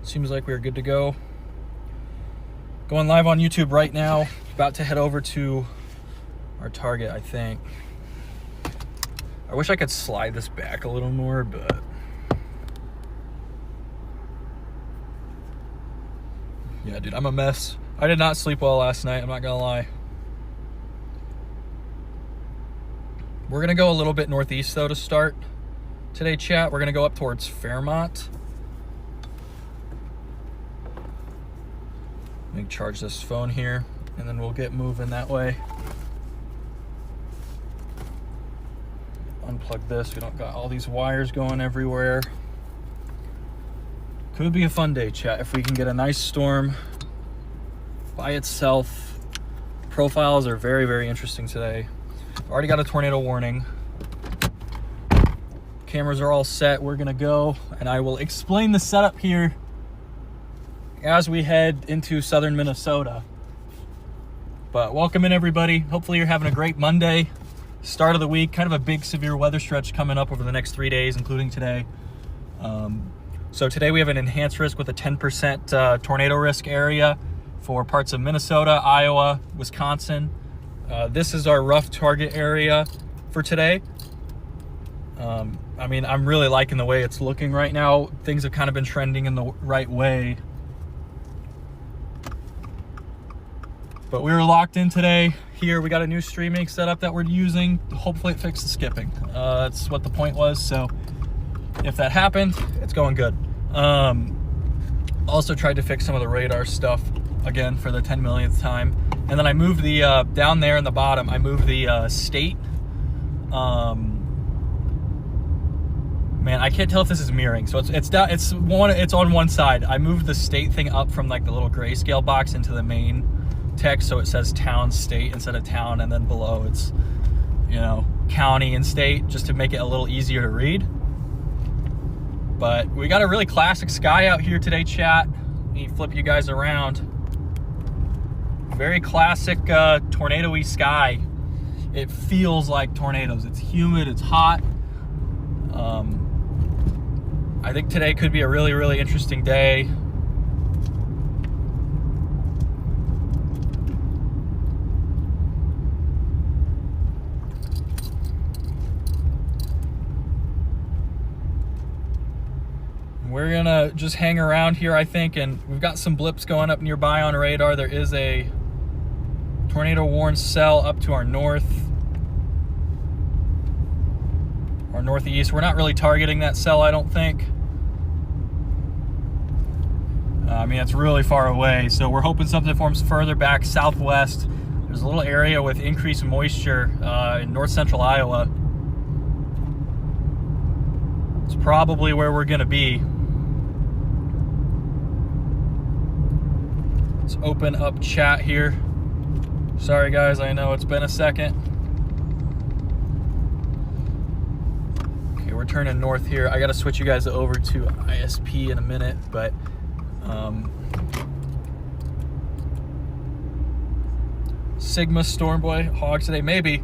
Seems like we're good to go. Going live on YouTube right now. About to head over to our target, I think. I wish I could slide this back a little more, but yeah, dude, I'm a mess. I did not sleep well last night, I'm not gonna lie. We're gonna go a little bit northeast though to start today, chat. We're gonna go up towards Fairmont. Let me charge this phone here, and then we'll get moving that way. Unplug this. We don't got all these wires going everywhere. Could be a fun day, chat, if we can get a nice storm by itself. Profiles are very, very interesting today. Already got a tornado warning. Cameras are all set. We're gonna go, and I will explain the setup here as we head into southern Minnesota. But welcome in, everybody. Hopefully you're having a great Monday. Start of the week, kind of a big severe weather stretch coming up over the next 3 days, including today. So today we have an enhanced risk with a 10% tornado risk area for parts of Minnesota, Iowa, Wisconsin. This is our rough target area for today. I mean, I'm really liking the way it's looking right now. Things have kind of been trending in the right way. But we were locked in today. Here we got a new streaming setup that we're using. Hopefully it fixed the skipping. That's what the point was. So if that happened, it's going good. Also tried to fix some of the radar stuff again for the 10 millionth time. And then I moved the, down there in the bottom, I moved the state. Man, I can't tell if this is mirroring. So it's on one side. I moved the state thing up from like the little grayscale box into the main text, so it says town, state instead of town, and then below it's, you know, county and state, just to make it a little easier to read. But we got a really classic sky out here today, chat. Let me flip you guys around. Very classic tornado-y sky. It feels like tornadoes. It's humid, it's hot. I think today could be a really, really interesting day. We're gonna just hang around here, I think, and we've got some blips going up nearby on radar. There is a tornado warned cell up to our north, or northeast. We're not really targeting that cell, I don't think. I mean, it's really far away, so we're hoping something forms further back southwest. There's a little area with increased moisture in north central Iowa. It's probably where we're gonna be. Let's open up chat here. Sorry guys, I know it's been a second. Okay, we're turning north here. I gotta switch you guys over to ISP in a minute, but Sigma Stormboy Hog today, maybe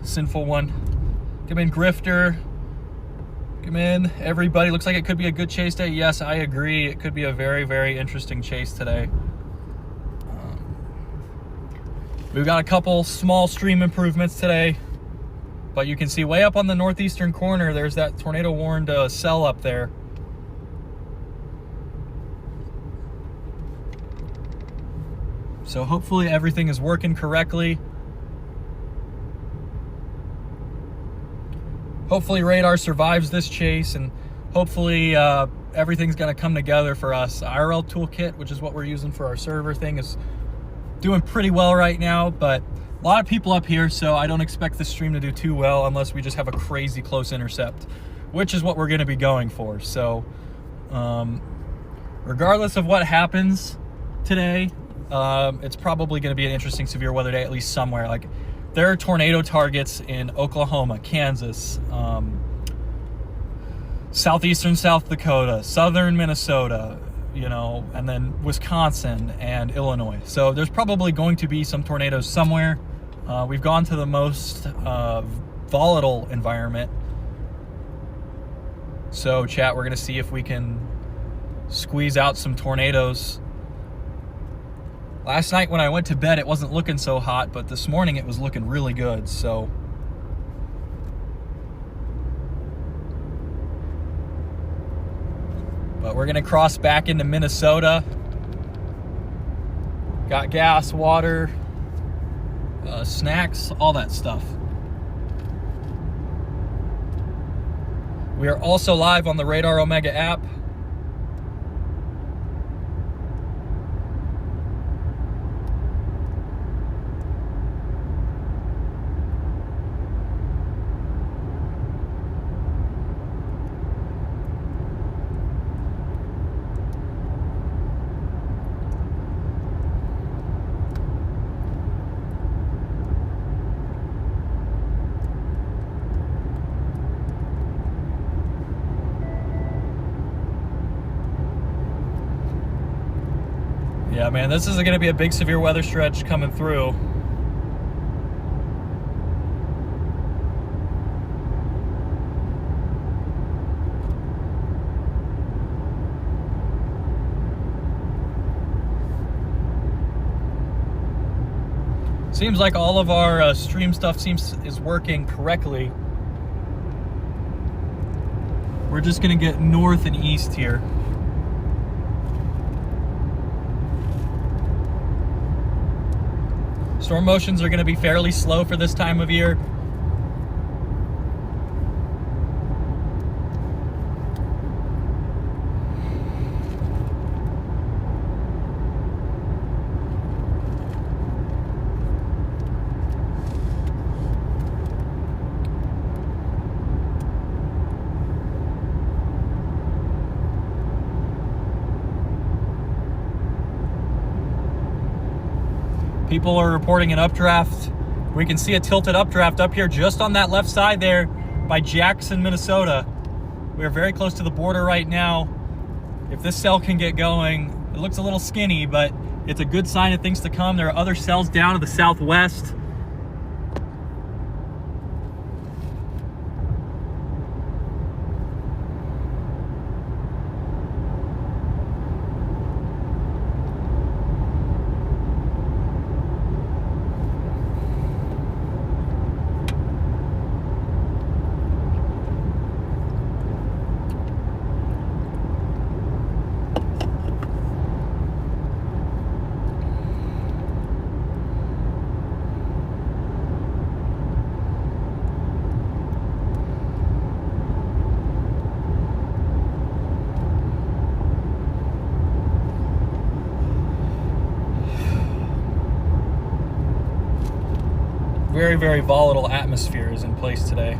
sinful one. Come in, Grifter. Come in, everybody. Looks like it could be a good chase day. Yes, I agree. It could be a very, very interesting chase today. We've got a couple small stream improvements today, but you can see way up on the northeastern corner, there's that tornado warned cell up there. So hopefully everything is working correctly. Hopefully radar survives this chase, and hopefully everything's gonna come together for us. IRL toolkit, which is what we're using for our server thing, is doing pretty well right now, but a lot of people up here, so I don't expect the stream to do too well unless we just have a crazy close intercept, which is what we're gonna be going for. So regardless of what happens today, it's probably gonna be an interesting severe weather day, at least somewhere. Like, there are tornado targets in Oklahoma, Kansas, southeastern South Dakota, southern Minnesota, you know, and then Wisconsin and Illinois. So there's probably going to be some tornadoes somewhere. We've gone to the most volatile environment. So chat, we're gonna see if we can squeeze out some tornadoes. Last night when I went to bed, it wasn't looking so hot, but this morning it was looking really good, so. But we're gonna cross back into Minnesota. Got gas, water, snacks, all that stuff. We are also live on the Radar Omega app. Yeah, man, this is going to be a big severe weather stretch coming through. Seems like all of our stream stuff is working correctly. We're just going to get north and east here. Storm motions are going to be fairly slow for this time of year. People are reporting an updraft. We can see a tilted updraft up here just on that left side there by Jackson, Minnesota. We are very close to the border right now. If this cell can get going, it looks a little skinny, but it's a good sign of things to come. There are other cells down to the southwest. Very, very volatile atmosphere is in place today.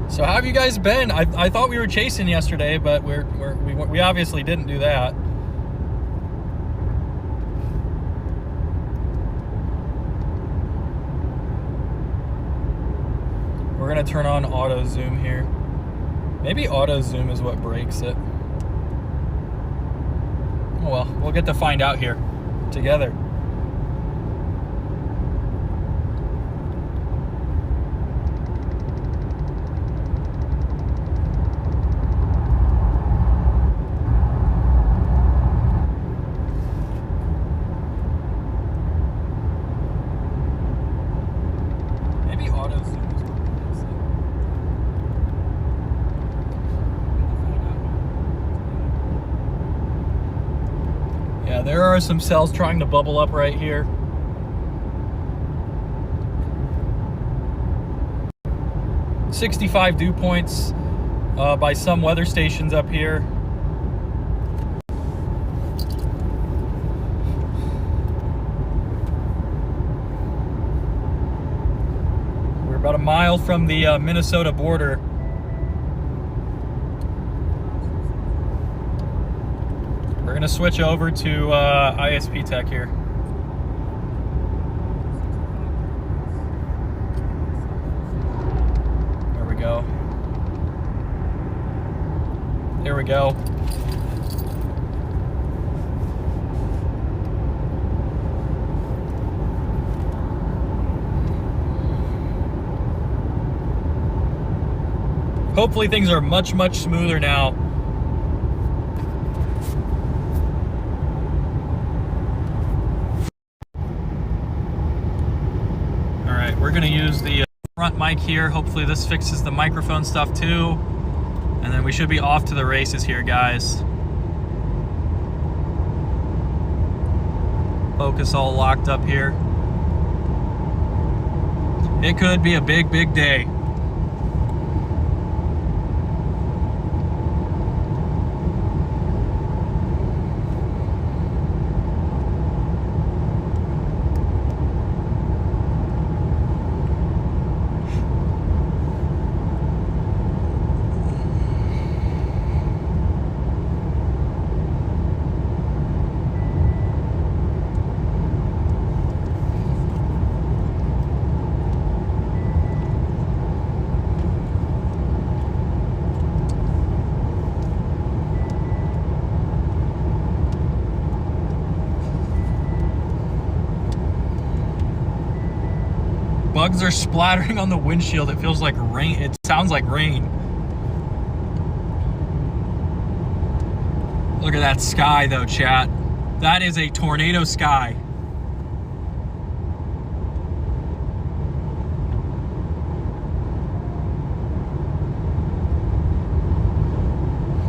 So how have you guys been? I thought we were chasing yesterday, but we obviously didn't do that. We're gonna turn on auto zoom here. Maybe auto zoom is what breaks it. Oh well, we'll get to find out here together. Maybe auto zoom. Yeah, there are some cells trying to bubble up right here. .65 dew points by some weather stations up here. We're about a mile from the Minnesota border. We're gonna switch over to ISP Tech here. we go. Hopefully things are much, much smoother now. All right, we're gonna use the front mic here. Hopefully this fixes the microphone stuff too. And then we should be off to the races here, guys. Focus all locked up here. It could be a big, big day. Bugs are splattering on the windshield. It feels like rain. It sounds like rain. Look at that sky though, chat. That is a tornado sky.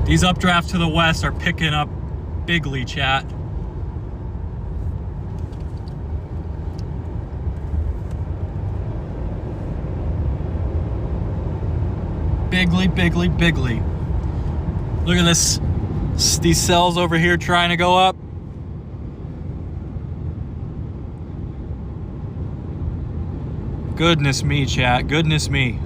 These updrafts to the west are picking up bigly, chat. Bigly, bigly, bigly. Look at this. These cells over here trying to go up. Goodness me, chat. Goodness me.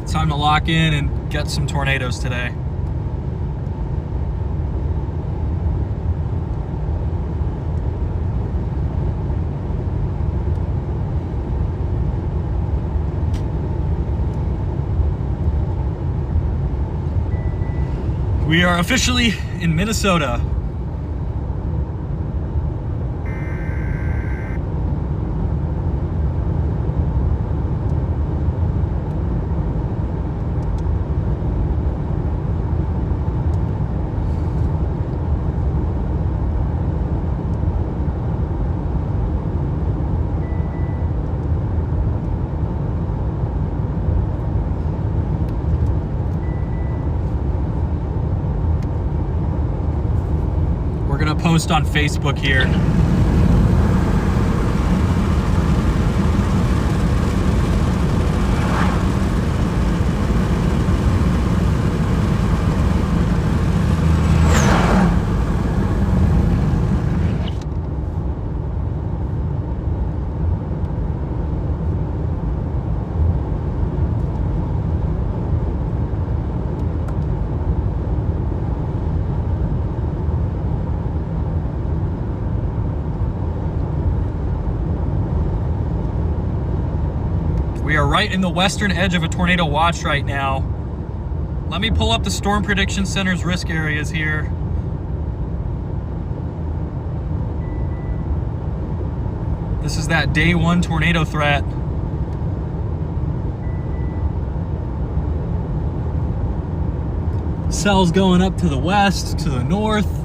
It's time to lock in and get some tornadoes today. We are officially in Minnesota. Post on Facebook here. We are right in the western edge of a tornado watch right now. Let me pull up the Storm Prediction Center's risk areas here. This is that day one tornado threat. Cells going up to the west, to the north.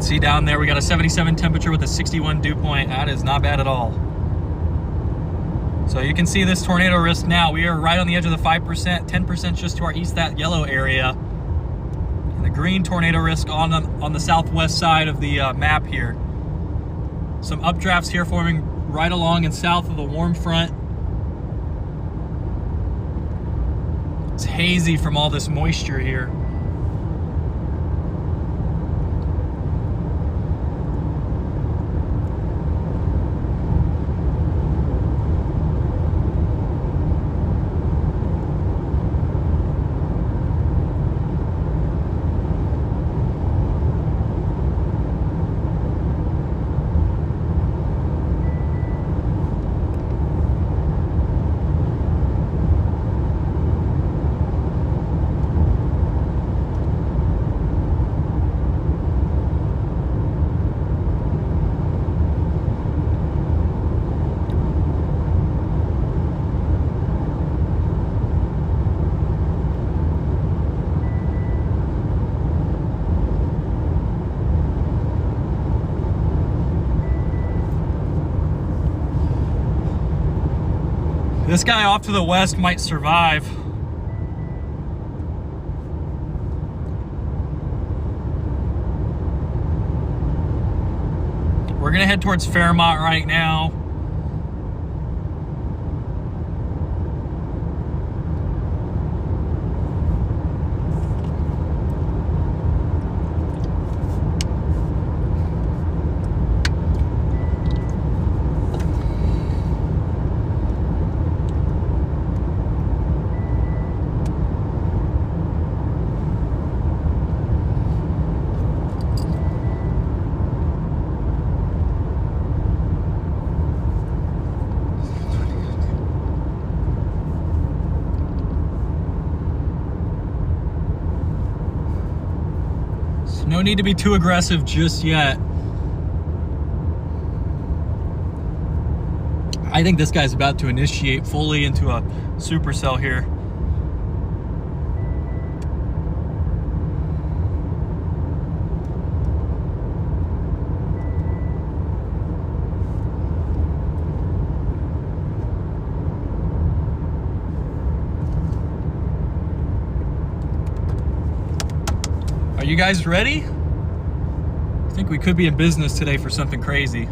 See down there, we got a 77 temperature with a 61 dew point. That is not bad at all. So you can see this tornado risk now. We are right on the edge of the 5%, 10% just to our east, that yellow area. And the green tornado risk on the southwest side of the map here. Some updrafts here forming right along and south of the warm front. It's hazy from all this moisture here. This guy off to the west might survive. We're gonna head towards Fairmont right now. No need to be too aggressive just yet. I think this guy's about to initiate fully into a supercell here. Are you guys ready? I think we could be in business today for something crazy.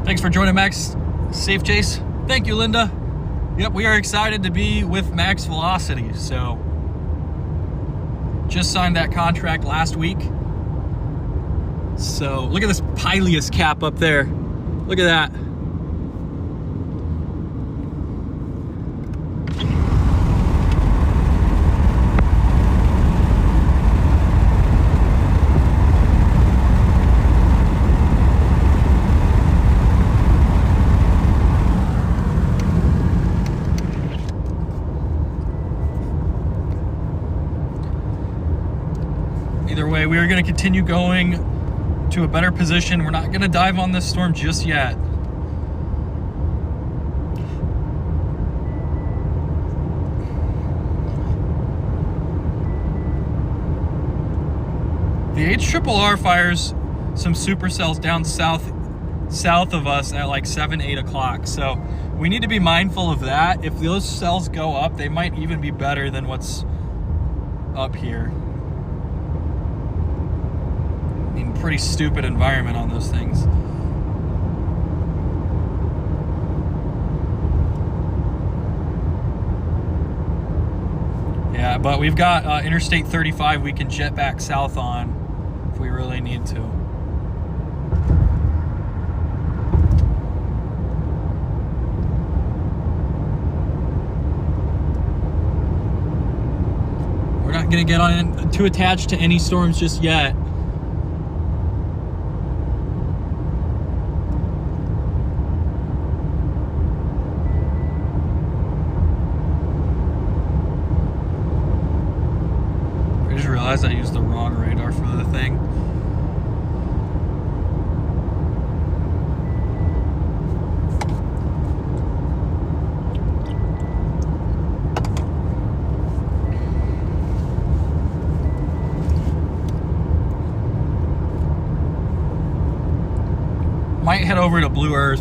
Thanks for joining Max Safe Chase. Thank you, Linda. Yep, we are excited to be with Max Velocity. So just signed that contract last week. So look at this Pileus cap up there. Look at that. Either way, we are going to continue going to a better position. We're not going to dive on this storm just yet. The HRRR fires some supercells down south of us at like 7, 8 o'clock. So we need to be mindful of that. If those cells go up, they might even be better than what's up here. Pretty stupid environment on those things. Yeah, but we've got Interstate 35 we can jet back south on if we really need to. We're not going to get on too attached to any storms just yet. I used the wrong radar for the thing. Might head over to Blue Earth.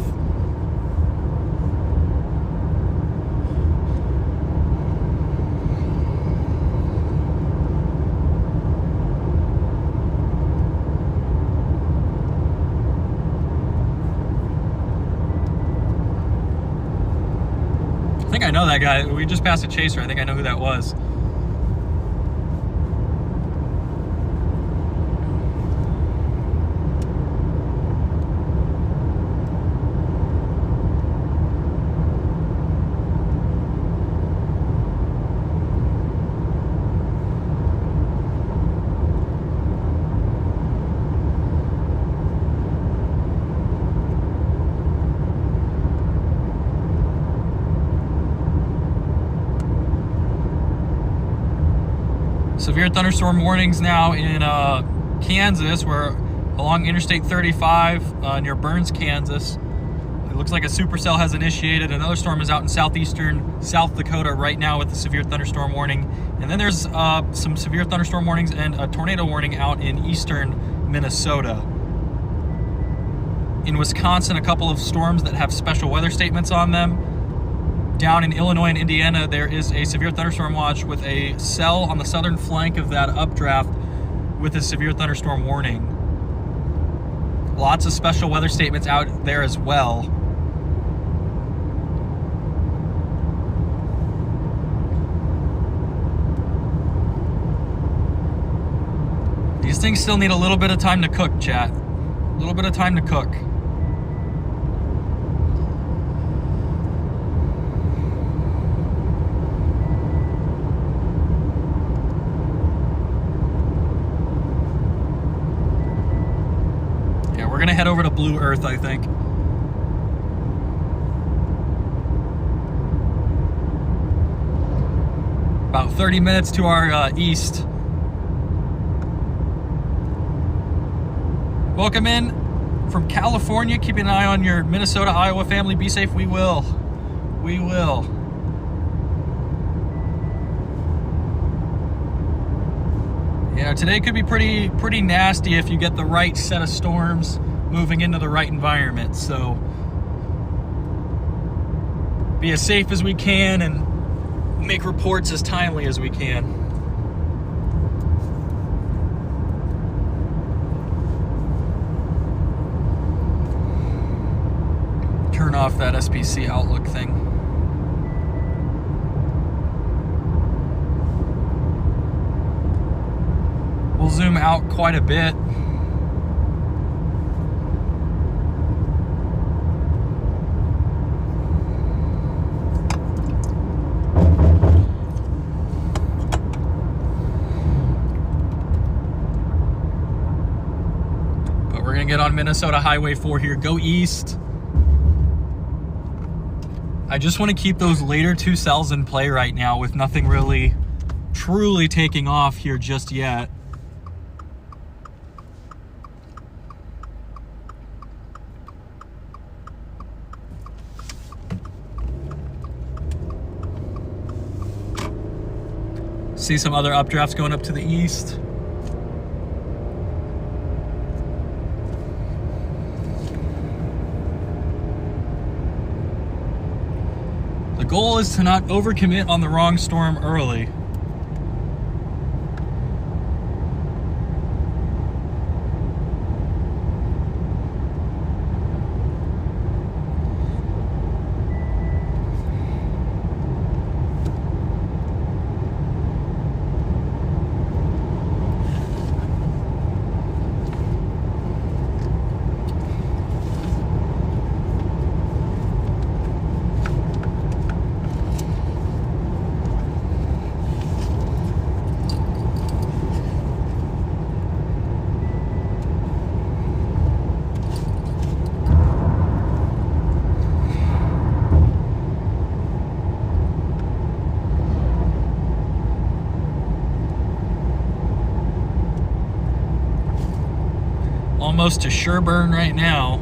I think I know that guy. We just passed a chaser. I think I know who that was. Severe thunderstorm warnings now in Kansas. We're along Interstate 35 near Burns, Kansas. It looks like a supercell has initiated. Another storm is out in southeastern South Dakota right now with a severe thunderstorm warning. And then there's some severe thunderstorm warnings and a tornado warning out in eastern Minnesota. In Wisconsin, a couple of storms that have special weather statements on them. Down in Illinois and Indiana, there is a severe thunderstorm watch with a cell on the southern flank of that updraft with a severe thunderstorm warning. Lots of special weather statements out there as well. These things still need a little bit of time to cook, chat. A little bit of time to cook. We're gonna head over to Blue Earth, I think. About 30 minutes to our east. Welcome in from California. Keeping an eye on your Minnesota, Iowa family. Be safe. We will. We will. Yeah, today could be pretty nasty if you get the right set of storms moving into the right environment. So be as safe as we can and make reports as timely as we can. Turn off that SPC Outlook thing. We'll zoom out quite a bit. But we're gonna get on Minnesota Highway 4 here, go east. I just want to keep those later two cells in play right now with nothing really truly taking off here just yet. See some other updrafts going up to the east. The goal is to not overcommit on the wrong storm early. Almost to Sherburne right now.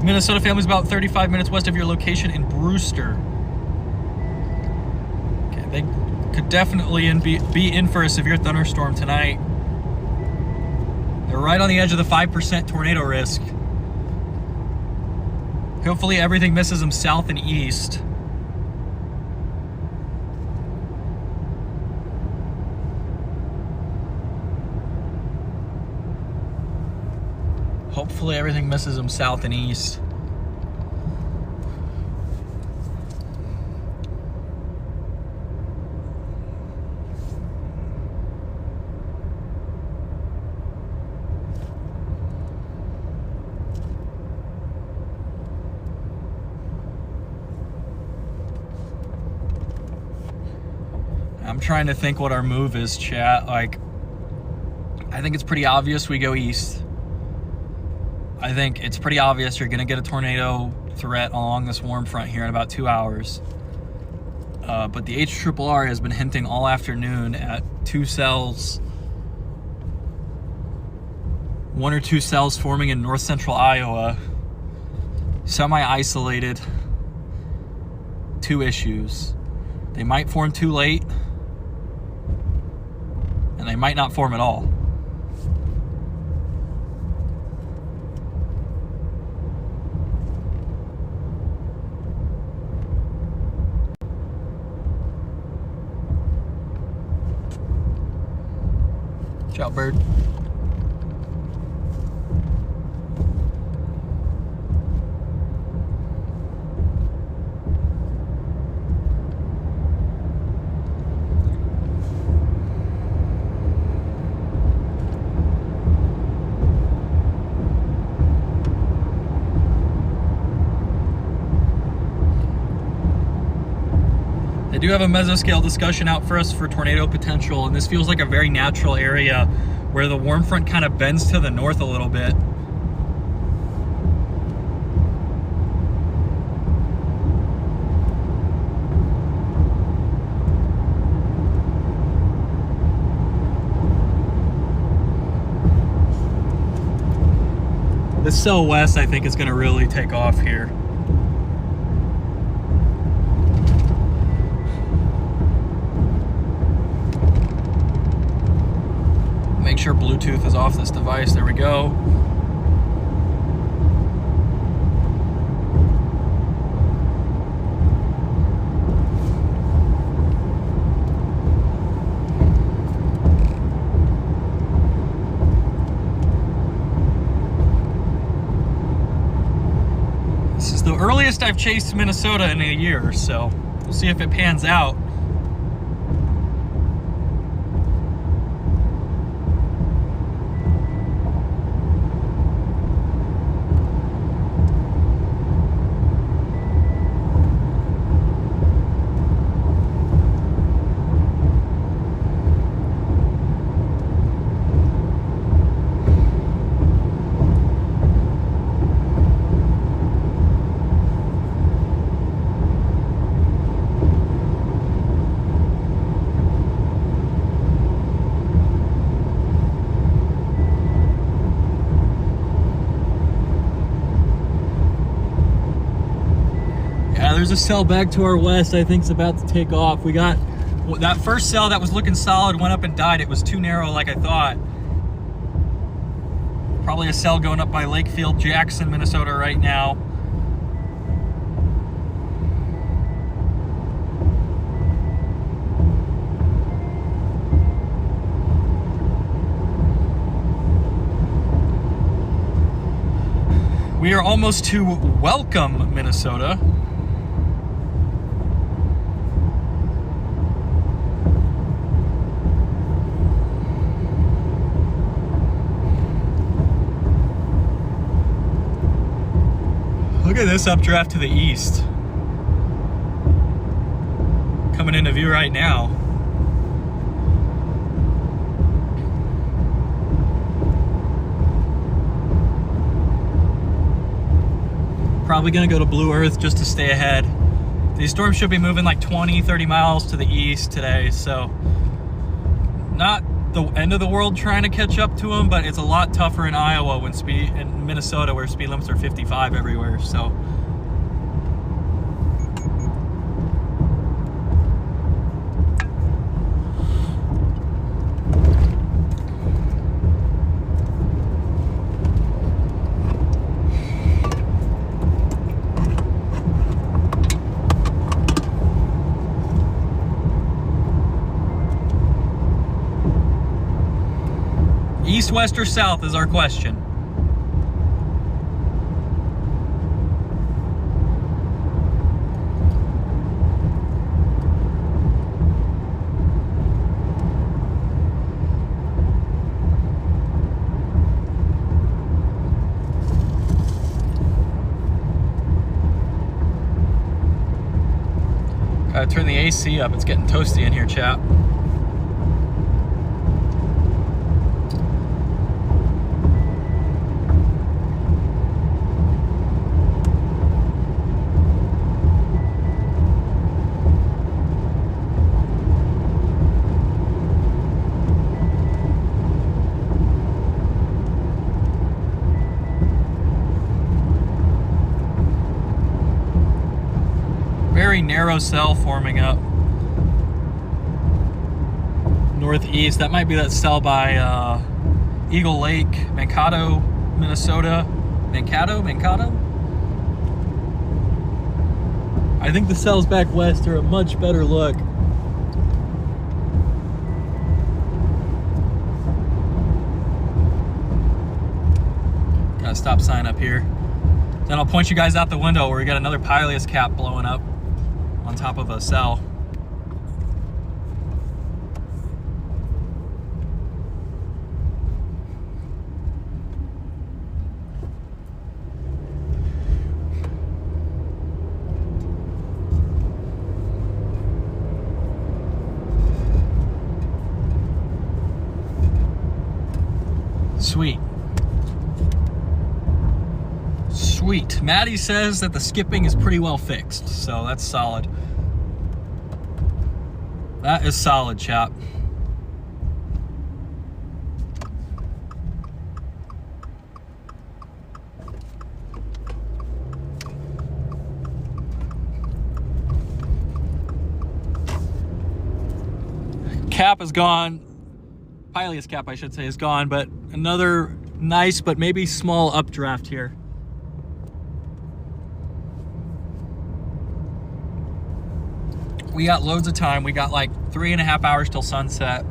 Minnesota family's about 35 minutes west of your location in Brewster. Okay, they could definitely be in for a severe thunderstorm tonight. They're right on the edge of the 5% tornado risk. Hopefully everything misses them south and east. Hopefully everything misses them south and east. I'm trying to think what our move is, chat. Like, I think it's pretty obvious we go east. I think it's pretty obvious you're going to get a tornado threat along this warm front here in about 2 hours. But the HRRR has been hinting all afternoon at 2 cells, 1 or 2 cells forming in north central Iowa, semi-isolated, 2 issues. They might form too late, and they might not form at all. Watch out, bird. I do have a mesoscale discussion out for us for tornado potential, and this feels like a very natural area where the warm front kind of bends to the north a little bit. This cell west, I think, is going to really take off here. Make sure Bluetooth is off this device. There we go. This is the earliest I've chased Minnesota in a year, so we'll see if it pans out. There's a cell back to our west I think is about to take off. We got that first cell that was looking solid, went up and died. It was too narrow like I thought. Probably a cell going up by Lakefield, Jackson, Minnesota right now. We are almost to Welcome, Minnesota. Look at this updraft to the east. Coming into view right now. Probably gonna go to Blue Earth just to stay ahead. These storms should be moving like 20, 30 miles to the east today, so not the end of the world trying to catch up to them, but it's a lot tougher in Iowa when in Minnesota where speed limits are 55 everywhere, so. East, west, or south is our question. Gotta turn the AC up. It's getting toasty in here, chap. narrow cell forming up northeast. That might be that cell by Eagle Lake, Mankato, Minnesota. Mankato? I think the cells back west are a much better look. Got a stop sign up here. Then I'll point you guys out the window where we got another pileus cap blowing up on top of a cell. Sweet. Sweet. Maddie says that the skipping is pretty well fixed, so that's solid. That is solid, chap. Cap is gone. Pileus cap, I should say, is gone, but another nice but maybe small updraft here. We got loads of time. We got like 3.5 hours till sunset.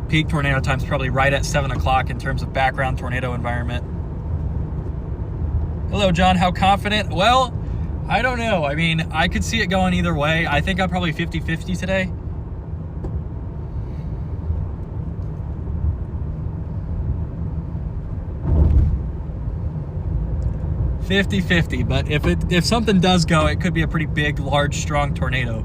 Peak tornado time's probably right at 7 o'clock in terms of background tornado environment. Hello, John. How confident? Well, I don't know. I mean, I could see it going either way. I think I'm probably 50-50 today. But if something does go, it could be a pretty big, large, strong tornado.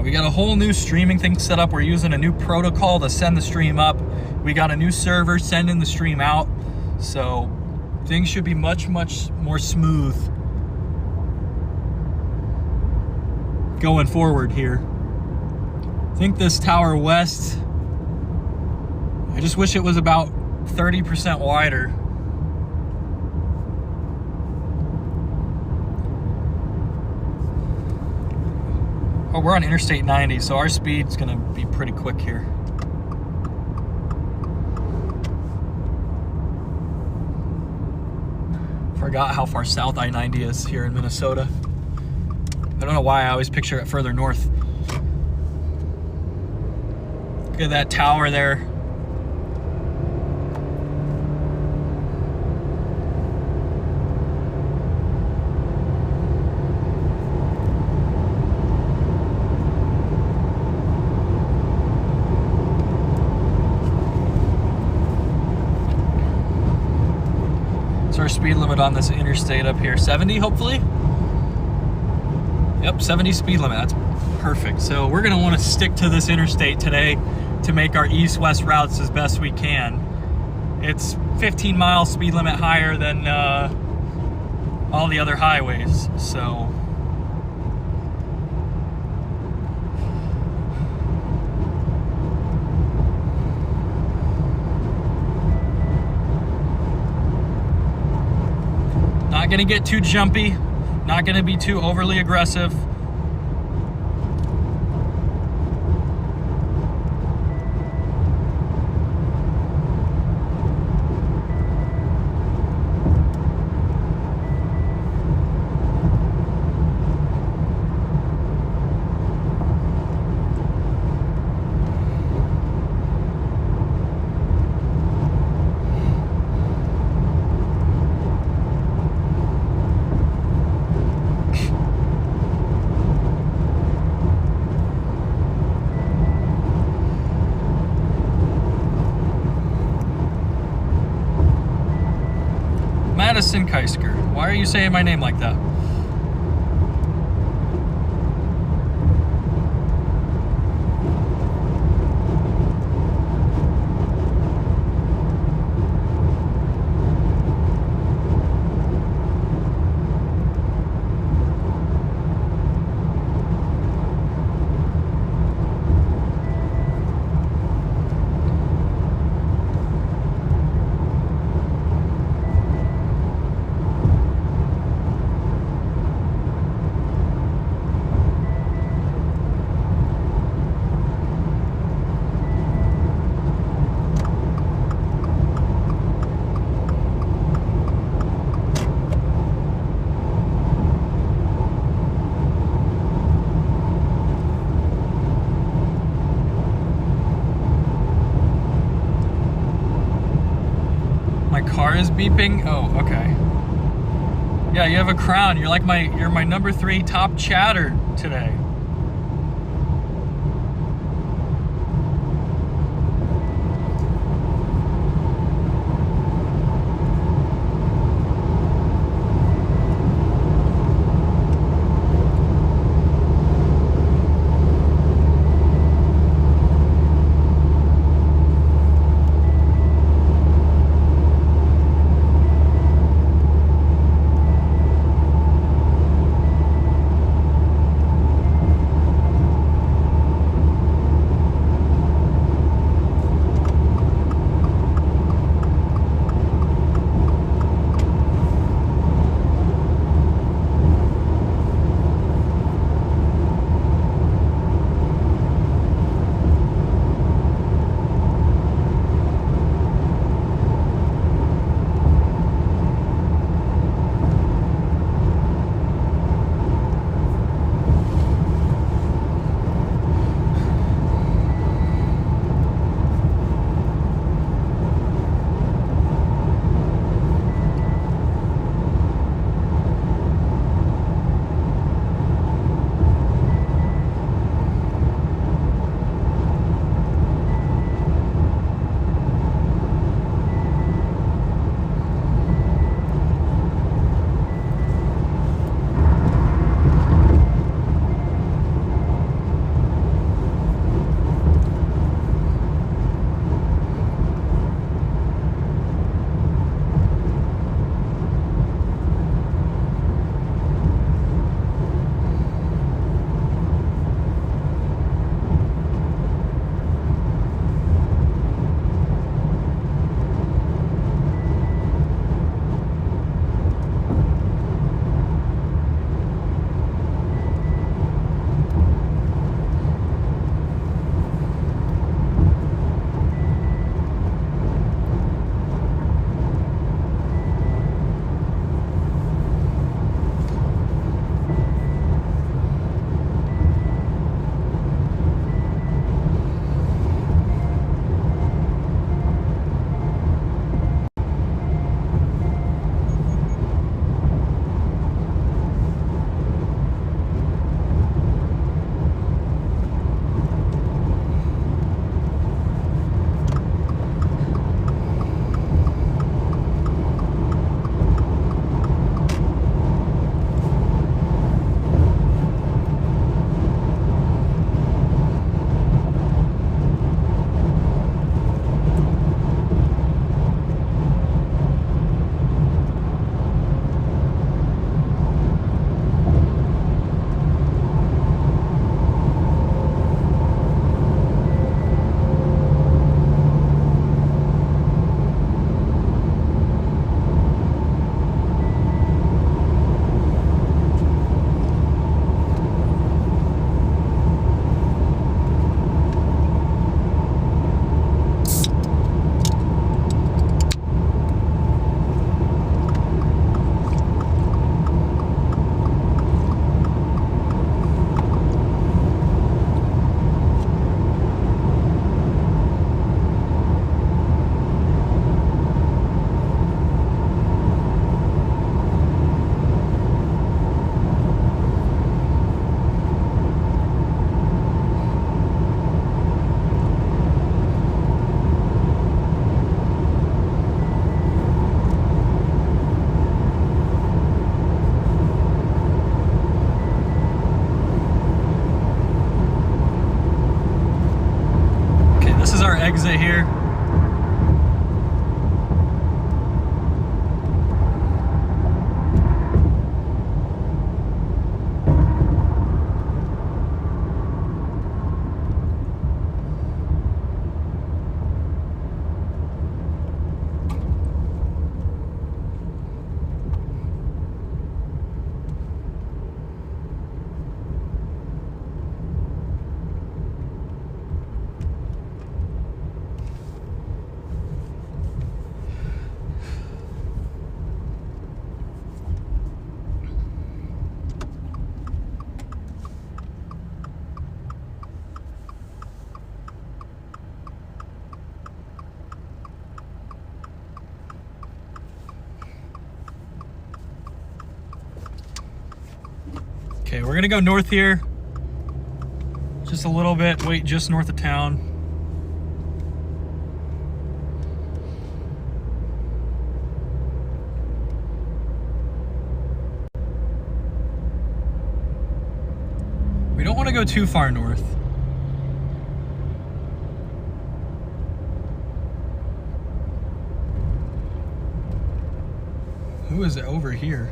We got a whole new streaming thing set up. We're using a new protocol to send the stream up. We got a new server sending the stream out. So things should be much more smooth going forward here. I think this tower west, I just wish it was about 30% wider. Oh, we're on Interstate 90, so our speed's gonna be pretty quick here. Forgot how far south I-90 is here in Minnesota. I don't know why I always picture it further north. Look at that tower there. Our speed limit on this interstate up here, 70 hopefully. Yep, 70 speed limit, that's perfect. So we're gonna wanna stick to this interstate today to make our east-west routes as best we can. It's 15 mile speed limit higher than all the other highways, so. Not gonna get too jumpy, not gonna be too overly aggressive. Madison Keisker. Why are you saying my name like that? My car is beeping. Oh, okay. Yeah, you have a crown. You're like you're my number 3 top chatter today. Okay, we're gonna go north here. Just a little bit, wait just north of town. We don't want to go too far north. Who is it over here?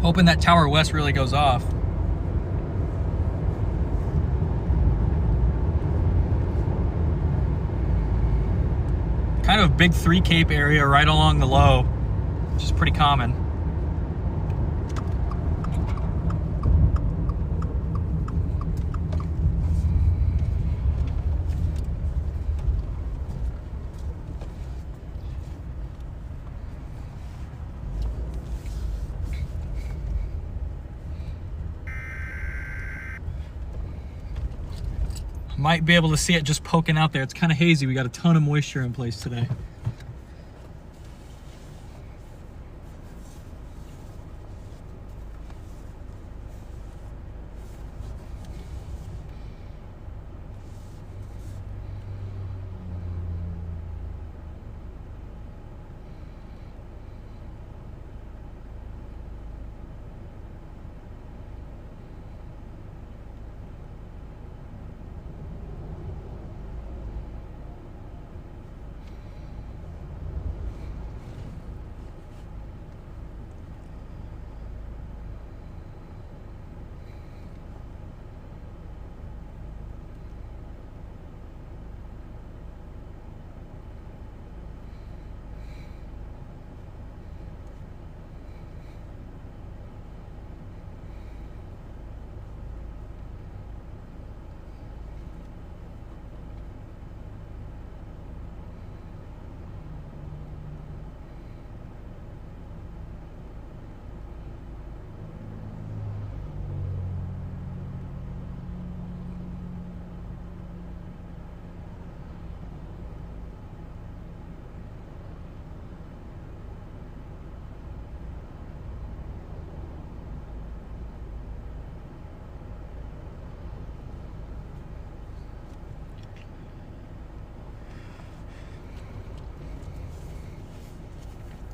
Hoping that Tower West really goes off. Kind of a big 3 Cape area right along the low, which is pretty common. Might be able to see it just poking out there. It's kind of hazy. We got a ton of moisture in place today.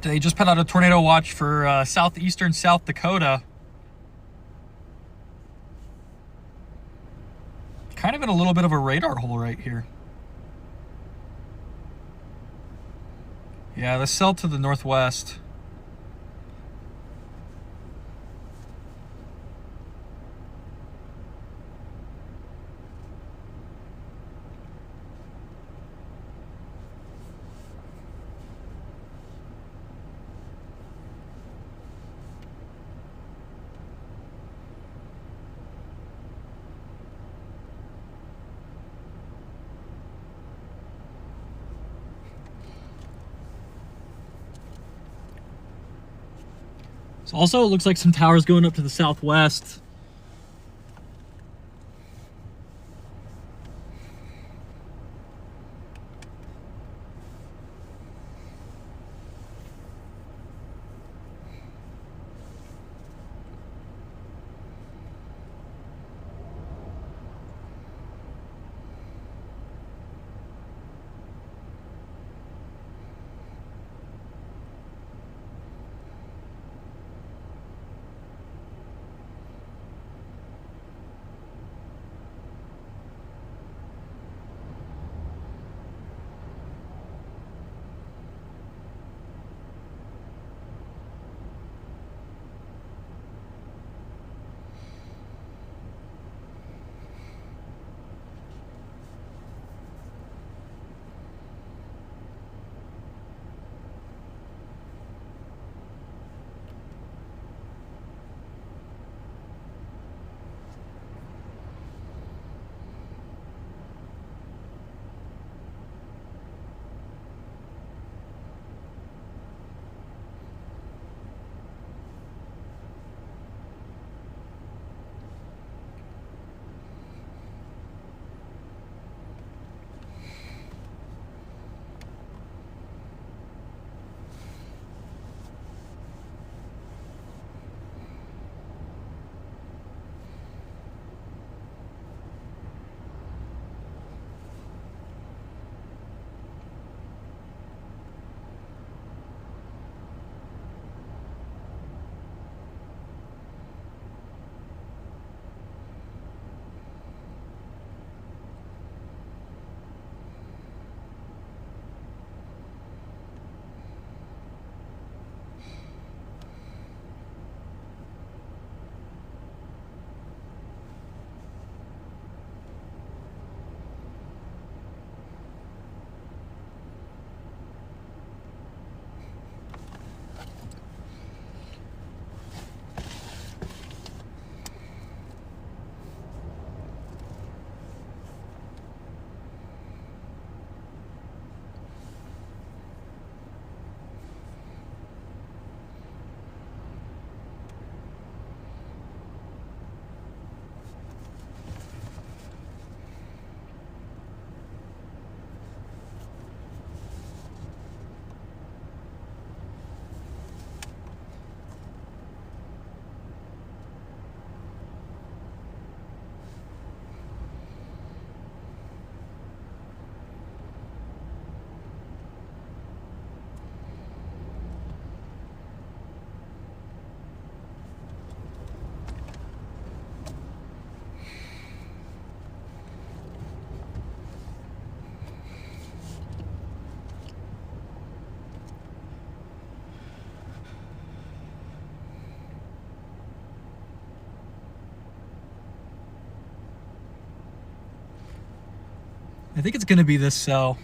They just put out a tornado watch for southeastern South Dakota. Kind of in a little bit of a radar hole right here. Yeah, the cell to the northwest. So also, it looks like some towers going up to the southwest. I think it's going to be this cell.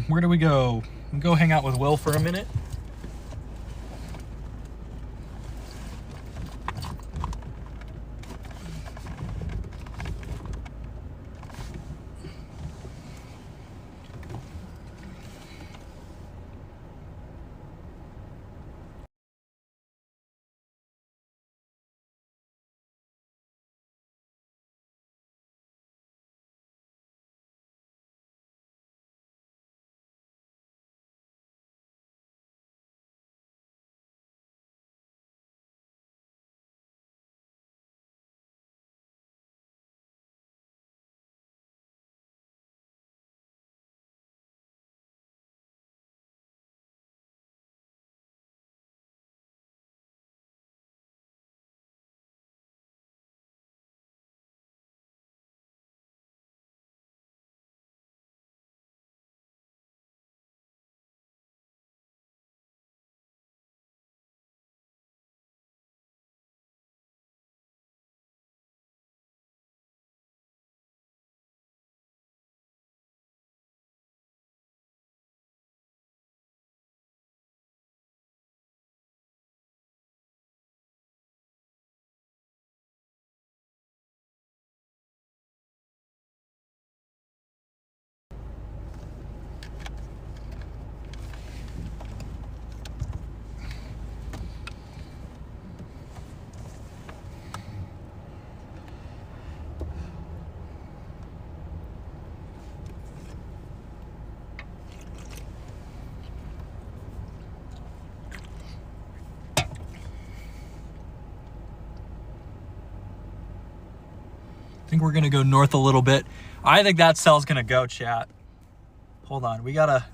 Where do we go? We go hang out with Will for a minute. I think we're gonna go north a little bit. I think that cell's gonna go, chat. Hold on, we gotta,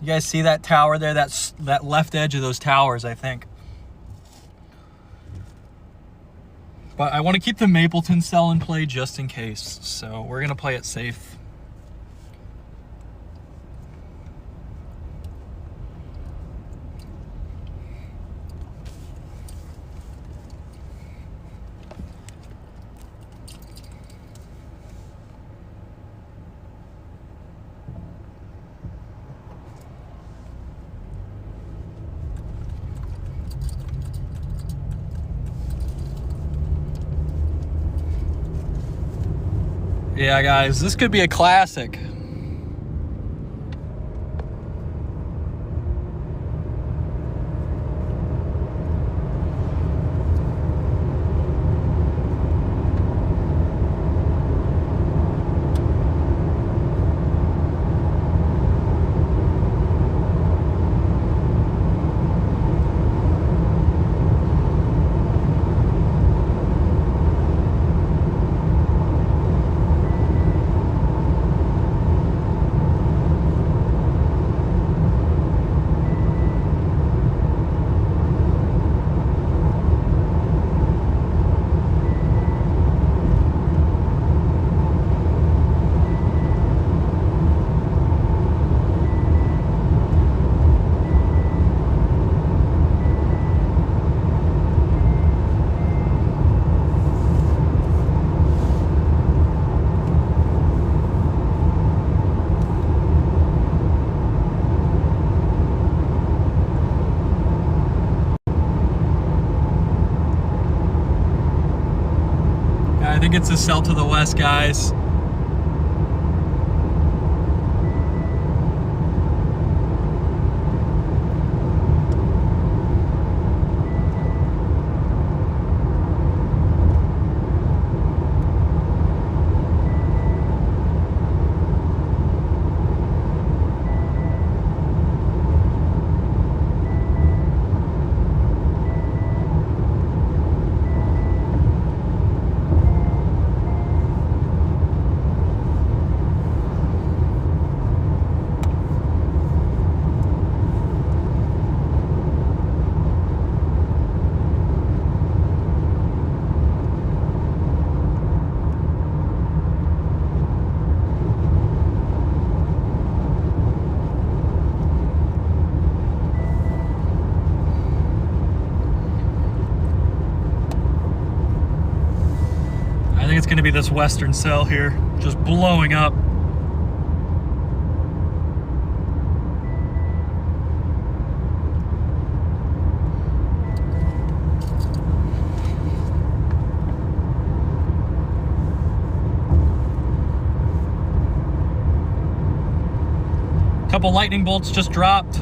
you guys see that tower there? That's that left edge of those towers, I think. But I want to keep the Mapleton cell in play just in case, so we're gonna play it safe. Yeah, guys, this could be a classic. I think it's a cell to the west, guys. to be this western cell here, just blowing up. Couple lightning bolts just dropped.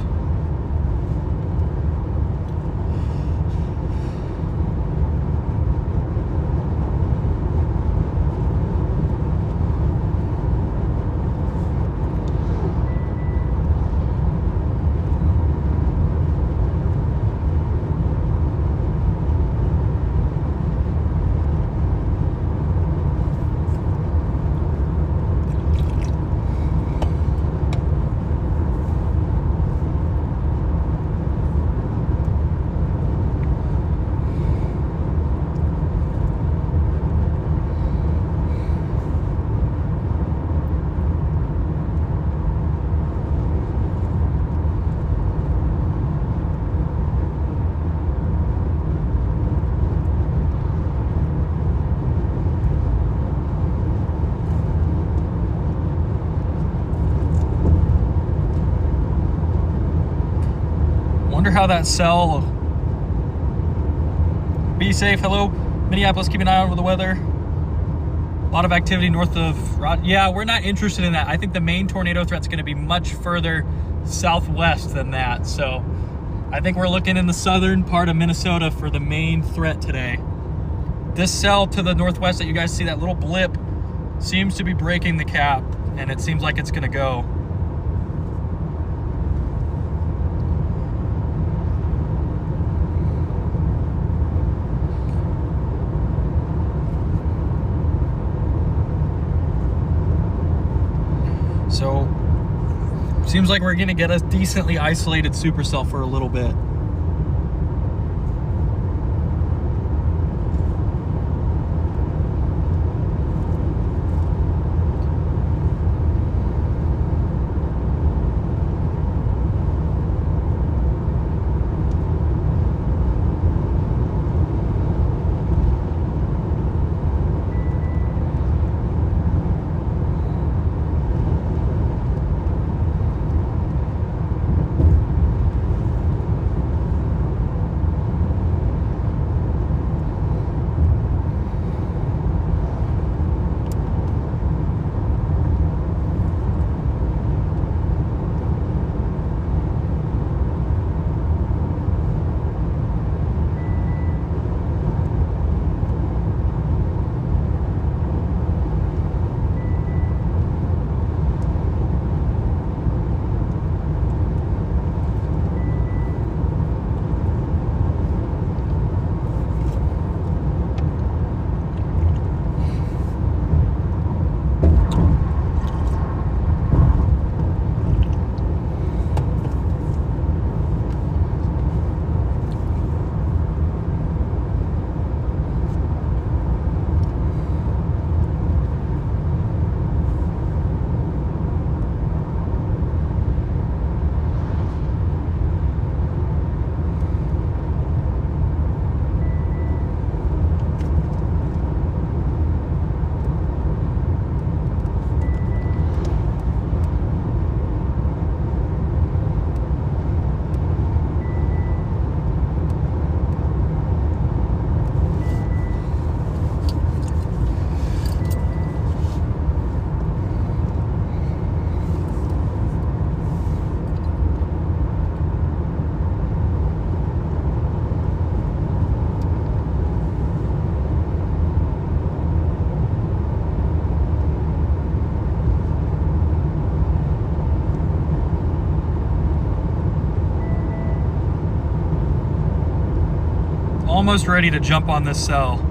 Wonder how that cell. Be safe. Hello, Minneapolis. Keep an eye out for the weather. A lot of activity north of. Yeah, we're not interested in that. I think the main tornado threat's going to be much further southwest than that. So I think we're looking in the southern part of Minnesota for the main threat today. This cell to the northwest that you guys see, that little blip, seems to be breaking the cap, and it seems like it's going to go. So, seems like we're going to get a decently isolated supercell for a little bit. Almost ready to jump on this cell.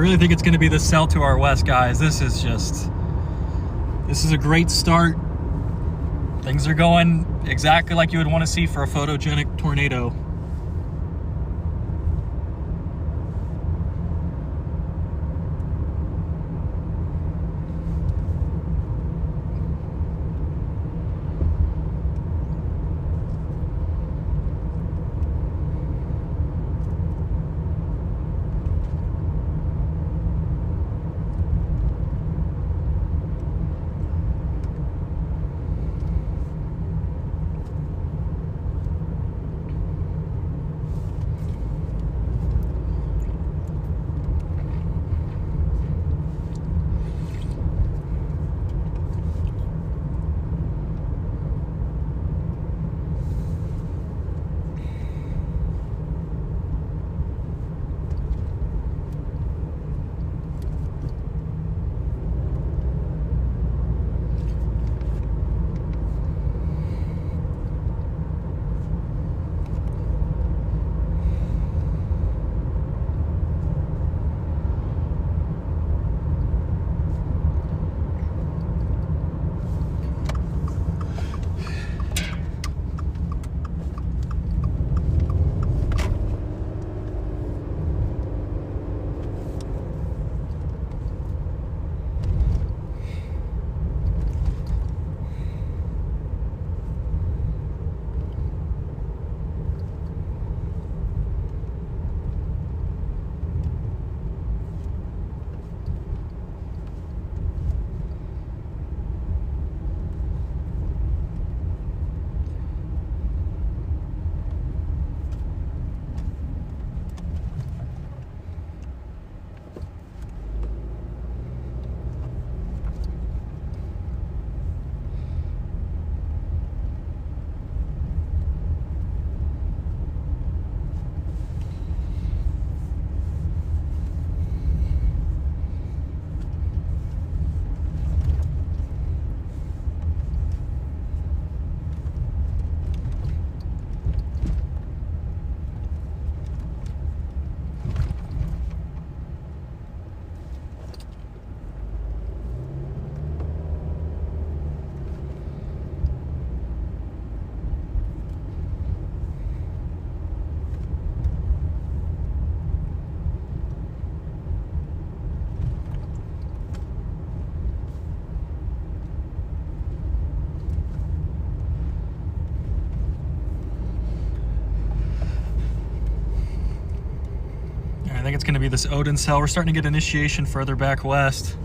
really think it's going to be the cell to our west, guys. This is a great start. Things are going exactly like you would want to see for a photogenic tornado. I think it's going to be this Odin cell. We're starting to get initiation further back west.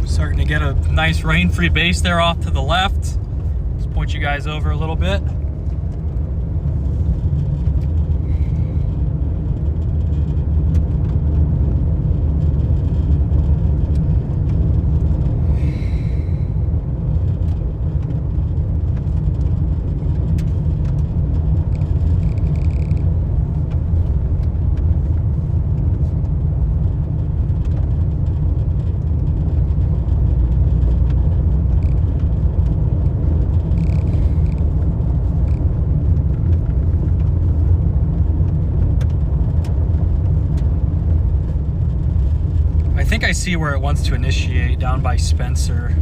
Starting to get a nice rain-free base there off to the left. Let's point you guys over a little bit. I think I see where it wants to initiate, down by Spencer.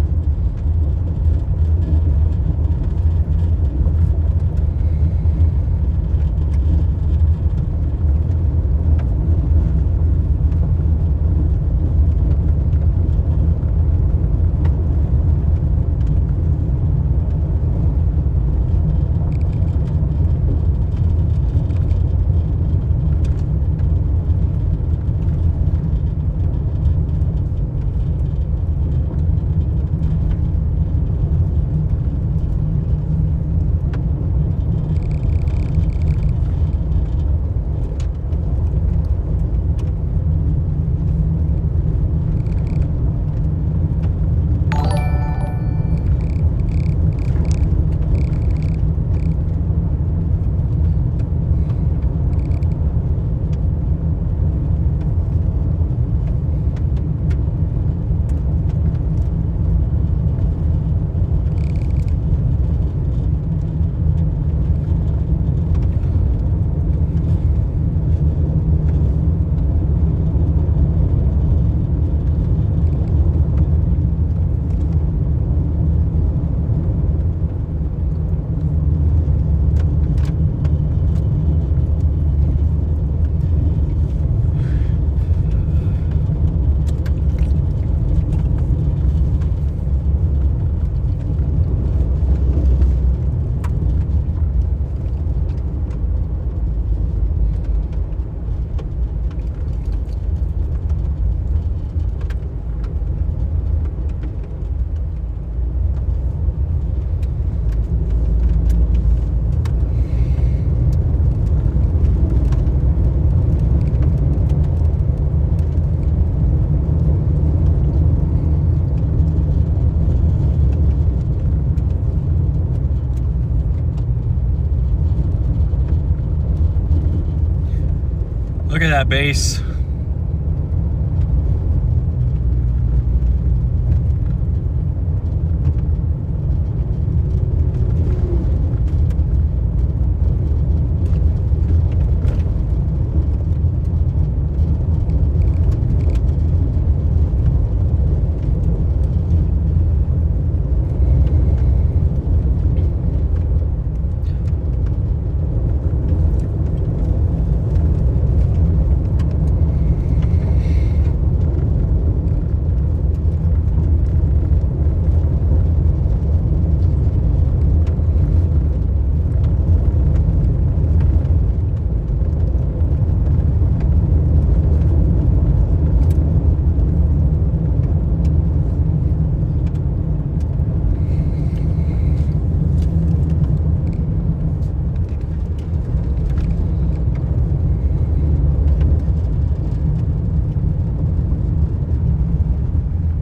Look at that base.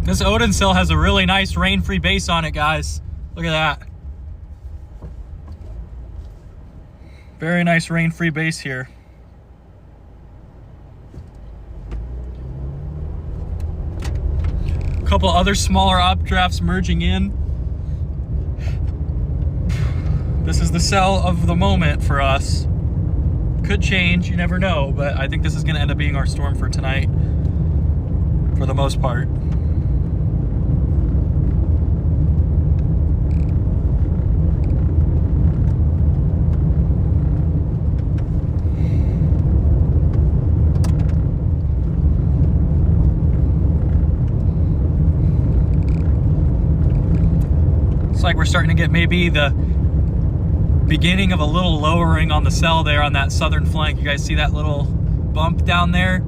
This Odin cell has a really nice rain-free base on it, guys. Look at that. Very nice rain-free base here. A couple other smaller updrafts merging in. This is the cell of the moment for us. Could change, you never know, but I think this is gonna end up being our storm for tonight, for the most part. It's like we're starting to get maybe the beginning of a little lowering on the cell there on that southern flank. You guys see that little bump down there?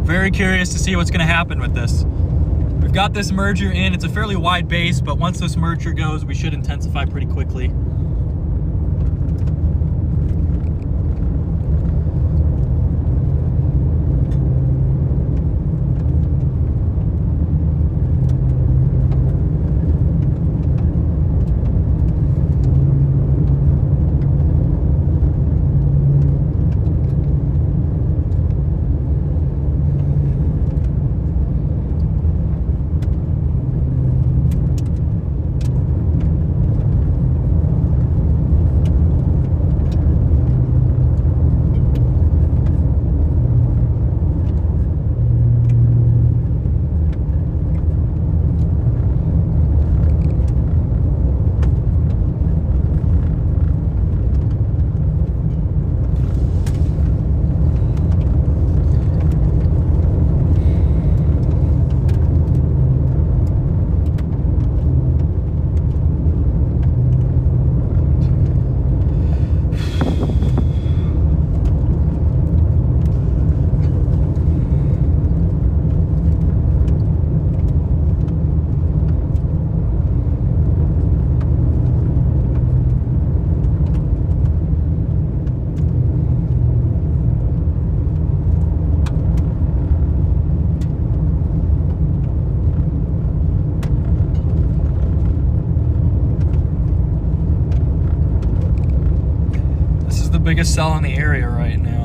Very curious to see what's going to happen with this. We've got this merger in. It's a fairly wide base, but once this merger goes, we should intensify pretty quickly. biggest cell in the area right now.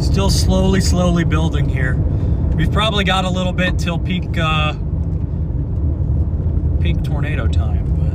Still slowly building here. We've probably got a little bit till peak tornado time, but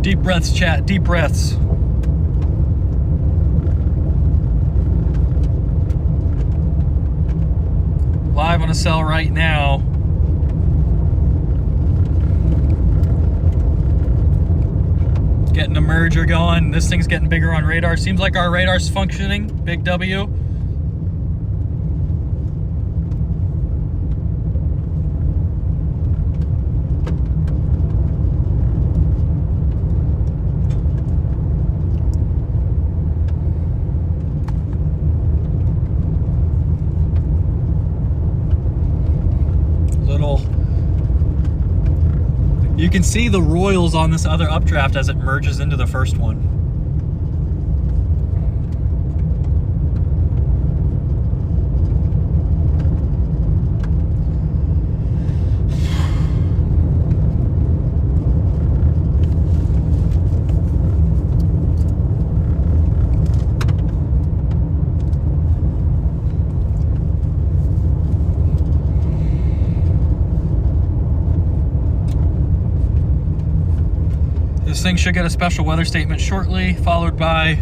deep breaths, chat, deep breaths. Live on a cell right now. Getting a merger going. This thing's getting bigger on radar. Seems like our radar's functioning. Big W. You can see the royals on this other updraft as it merges into the first one. This thing should get a special weather statement shortly, followed by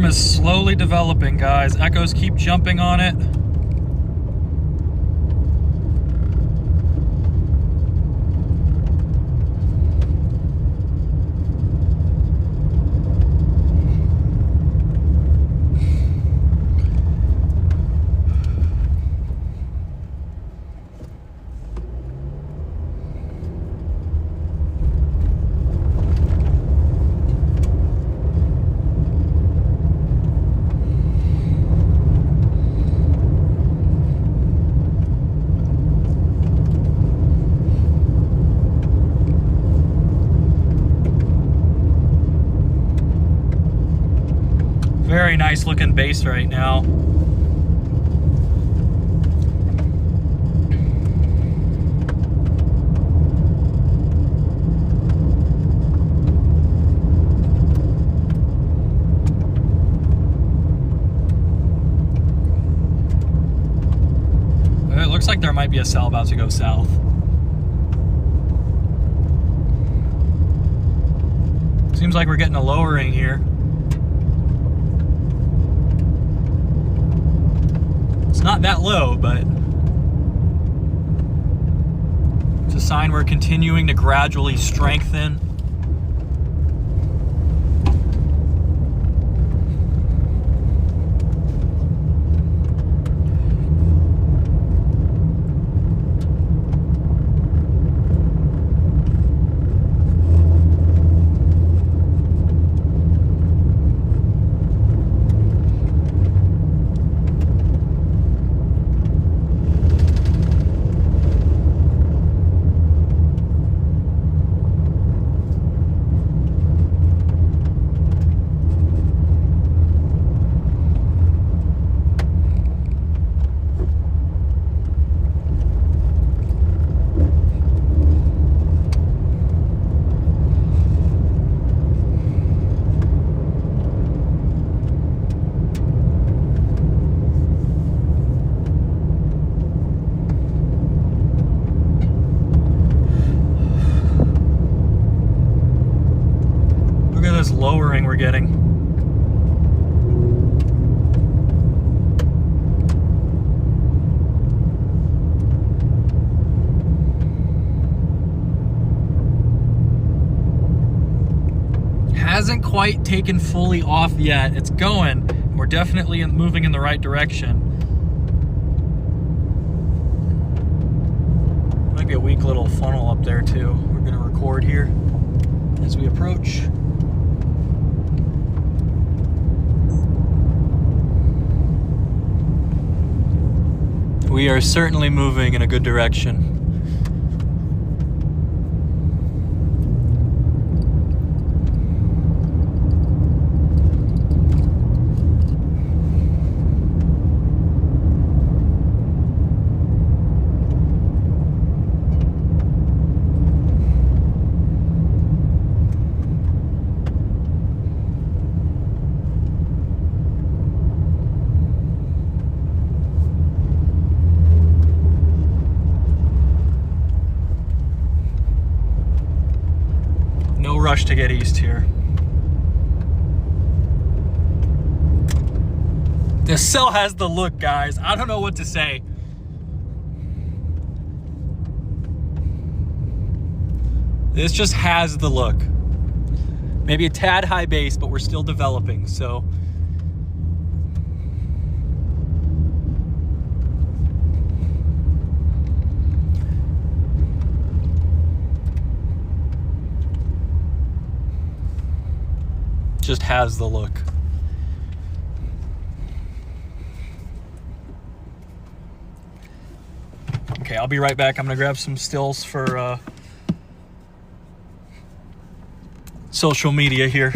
storm is slowly developing, guys. Echoes keep jumping on it. Very nice looking base right now. It looks like there might be a cell about to go south. Seems like we're getting a lowering here. It's not that low, but it's a sign we're continuing to gradually strengthen. Lowering we're getting. Hasn't quite taken fully off yet. It's going. We're definitely moving in the right direction. Might be a weak little funnel up there too. We're gonna record here as we approach. We are certainly moving in a good direction. No rush to get east here. This cell has the look, guys. I don't know what to say. This just has the look. Maybe a tad high base, but we're still developing, so. Just has the look. Okay, I'll be right back. I'm gonna grab some stills for social media here.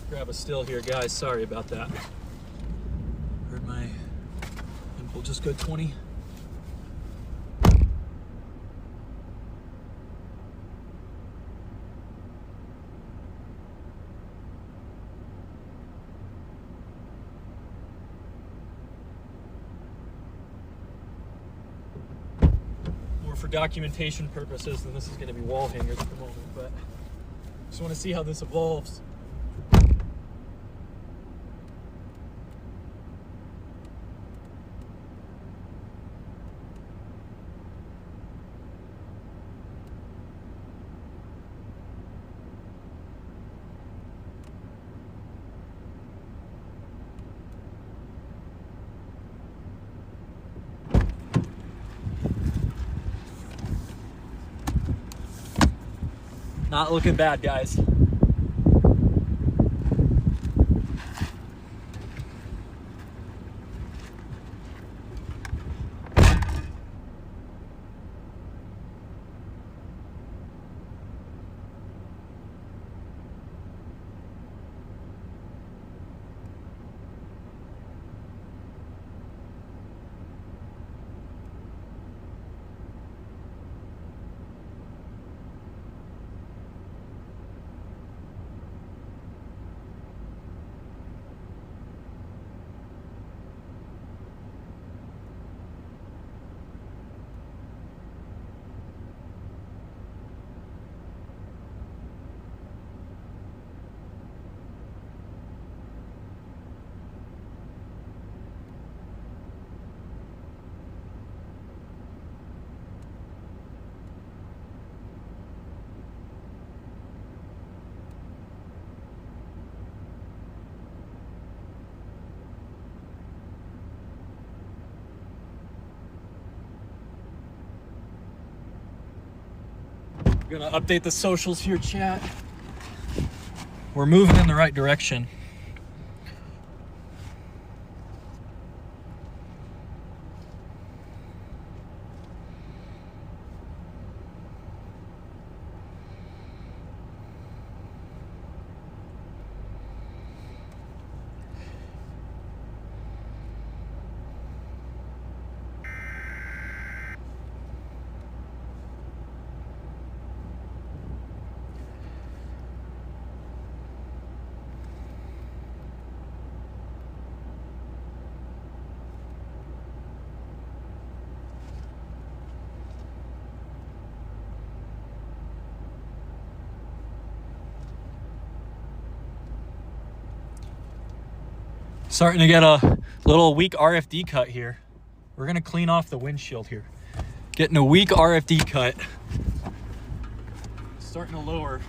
Grab a still here, guys. Sorry about that. Heard my ankle just go 20. More for documentation purposes than this is going to be wall hangers at the moment, but just want to see how this evolves. Not looking bad, guys. I'm gonna update the socials here, chat. We're moving in the right direction. Starting to get a little weak RFD cut here. We're gonna clean off the windshield here. Getting a weak RFD cut. Starting to lower.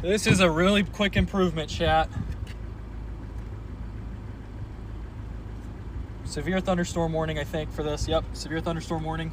This is a really quick improvement, chat. Severe thunderstorm warning, I think, for this. Yep, severe thunderstorm warning.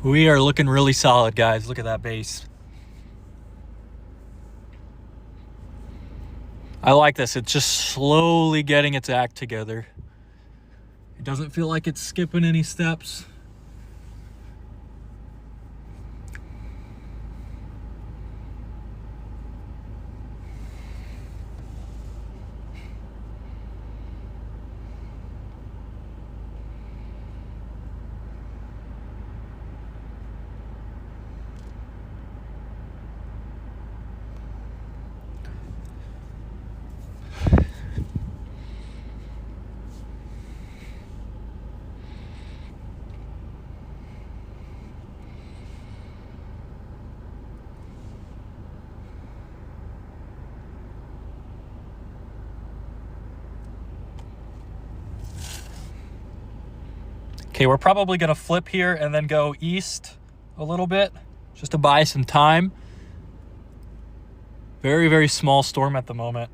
We are looking really solid, guys. Look at that base. I like this. It's just slowly getting its act together. It doesn't feel like it's skipping any steps. Okay, we're probably gonna flip here and then go east a little bit just to buy some time. Very, very small storm at the moment.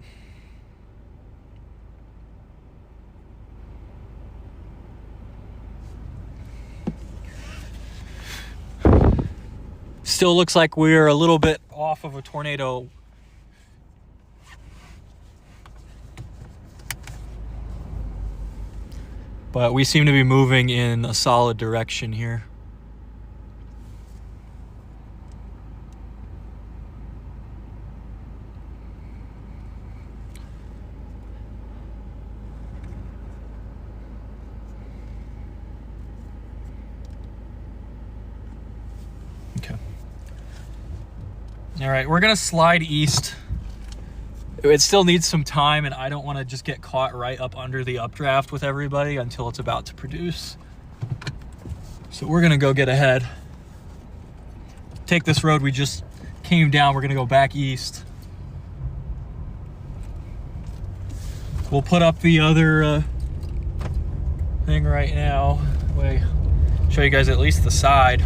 Still looks like we're a little bit off of a tornado. But we seem to be moving in a solid direction here. Okay. All right, we're gonna slide east. It still needs some time, and I don't want to just get caught right up under the updraft with everybody until it's about to produce. So we're gonna go get ahead. Take this road we just came down. We're gonna go back east. We'll put up the other thing right now. Wait, show you guys at least the side.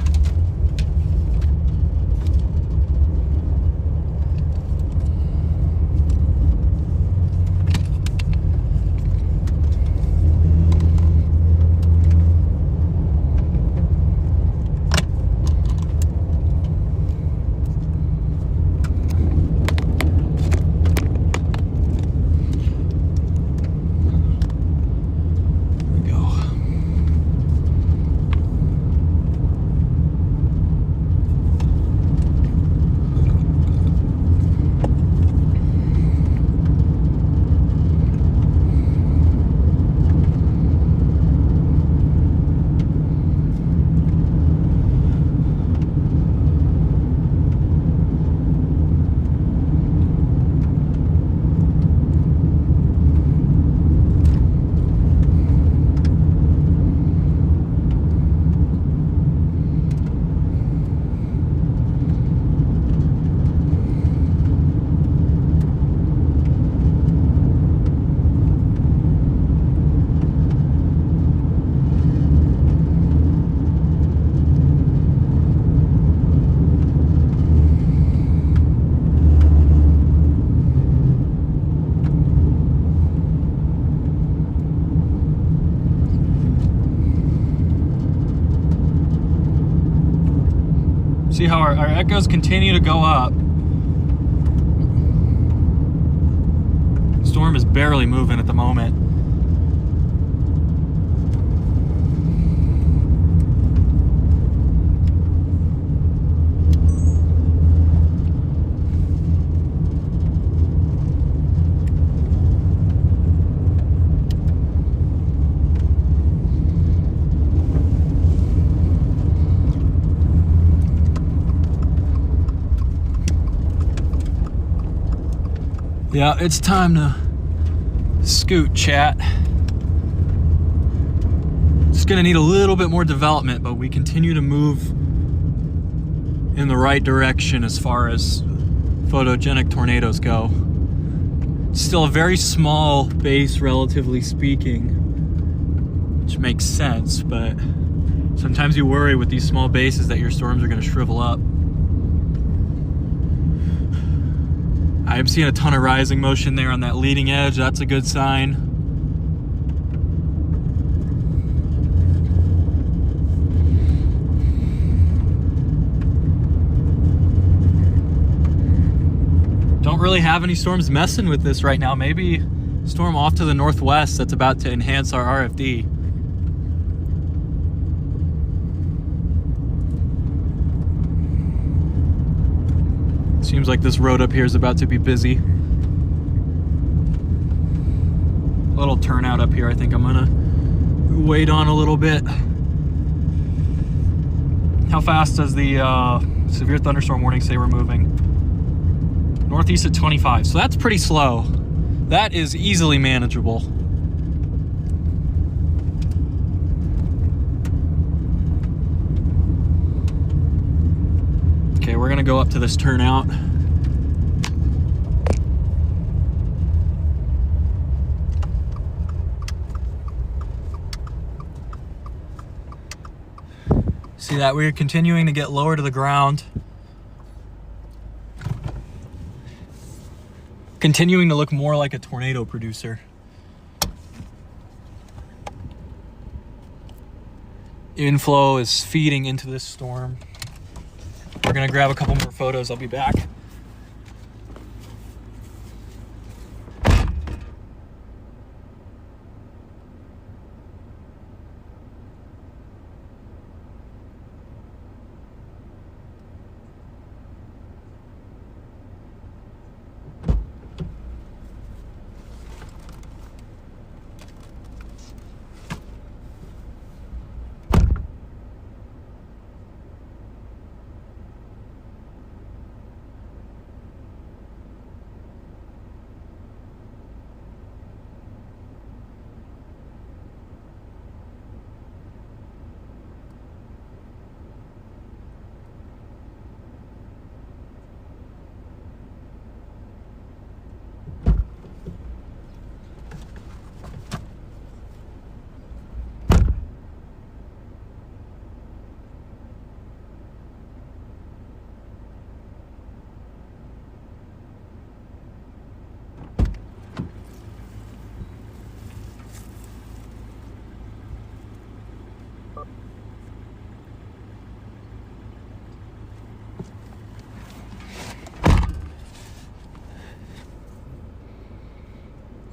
See how our echoes continue to go up. Storm is barely moving at the moment. Yeah, it's time to scoot, chat. It's gonna need a little bit more development, but we continue to move in the right direction as far as photogenic tornadoes go. It's still a very small base, relatively speaking, which makes sense, but sometimes you worry with these small bases that your storms are gonna shrivel up. I'm seeing a ton of rising motion there on that leading edge. That's a good sign. Don't really have any storms messing with this right now. Maybe storm off to the northwest that's about to enhance our RFD. Seems like this road up here is about to be busy. A little turnout up here. I think I'm gonna wait on a little bit. How fast does the severe thunderstorm warning say we're moving? Northeast at 25, so that's pretty slow. That is easily manageable. Okay, we're gonna go up to this turnout. See that we're continuing to get lower to the ground. Continuing to look more like a tornado producer. Inflow is feeding into this storm. We're gonna grab a couple more photos. I'll be back.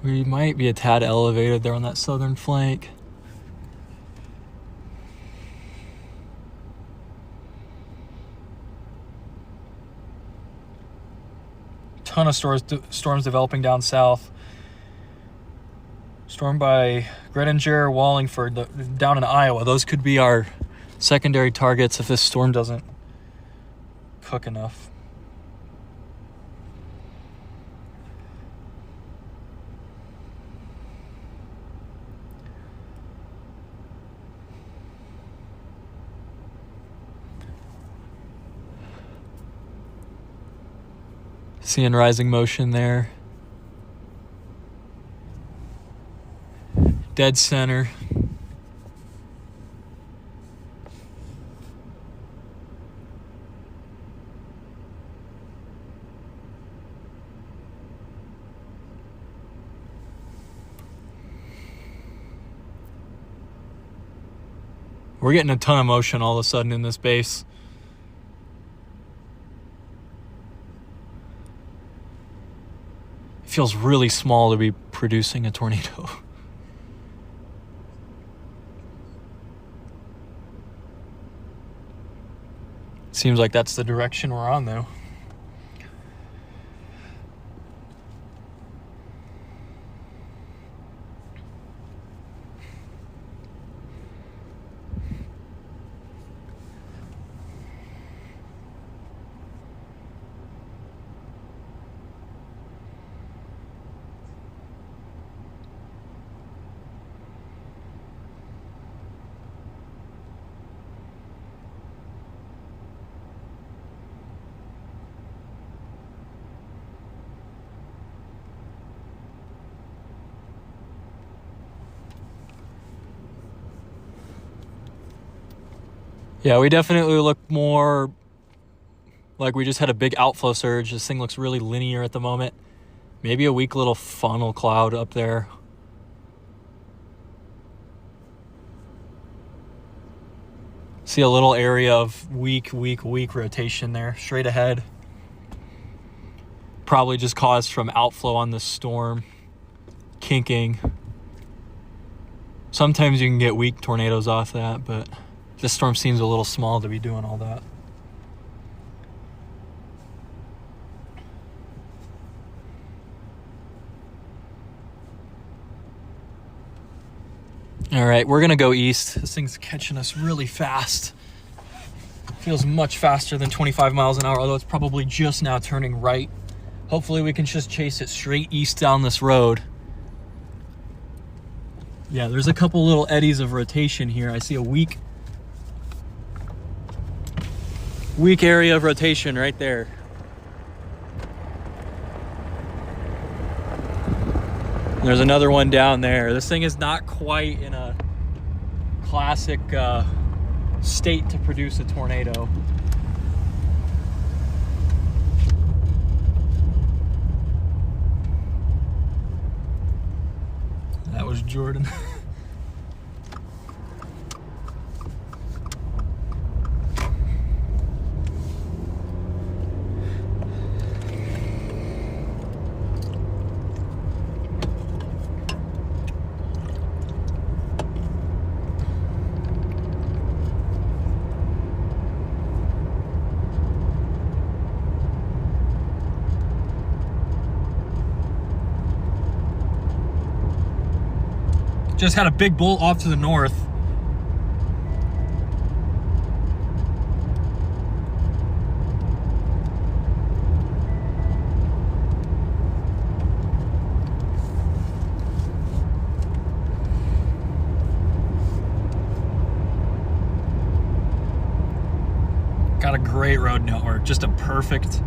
We might be a tad elevated there on that southern flank. Ton of storms developing down south. Storm by Gredinger, Wallingford, down in Iowa. Those could be our secondary targets if this storm doesn't cook enough. Seeing rising motion there. Dead center. We're getting a ton of motion all of a sudden in this base. feels really small to be producing a tornado. Seems like that's the direction we're on, though. Yeah, we definitely look more like we just had a big outflow surge. This thing looks really linear at the moment. Maybe a weak little funnel cloud up there. See a little area of weak rotation there, straight ahead. Probably just caused from outflow on the storm, kinking. Sometimes you can get weak tornadoes off that, but this storm seems a little small to be doing all that. All right, we're gonna go east. This thing's catching us really fast. Feels much faster than 25 miles an hour, although it's probably just now turning right. Hopefully we can just chase it straight east down this road. Yeah, there's a couple little eddies of rotation here. I see a weak area of rotation right there. There's another one down there. This thing is not quite in a classic state to produce a tornado. That was Jordan. Just had a big bolt off to the north. Got a great road network, just a perfect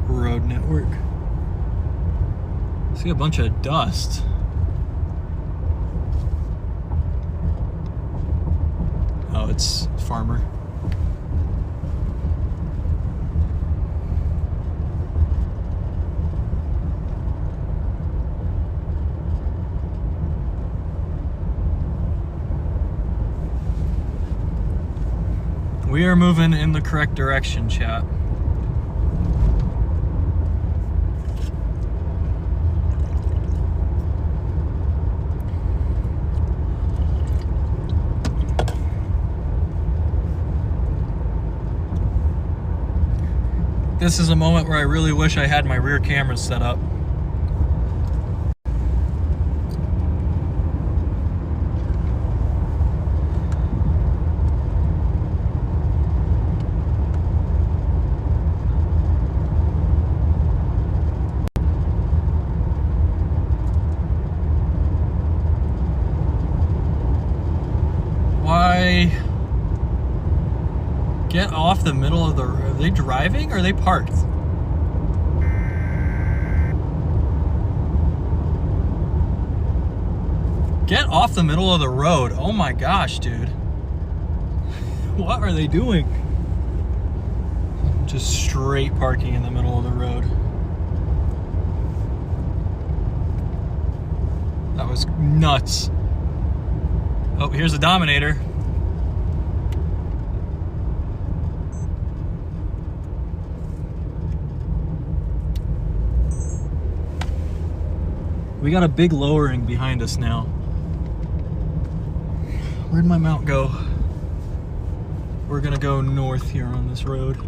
road network. See a bunch of dust. Oh, it's farmer. We are moving in the correct direction, chat. This is a moment where I really wish I had my rear cameras set up. Why get off the middle of the road? Are they driving or are they parked? Get off the middle of the road. Oh my gosh, dude. What are they doing? Just straight parking in the middle of the road. That was nuts. Oh, here's the Dominator. We got a big lowering behind us now. Where'd my mount go? We're gonna go north here on this road.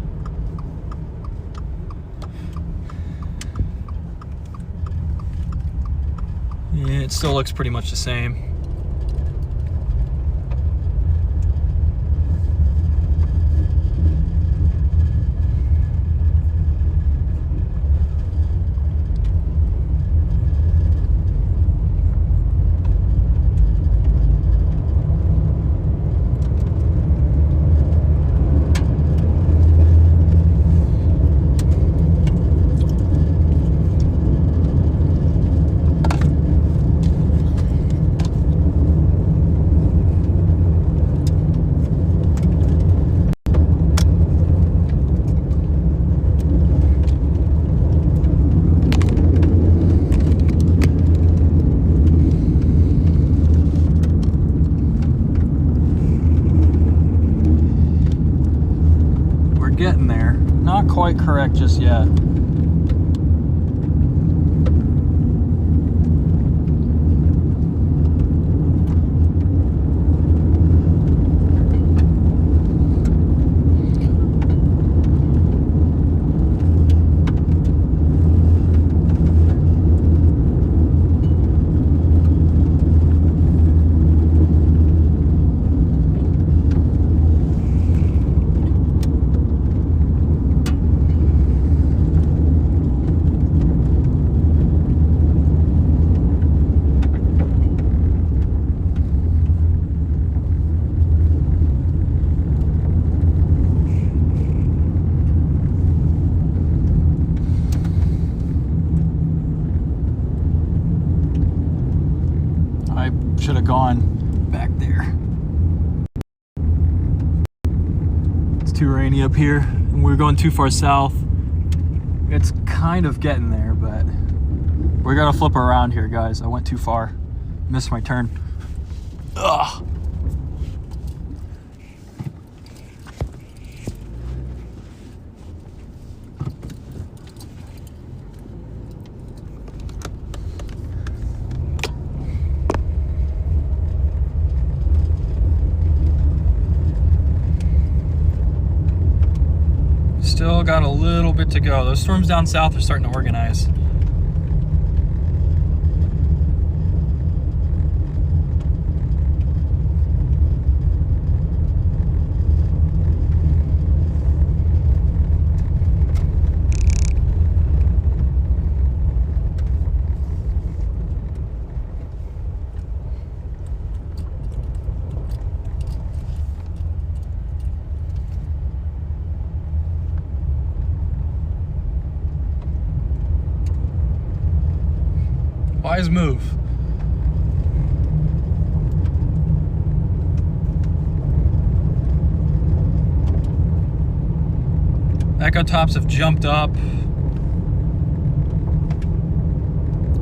Yeah, it still looks pretty much the same. Getting there. Not quite correct just yet. Should have gone back there. It's too rainy up here, and we're going too far south. It's kind of getting there, but we're gonna flip around here, guys. I went too far. Missed my turn. Ugh. Still got a little bit to go. Those storms down south are starting to organize. Wise move. Echo tops have jumped up.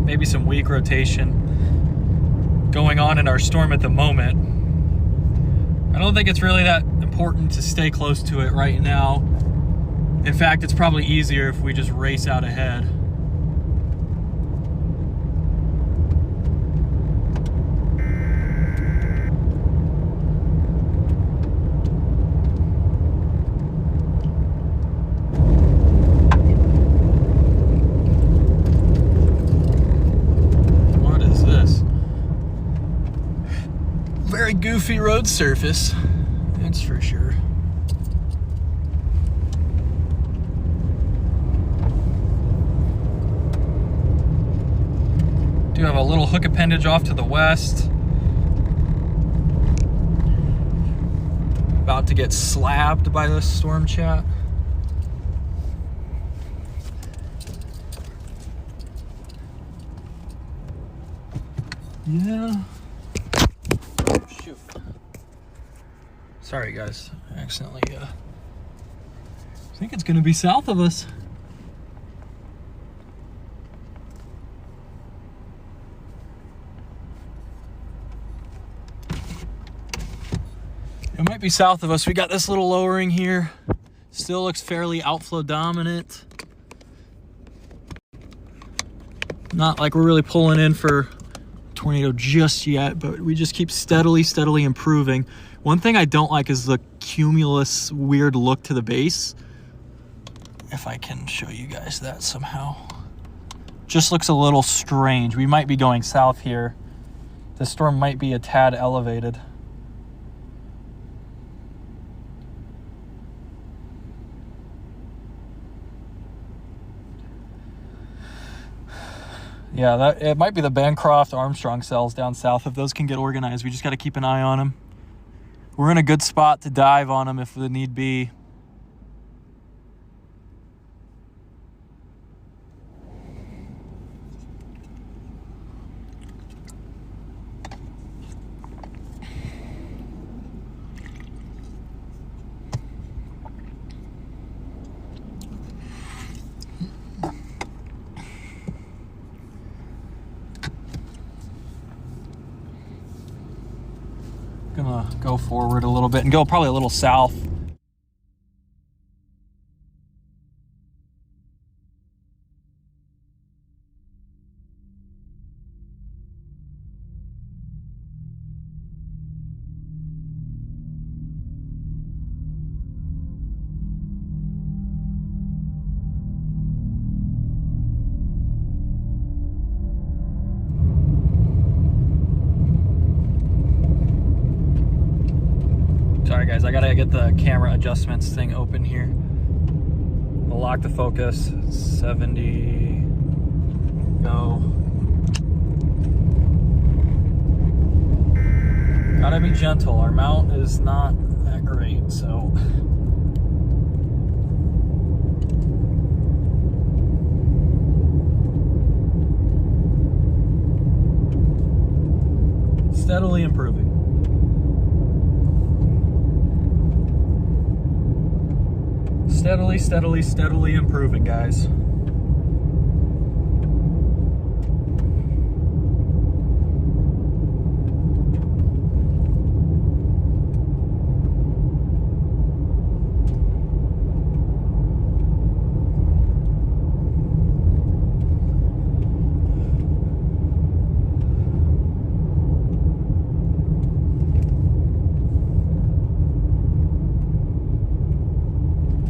Maybe some weak rotation going on in our storm at the moment. I don't think it's really that important to stay close to it right now. In fact, it's probably easier if we just race out ahead. Very goofy road surface, that's for sure. Do have a little hook appendage off to the west. About to get slabbed by this storm chat. Yeah. Shoot. Sorry guys, I accidentally I think it's gonna be south of us. It might be south of us. We got this little lowering here. Still looks fairly outflow dominant. Not like we're really pulling in for tornado just yet, but we just keep steadily improving. One thing I don't like is the cumulus weird look to the base. If I can show you guys that somehow. Just looks a little strange. We might be going south here. The storm might be a tad elevated. Yeah, it might be the Bancroft Armstrong cells down south. If those can get organized, we just got to keep an eye on them. We're in a good spot to dive on them if the need be. Gonna go forward a little bit and go probably a little south. Sorry guys, I gotta get the camera adjustments thing open here. We'll lock the focus, 70, go. Gotta be gentle, our mount is not that great, so. Steadily improving. Steadily improving, guys.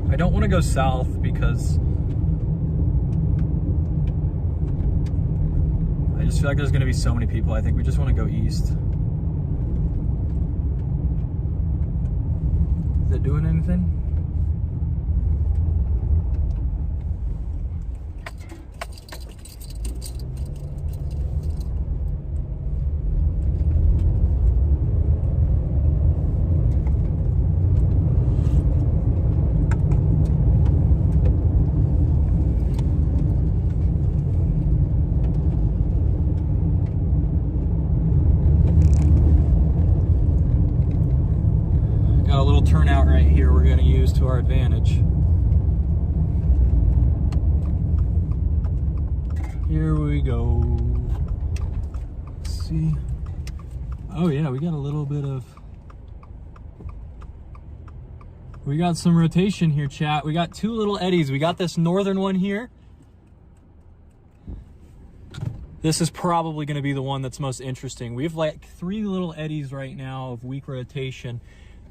I don't want to go south because I just feel like there's going to be so many people. I think we just want to go east. Is it doing anything? Got a little turnout right here we're going to use to our advantage. Here we go. Let's see. Oh yeah, we got a little bit of... We got some rotation here, chat. We got two little eddies. We got this northern one here. This is probably going to be the one that's most interesting. We have like three little eddies right now of weak rotation.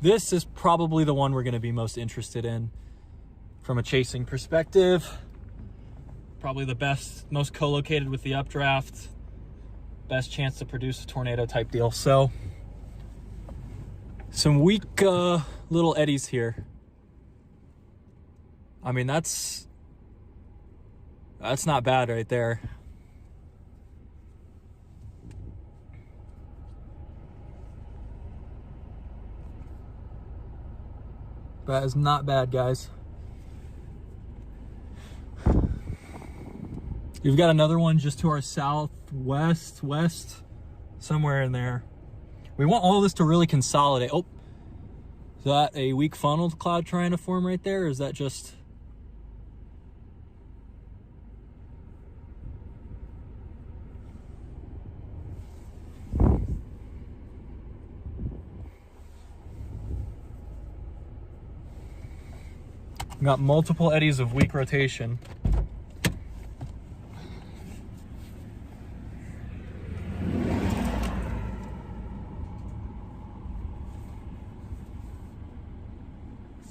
This is probably the one we're going to be most interested in from a chasing perspective. Probably the best, most co-located with the updraft. Best chance to produce a tornado type deal. So some weak little eddies here. I mean, that's not bad right there. That is not bad, guys. You've got another one just to our southwest, west, somewhere in there. We want all this to really consolidate. Oh, is that a weak funnel cloud trying to form right there? Or is that just... Got multiple eddies of weak rotation.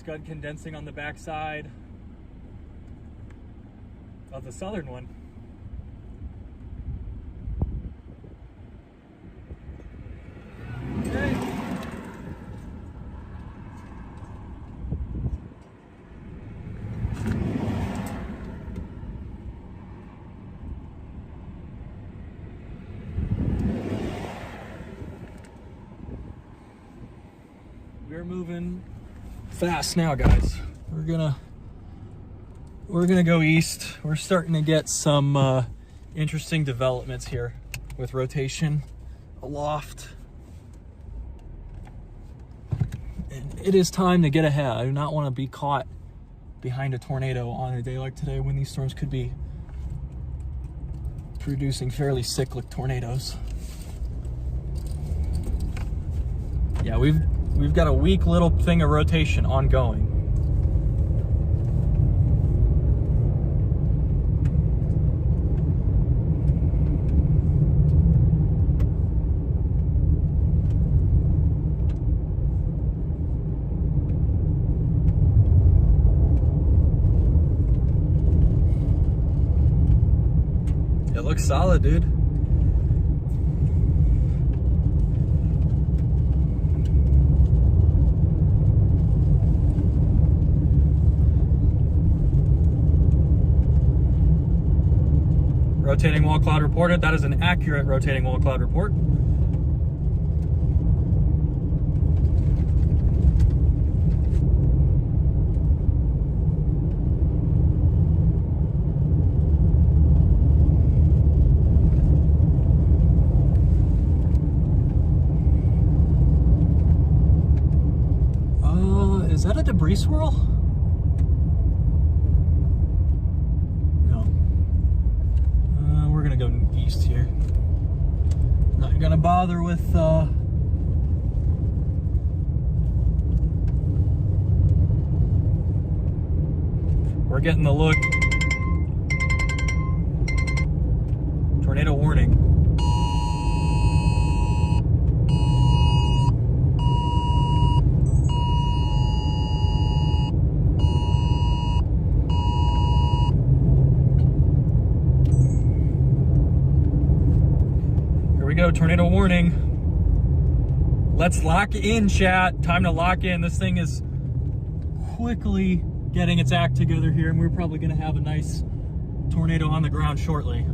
scud condensing on the backside of the southern one. Okay. We're moving fast now, guys. We're gonna go east. We're starting to get some interesting developments here with rotation aloft. And it is time to get ahead. I do not want to be caught behind a tornado on a day like today when these storms could be producing fairly cyclic tornadoes. Yeah, we've got a weak little thing of rotation ongoing. It looks solid, dude. Rotating wall cloud reported. That is an accurate rotating wall cloud report. Is that a debris swirl? We're gonna go east here. Not gonna bother with we're getting the look. Tornado warning. Go, tornado warning. Let's lock in, chat. Time to lock in. This thing is quickly getting its act together here, and we're probably going to have a nice tornado on the ground shortly.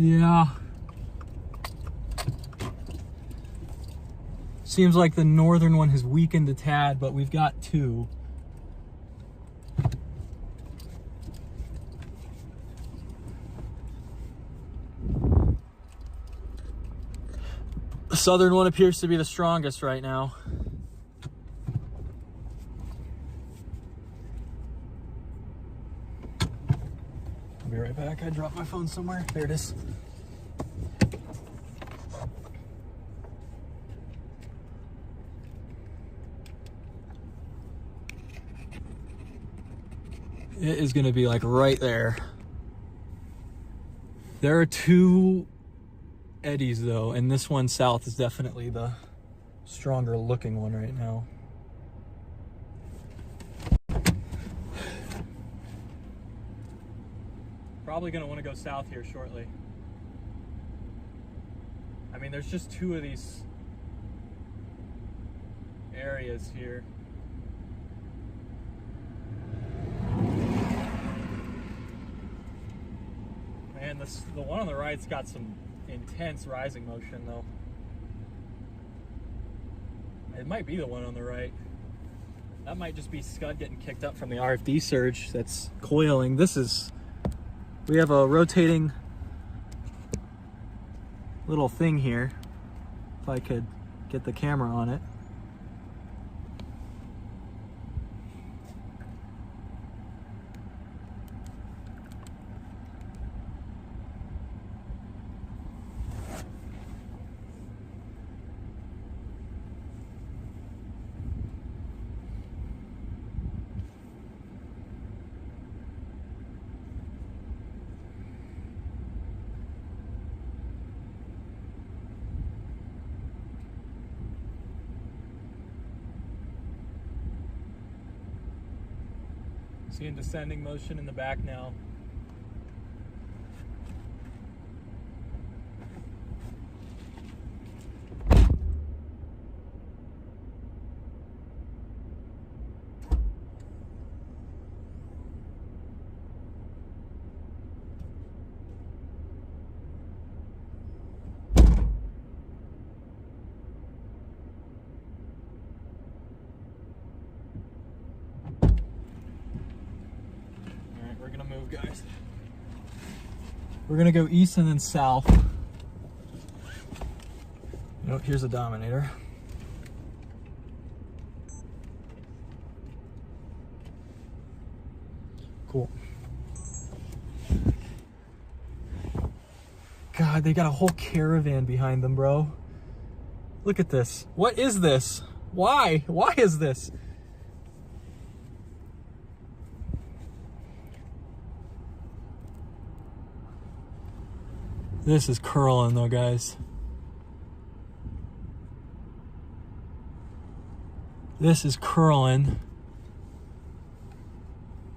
Yeah. Seems like the northern one has weakened a tad, but we've got two. The southern one appears to be the strongest right now. I'll be right back. I dropped my phone somewhere. There it is. It is going to be like right there. There are two eddies though, and this one south is definitely the stronger looking one right now. Probably gonna want to go south here shortly. I mean, there's just two of these areas here. Man, the one on the right's got some intense rising motion though. It might be the one on the right. That might just be Scud getting kicked up from the RFD surge that's coiling. We have a rotating little thing here. If I could get the camera on it. Seeing descending motion in the back now. We're gonna move, guys. We're gonna go east and then south. Nope, here's a Dominator. Cool. God, they got a whole caravan behind them, bro. Look at this. What is this? Why? Why is this? This is curling though, guys. This is curling.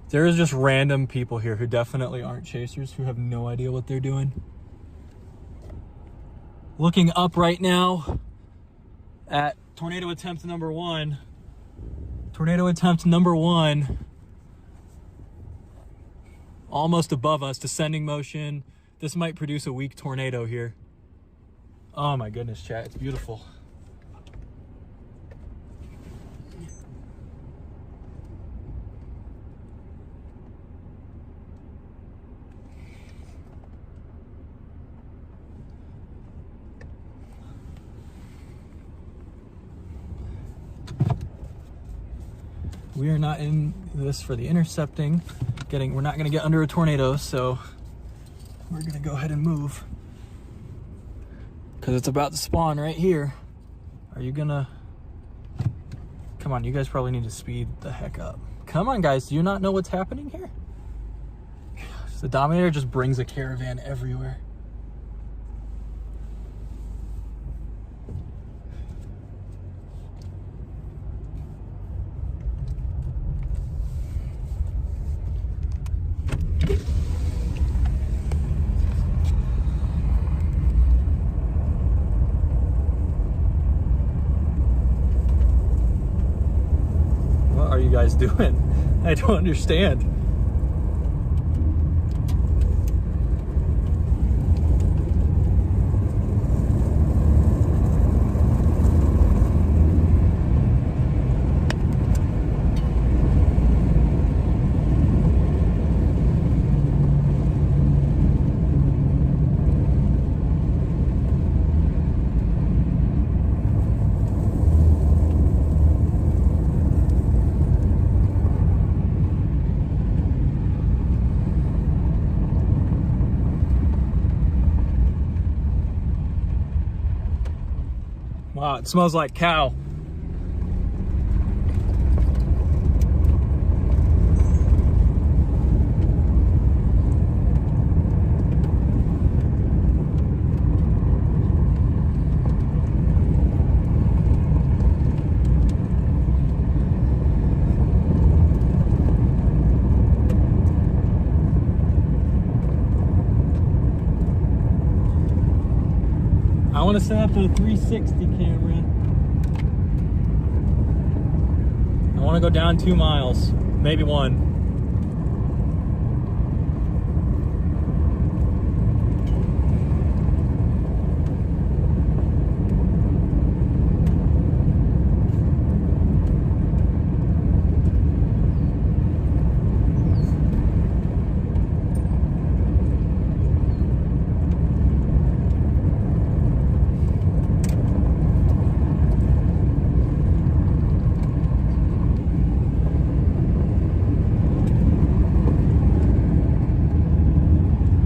There's just random people here who definitely aren't chasers, who have no idea what they're doing. Looking up right now at tornado attempt number one. Tornado attempt number one. Almost above us, descending motion. This might produce a weak tornado here. Oh my goodness, chat, it's beautiful. We are not in this for the intercepting. We're not gonna get under a tornado, so we're gonna go ahead and move. Cause it's about to spawn right here. Are you gonna? Come on, you guys probably need to speed the heck up. Come on, guys, do you not know what's happening here? Gosh, the Dominator just brings a caravan everywhere. What are you guys doing? I don't understand. Wow, it smells like cow. I want to set up a 360 camera. I want to go down 2 miles, maybe 1.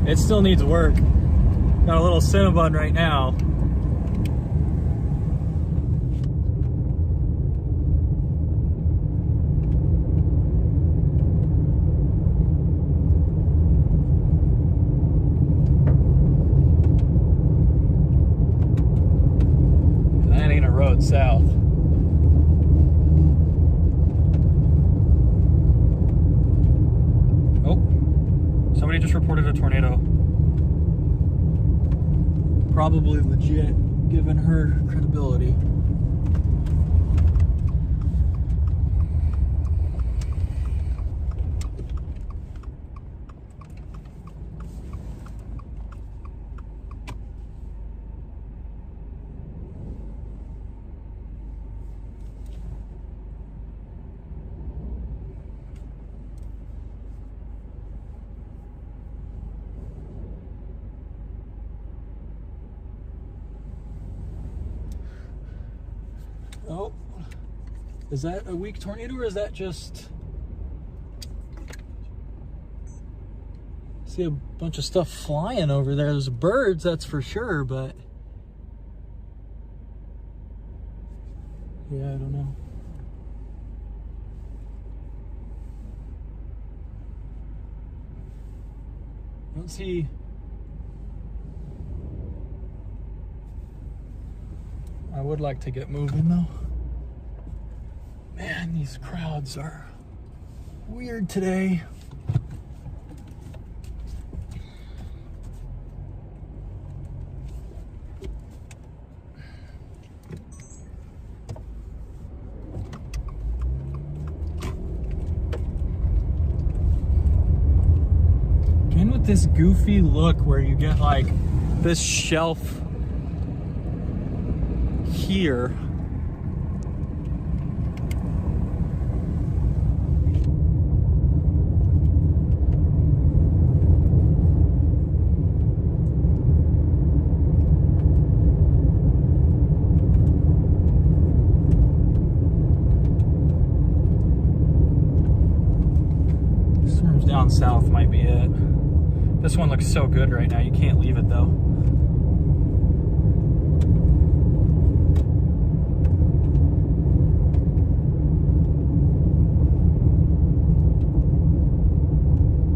It still needs work. Got a little Cinnabon right now. That ain't a road south. Somebody just reported a tornado. Probably legit, given her credibility. Oh, is that a weak tornado or is that just... See a bunch of stuff flying over there. There's birds, that's for sure, but... Yeah, I don't know. I don't see... I would like to get moving though. Man, these crowds are weird today. Again with this goofy look where you get like this shelf here. Storms down south might be it. This one looks so good right now, you can't leave it though.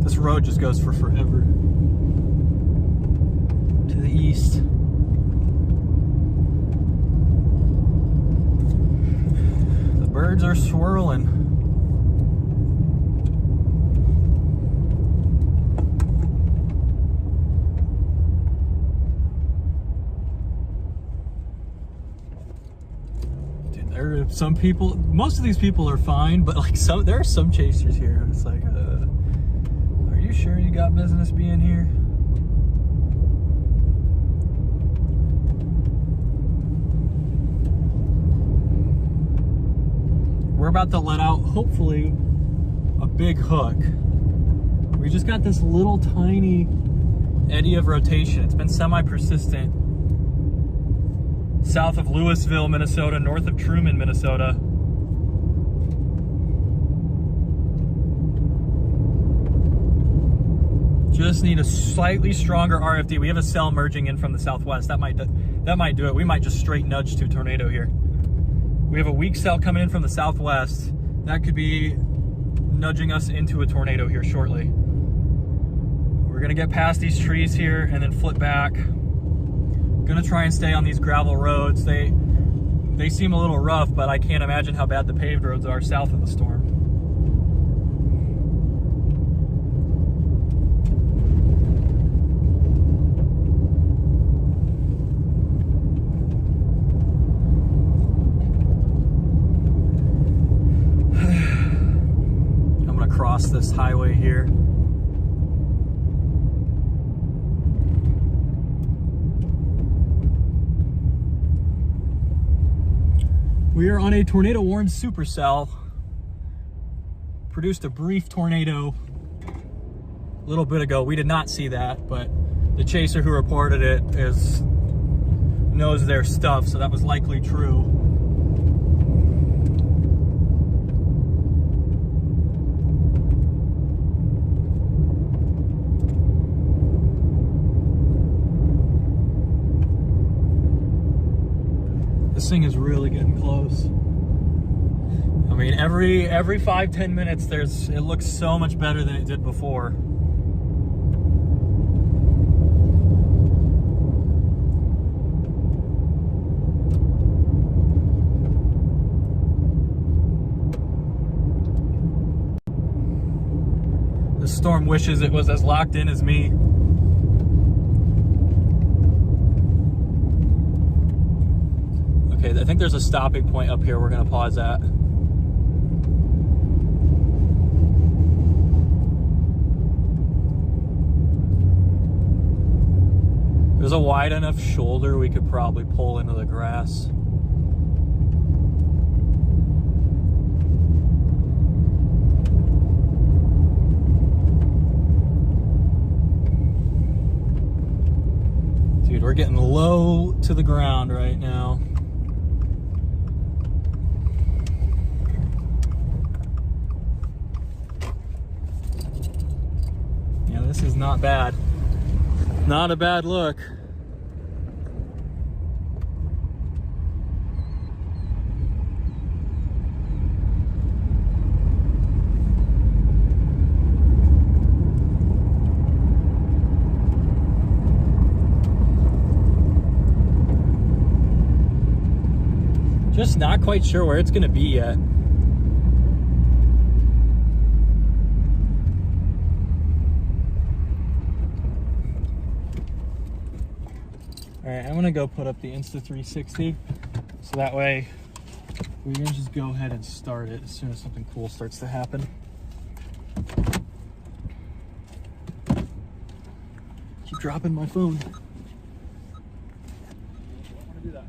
This road just goes for forever. To the east. The birds are swirling. Dude, there are some people, most of these people are fine, but like there are some chasers here. It's like, you sure you got business being here? We're about to let out, hopefully, a big hook. We just got this little tiny eddy of rotation. It's been semi-persistent. South of Louisville, Minnesota, north of Truman, Minnesota. Just need a slightly stronger RFD. We have a cell merging in from the southwest. That might do it. We might just straight nudge to tornado here. We have a weak cell coming in from the southwest. That could be nudging us into a tornado here shortly. We're gonna get past these trees here and then flip back. Gonna try and stay on these gravel roads. They seem a little rough, but I can't imagine how bad the paved roads are south of the storm. We are on a tornado warned supercell. Produced a brief tornado a little bit ago. We did not see that, but the chaser who reported it knows their stuff, so that was likely true. This thing is really getting close. I mean, every 5-10 minutes, it looks so much better than it did before. The storm wishes it was as locked in as me. Okay, I think there's a stopping point up here we're gonna pause at. There's a wide enough shoulder we could probably pull into the grass. Dude, we're getting low to the ground right now. Yeah, this is not bad. Not a bad look. Just not quite sure where it's gonna be yet. All right, I'm gonna go put up the Insta360, so that way we can just go ahead and start it as soon as something cool starts to happen. Keep dropping my phone. I don't want to do that.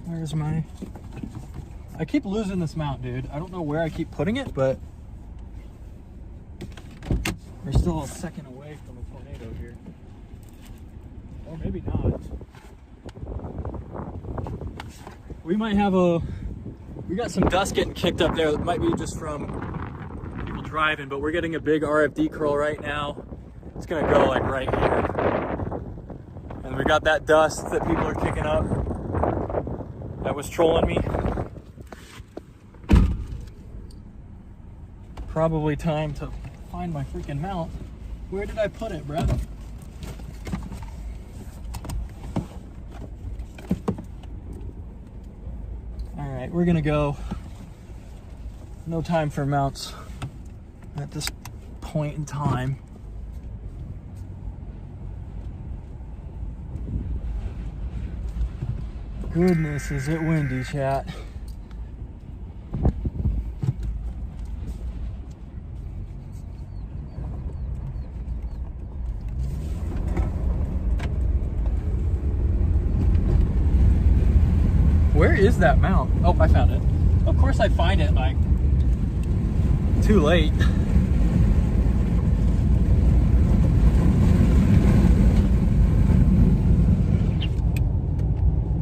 Where's my... I keep losing this mount, dude. I don't know where I keep putting it, but we're still a second away from a tornado here. Or maybe not. We might have we got some dust getting kicked up there that might be just from people driving, but we're getting a big RFD curl right now. It's gonna go like right here. And we got that dust that people are kicking up. That was trolling me. Probably time to find my freaking mount. Where did I put it, Brad? All right, we're gonna go. No time for mounts at this point in time. Goodness, is it windy, chat. Where is that mount? Oh, I found it. Of course I find it, like, too late.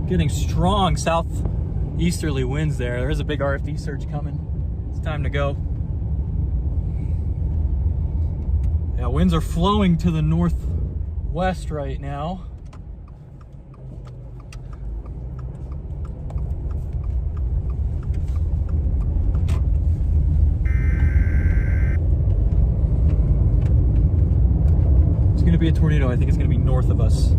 Getting strong southeasterly winds there. There is a big RFD surge coming. It's time to go. Yeah, winds are flowing to the northwest right now. It's gonna be a tornado. I think it's gonna be north of us.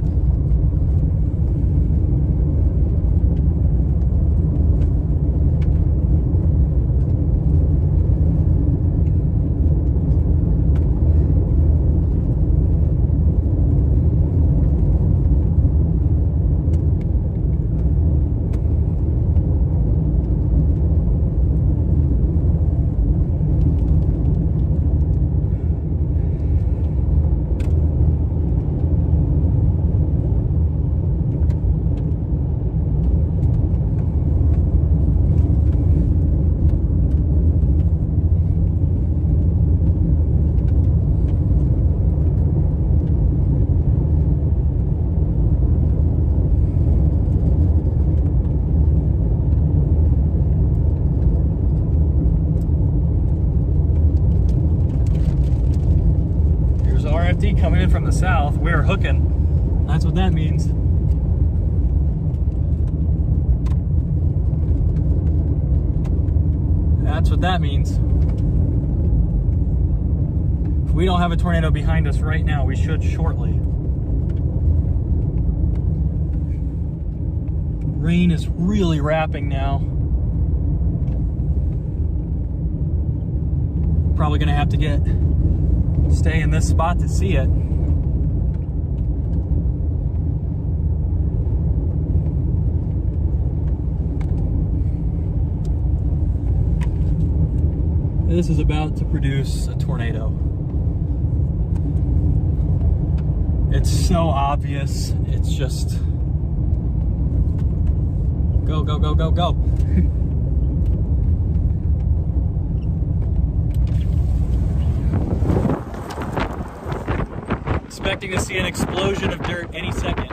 coming in from the south. We're hooking. That's what that means. That's what that means. If we don't have a tornado behind us right now, we should shortly. Rain is really wrapping now. Probably gonna have to stay in this spot to see it. This is about to produce a tornado. It's so obvious. It's just go, go, go, go, go. Expecting to see an explosion of dirt any second.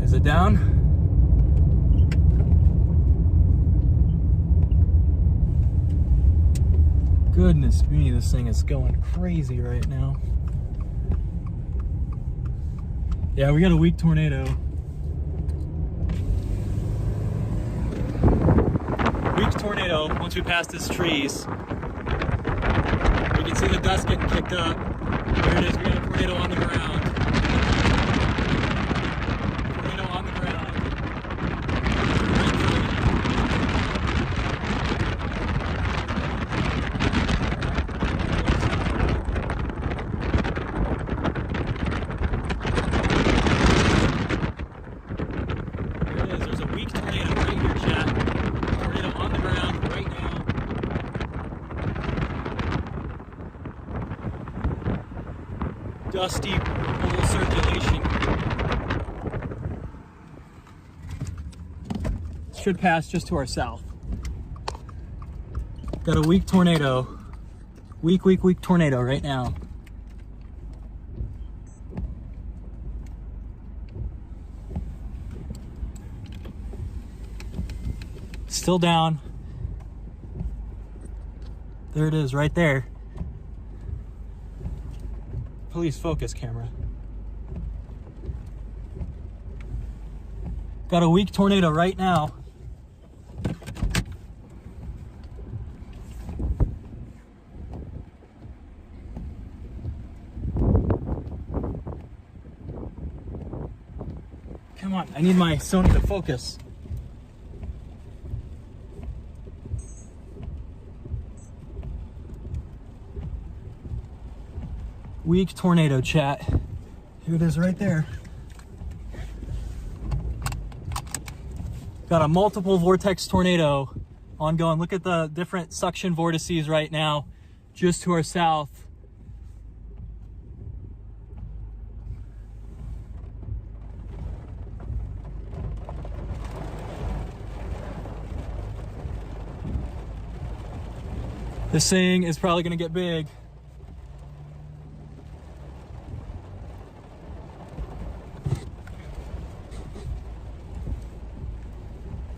Is it down? Goodness me, this thing is going crazy right now. Yeah, we got a weak tornado. Weak tornado once we pass these trees. We can see the dust getting kicked up. There it is, we got a tornado on the ground. Dusty purple circulation. Should pass just to our south. Got a weak tornado. Weak tornado right now. Still down. There it is right there. Please focus, camera. Got a weak tornado right now. Come on, I need my Sony to focus. Weak tornado, chat. Here it is right there. Got a multiple vortex tornado ongoing. Look at the different suction vortices right now, just to our south. This thing is probably gonna get big.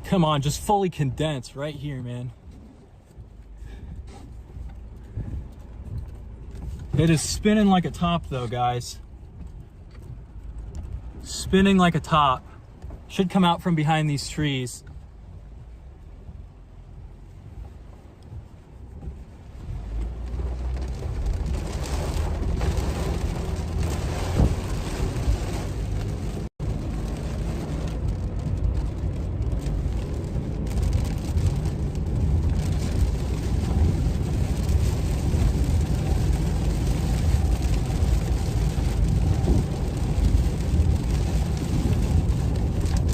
Come on, just fully condense right here, man. It is spinning like a top though, guys. Spinning like a top. Should come out from behind these trees.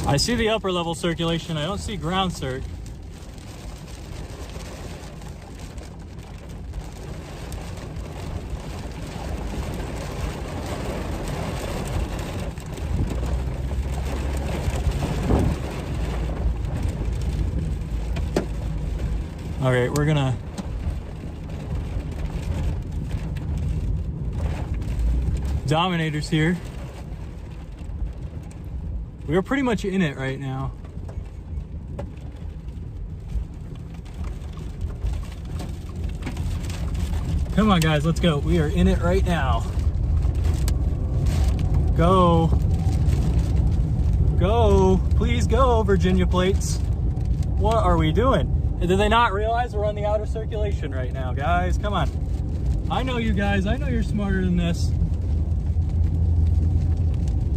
I see the upper level circulation. I don't see ground circ. All right, we're gonna Dominator's here. We are pretty much in it right now. Come on, guys, let's go. We are in it right now. Go. Go. Please go, Virginia plates. What are we doing? Did they not realize we're on the outer circulation right now, guys? Come on. I know you guys. I know you're smarter than this.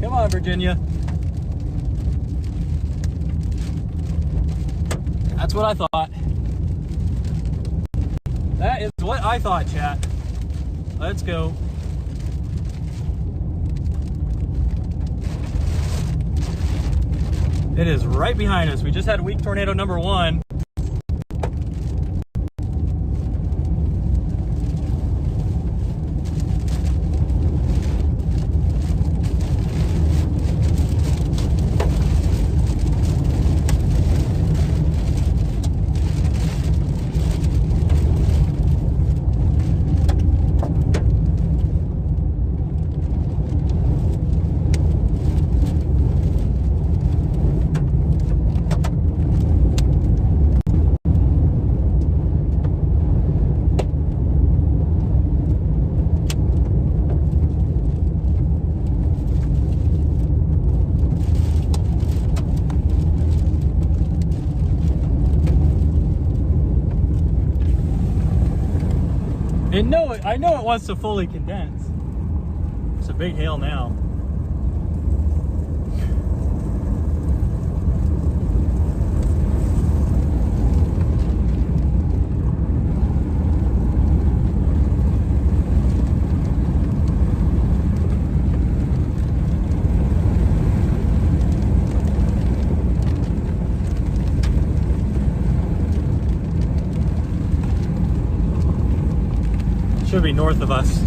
Come on, Virginia. That's what I thought. That is what I thought, chat. Let's go. It is right behind us. We just had weak tornado number 1. I know it wants to fully condense. It's a big hail now. Should be north of us.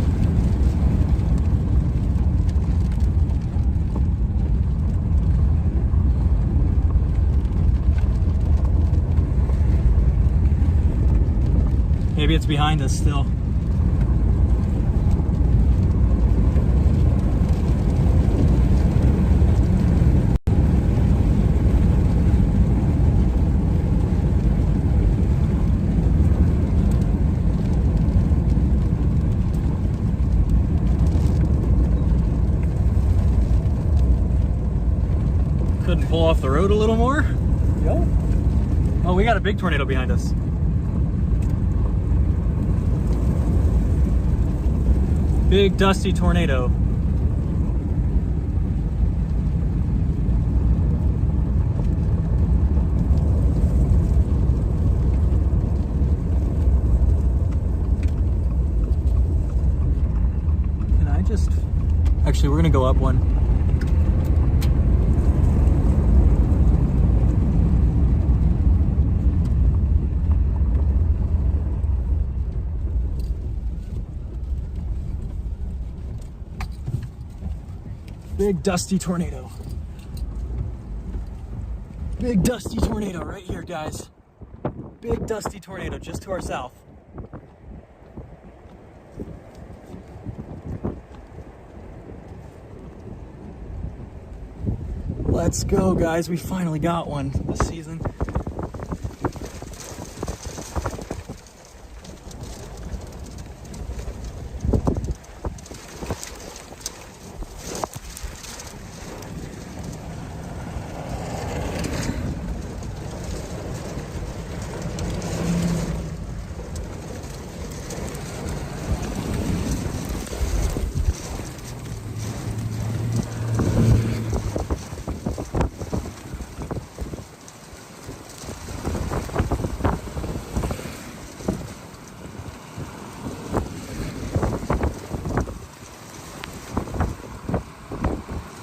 Maybe it's behind us still. Couldn't pull off the road a little more? Yep. Oh, we got a big tornado behind us. Big dusty tornado. Can I just... Actually, we're gonna go up one. Big dusty tornado. Big dusty tornado right here, guys. Big dusty tornado just to our south. Let's go, guys. We finally got one this season.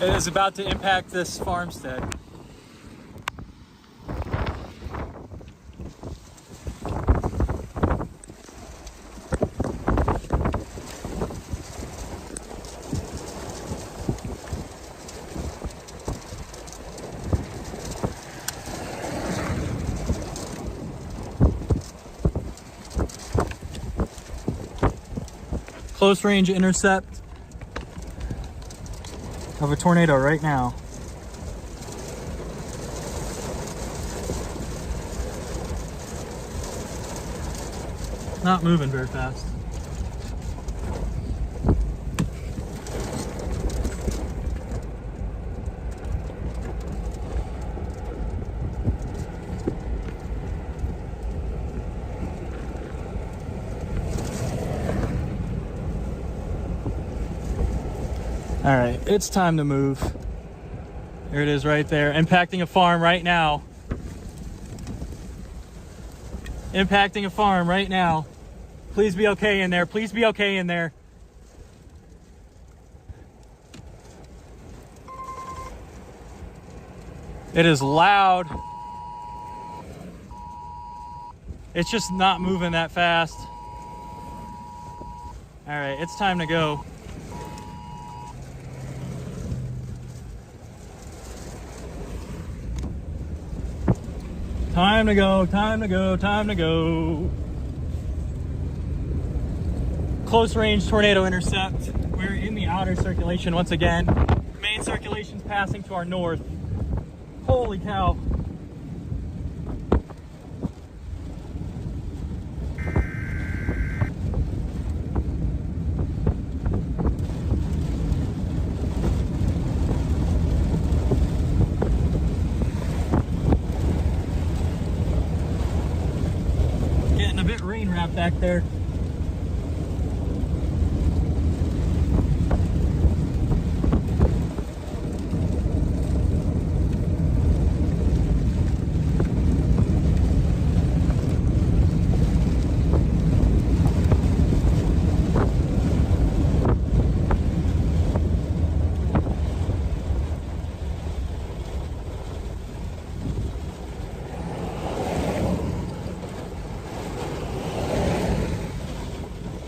It is about to impact this farmstead. Close range intercept of a tornado right now. Not moving very fast. All right, it's time to move. There it is right there, impacting a farm right now. Impacting a farm right now. Please be okay in there. Please be okay in there. It is loud. It's just not moving that fast. All right, it's time to go. Time to go, time to go, time to go. Close range tornado intercept. We're in the outer circulation once again. Main circulation's passing to our north. Holy cow. Getting a bit rain wrapped back there.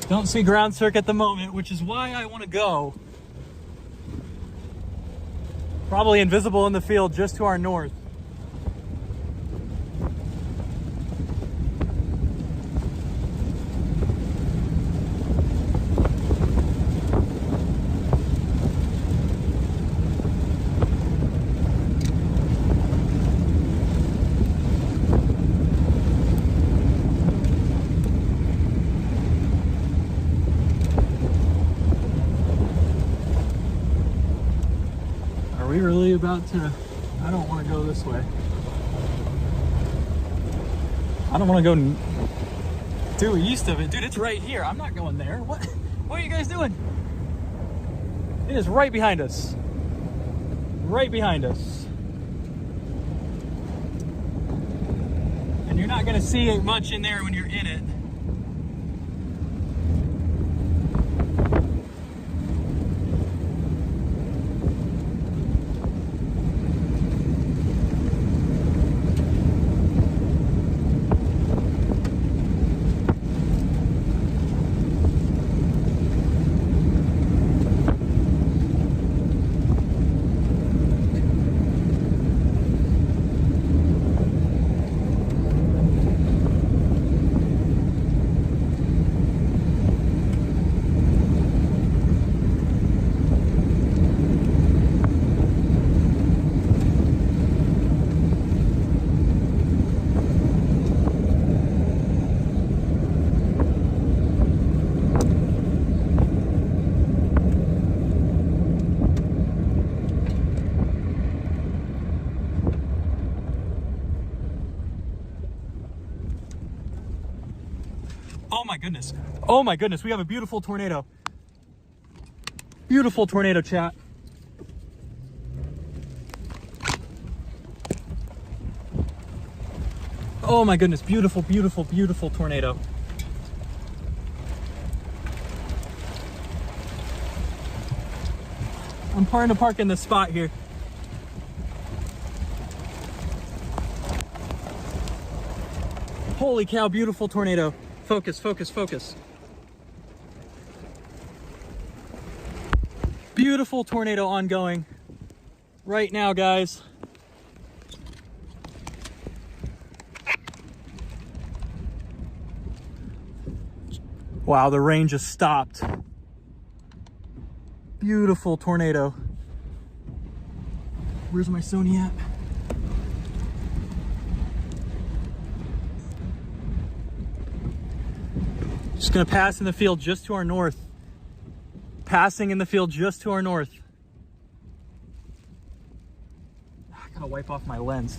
Don't see ground circ at the moment, which is why I want to go. Probably invisible in the field just to our north. Are we really about to? I don't want to go this way. I don't want to go due east of it. Dude, it's right here. I'm not going there. What are you guys doing? It is right behind us. Right behind us. And you're not going to see much in there when you're in it. Oh my goodness. Oh my goodness. We have a beautiful tornado. Beautiful tornado, chat. Oh my goodness. Beautiful, beautiful, beautiful tornado. I'm trying to park in this spot here. Holy cow, beautiful tornado. Focus, focus, focus. Beautiful tornado ongoing right now, guys. Wow, the rain just stopped. Beautiful tornado. Where's my Sony at? Just gonna pass in the field just to our north. Passing in the field just to our north. I gotta wipe off my lens.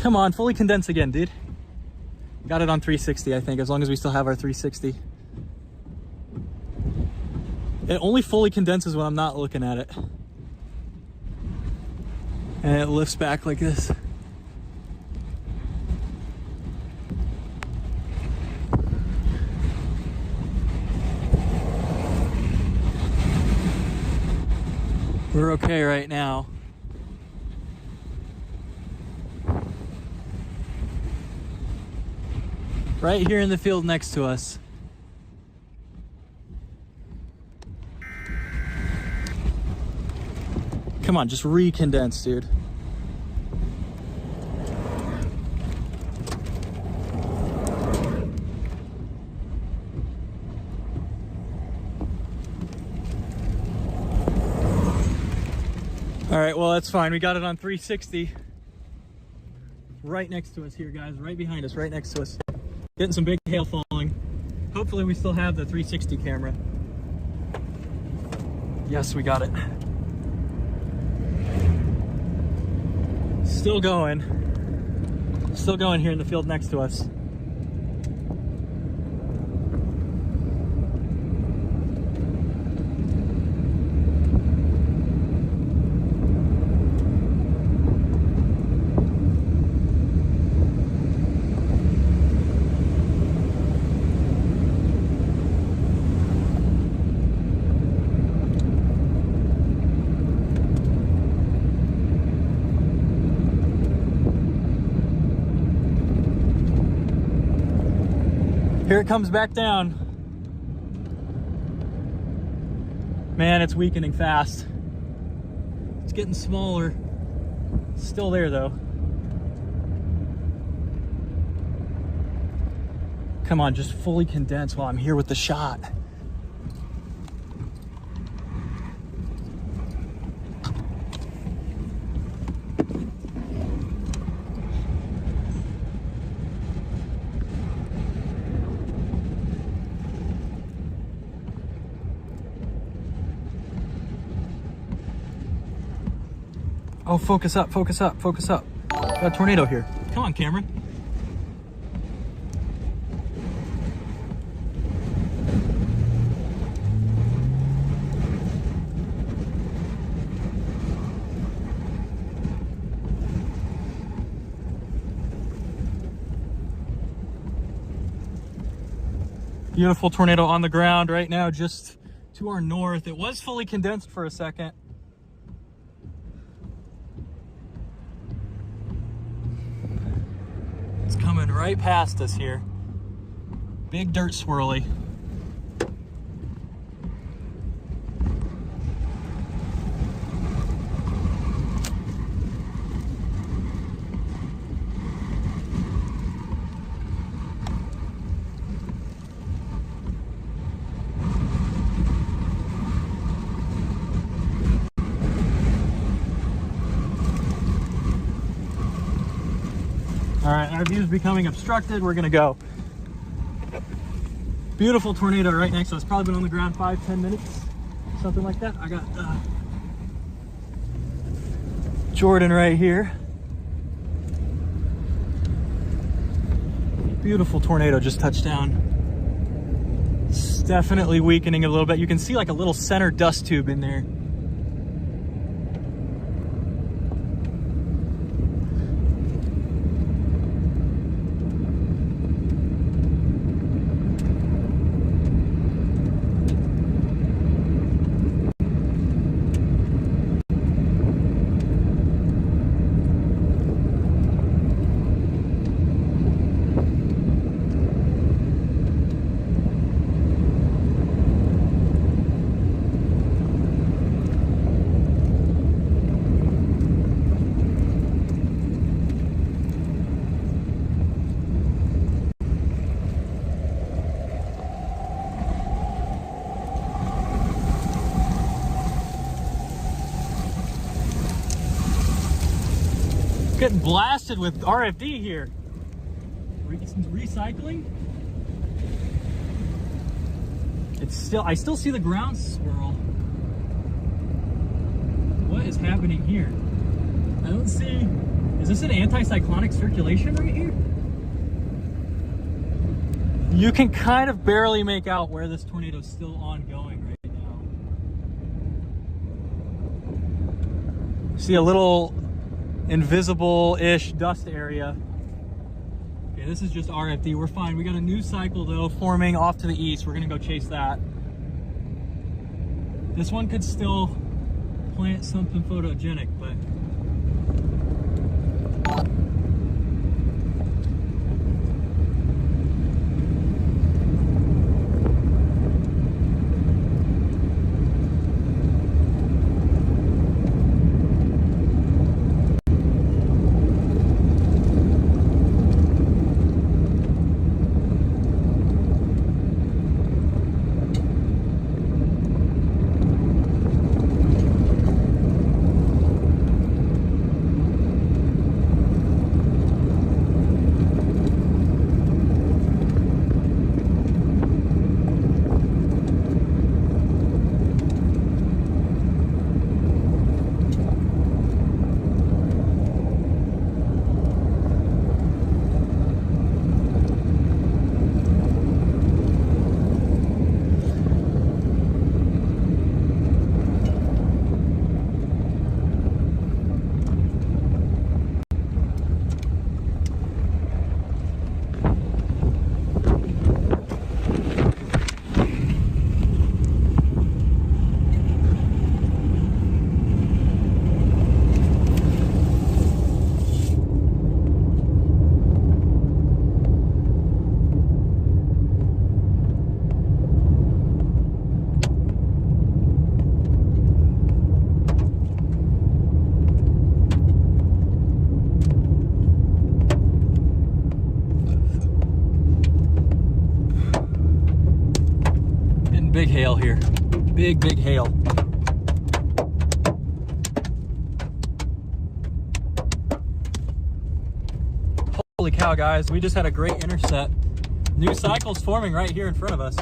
Come on, fully condense again, dude. Got it on 360, I think, as long as we still have our 360. It only fully condenses when I'm not looking at it. And it lifts back like this. We're okay right now. Right here in the field next to us. Come on, just recondense, dude. All right, well, that's fine. We got it on 360. Right next to us here, guys. Right behind us, right next to us. Getting some big hail falling. Hopefully we still have the 360 camera. Yes, we got it. Still going. Still going here in the field next to us. Here it comes back down. Man, it's weakening fast. It's getting smaller. It's still there though. Come on, just fully condense while I'm here with the shot. Oh, focus up, focus up, focus up. Got a tornado here. Come on, camera. Beautiful tornado on the ground right now, just to our north. It was fully condensed for a second. It's coming right past us here. Big dirt swirly. All right, our view's becoming obstructed. We're gonna go. Beautiful tornado right next to us. Probably been on the ground 5-10 minutes, something like that. I got Jordan right here. Beautiful tornado just touched down. It's definitely weakening a little bit. You can see like a little center dust tube in there. Getting blasted with RFD here. Recycling. It's still, I still see the ground swirl. What is happening here? I don't see, is this an anticyclonic circulation right here? You can kind of barely make out where this tornado is still ongoing right now. See a little invisible-ish dust area. Okay, this is just RFD. We're fine. We got a new cycle though forming off to the east. We're gonna go chase that. This one could still plant something photogenic, but big hail here. Big hail. Holy cow, guys. We just had a great intercept. New cycles forming right here in front of us.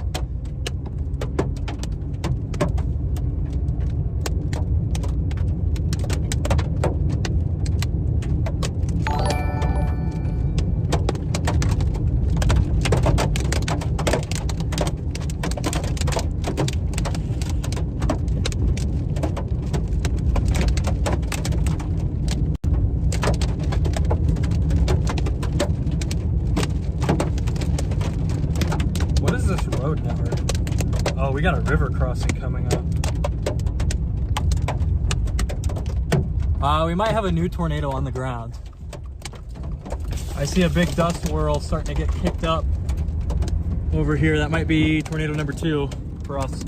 Road network. Oh, we got a river crossing coming up. We might have a new tornado on the ground. I see a big dust swirl starting to get kicked up over here. That might be tornado number 2 for us.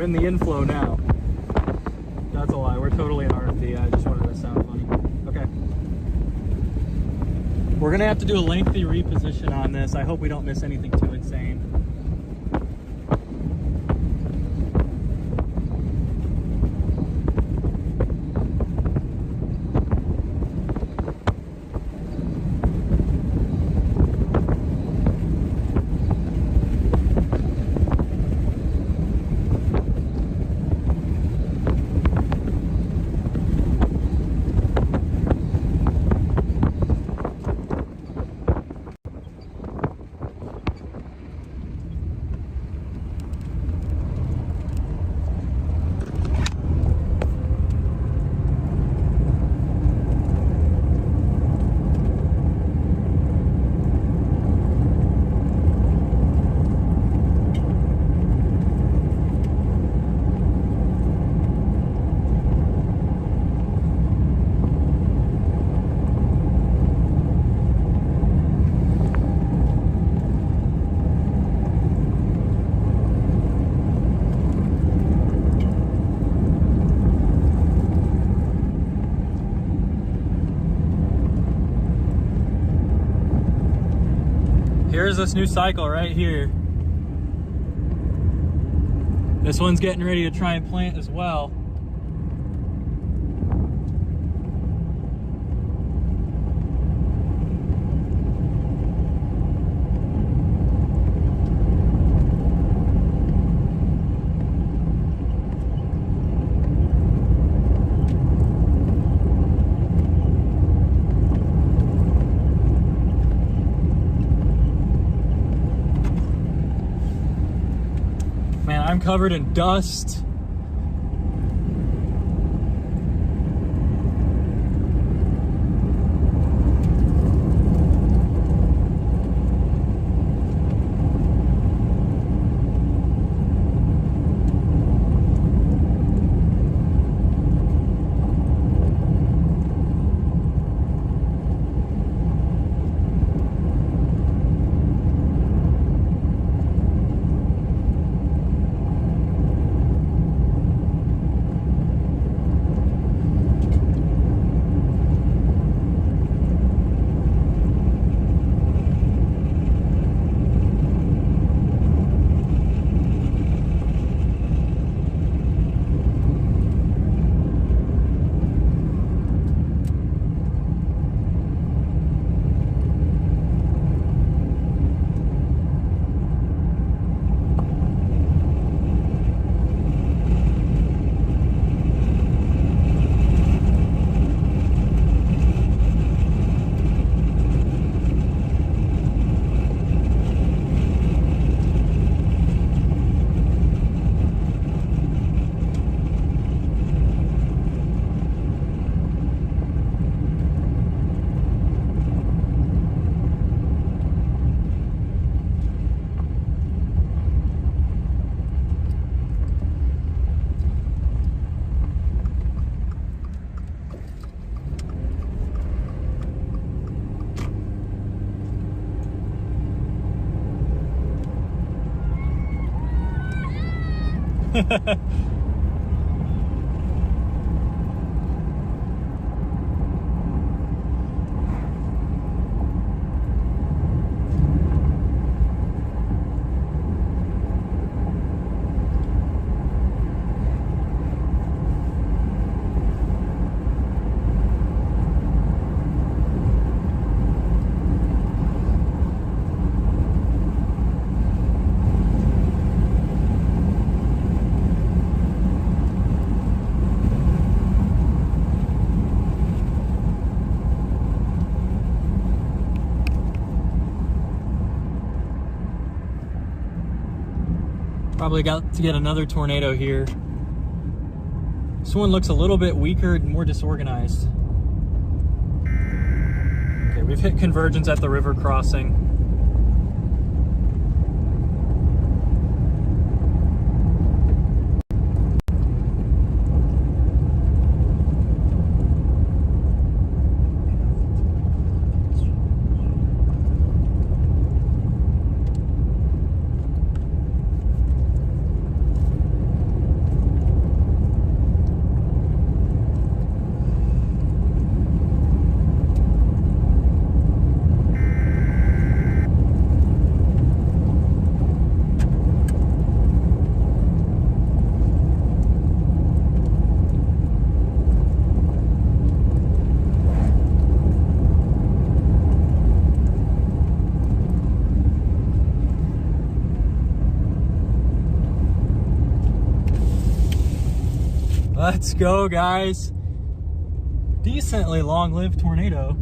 In the inflow now. That's a lie. We're totally in RFD. I just wanted to sound funny. Okay. We're gonna have to do a lengthy reposition on this. I hope we don't miss anything too insane. there's this new cycle right here. This one's getting ready to try and plant as well. Man, I'm covered in dust. Probably got to get another tornado here. This one looks a little bit weaker and more disorganized. Okay, we've hit convergence at the river crossing. Let's go, guys. Decently long-lived tornado.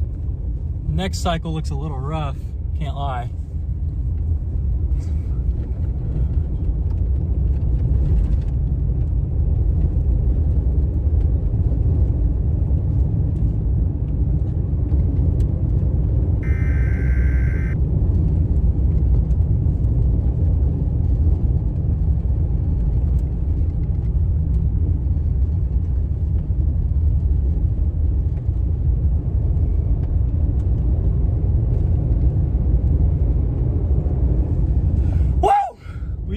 Next cycle looks a little rough, can't lie.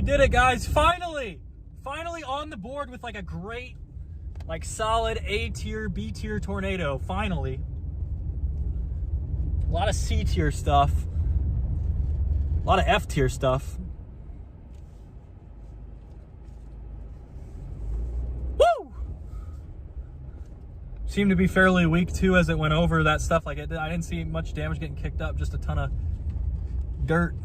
Did it, guys. Finally on the board with like a great, like solid A tier, B tier tornado. Finally, a lot of C tier stuff. A lot of F-tier stuff. Woo! Seemed to be fairly weak too as it went over that stuff. Like I didn't see much damage getting kicked up, just a ton of dirt.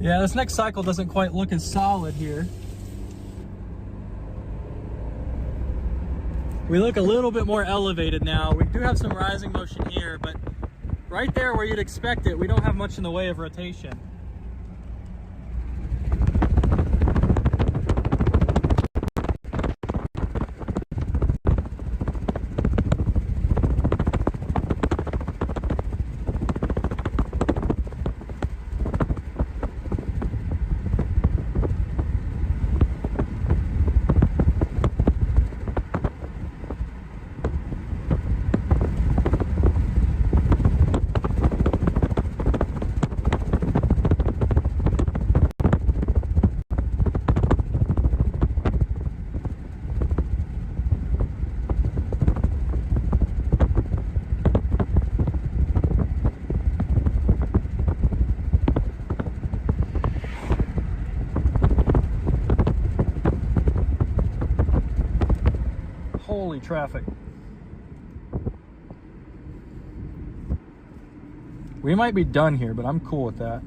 Yeah, this next cycle doesn't quite look as solid here. We look a little bit more elevated now. We do have some rising motion here, but right there where you'd expect it, we don't have much in the way of rotation. Holy traffic. We might be done here, but I'm cool with that.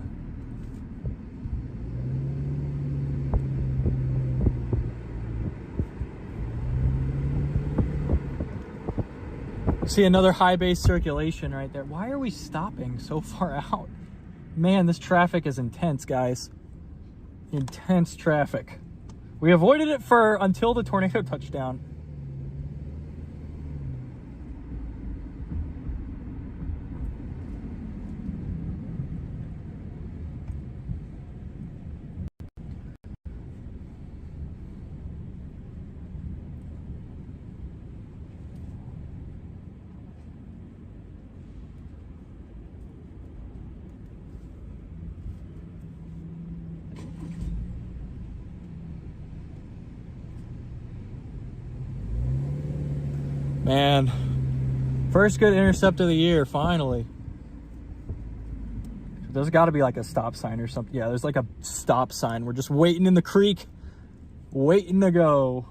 See another high base circulation right there. Why are we stopping so far out? Man, this traffic is intense, guys. Intense traffic. We avoided it until the tornado touchdown. Man, first good intercept of the year, finally. There's got to be like a stop sign or something. Yeah, there's like a stop sign. We're just waiting in the creek, waiting to go.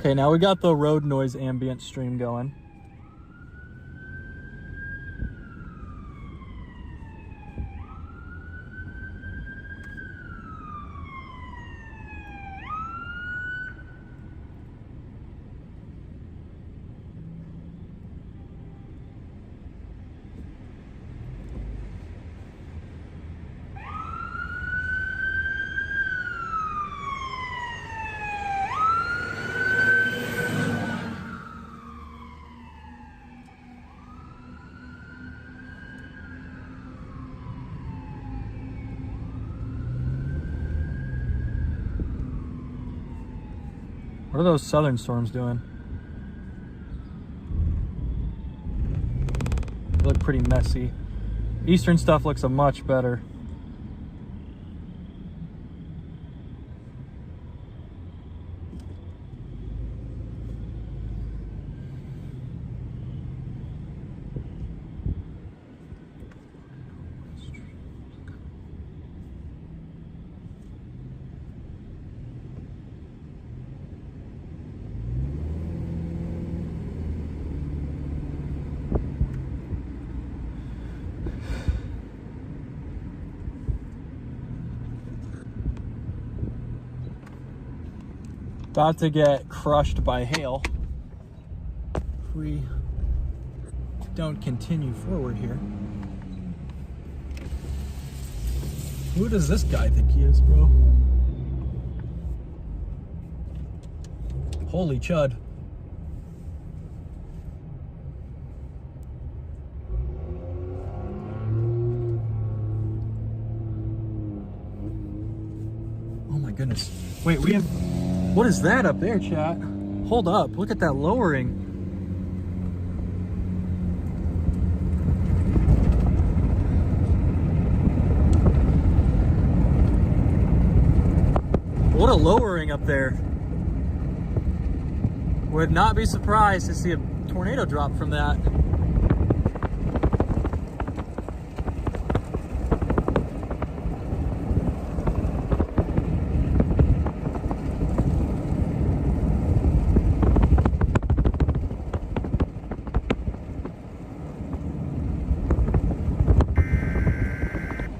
Okay, now we got the road noise ambient stream going. What are those southern storms doing? pretty messy. Eastern stuff looks a much better. About to get crushed by hail if we don't continue forward here. Who does this guy think he is, bro? Holy chud. Oh my goodness. Wait, we have... What is that up there, chat? Hold up, look at that lowering. What a lowering up there. Would not be surprised to see a tornado drop from that.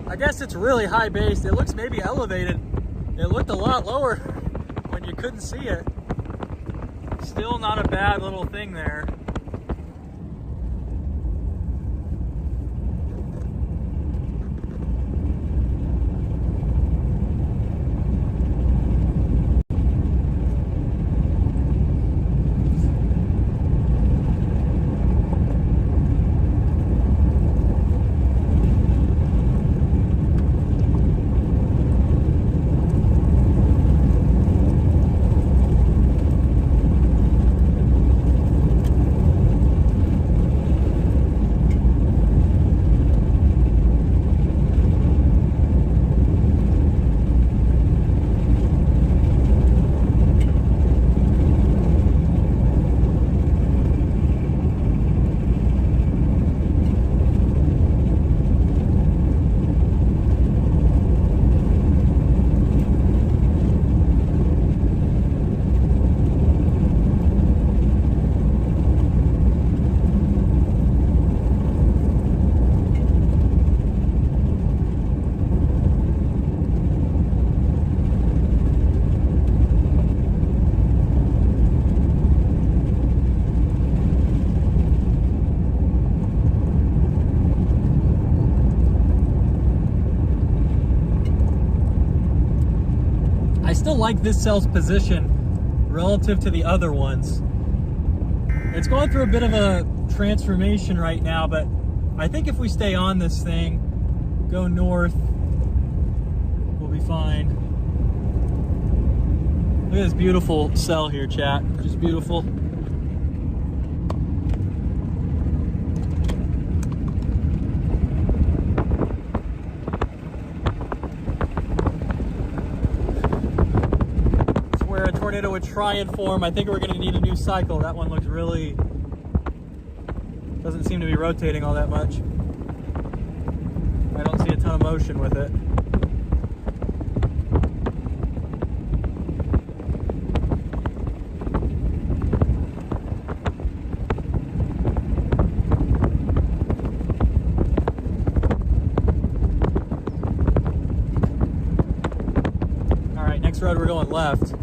I guess it's really high based. It looks maybe elevated. It looked a lot lower when you couldn't see it. Still not a bad little thing there. Still like this cell's position relative to the other ones. It's going through a bit of a transformation right now, but I think if we stay on this thing, go north, we'll be fine. Look at this beautiful cell here, chat. Just beautiful. Tornado would try and form. I think we're going to need a new cycle. That one looks really... doesn't seem to be rotating all that much. I don't see a ton of motion with it. All right, next road we're going left.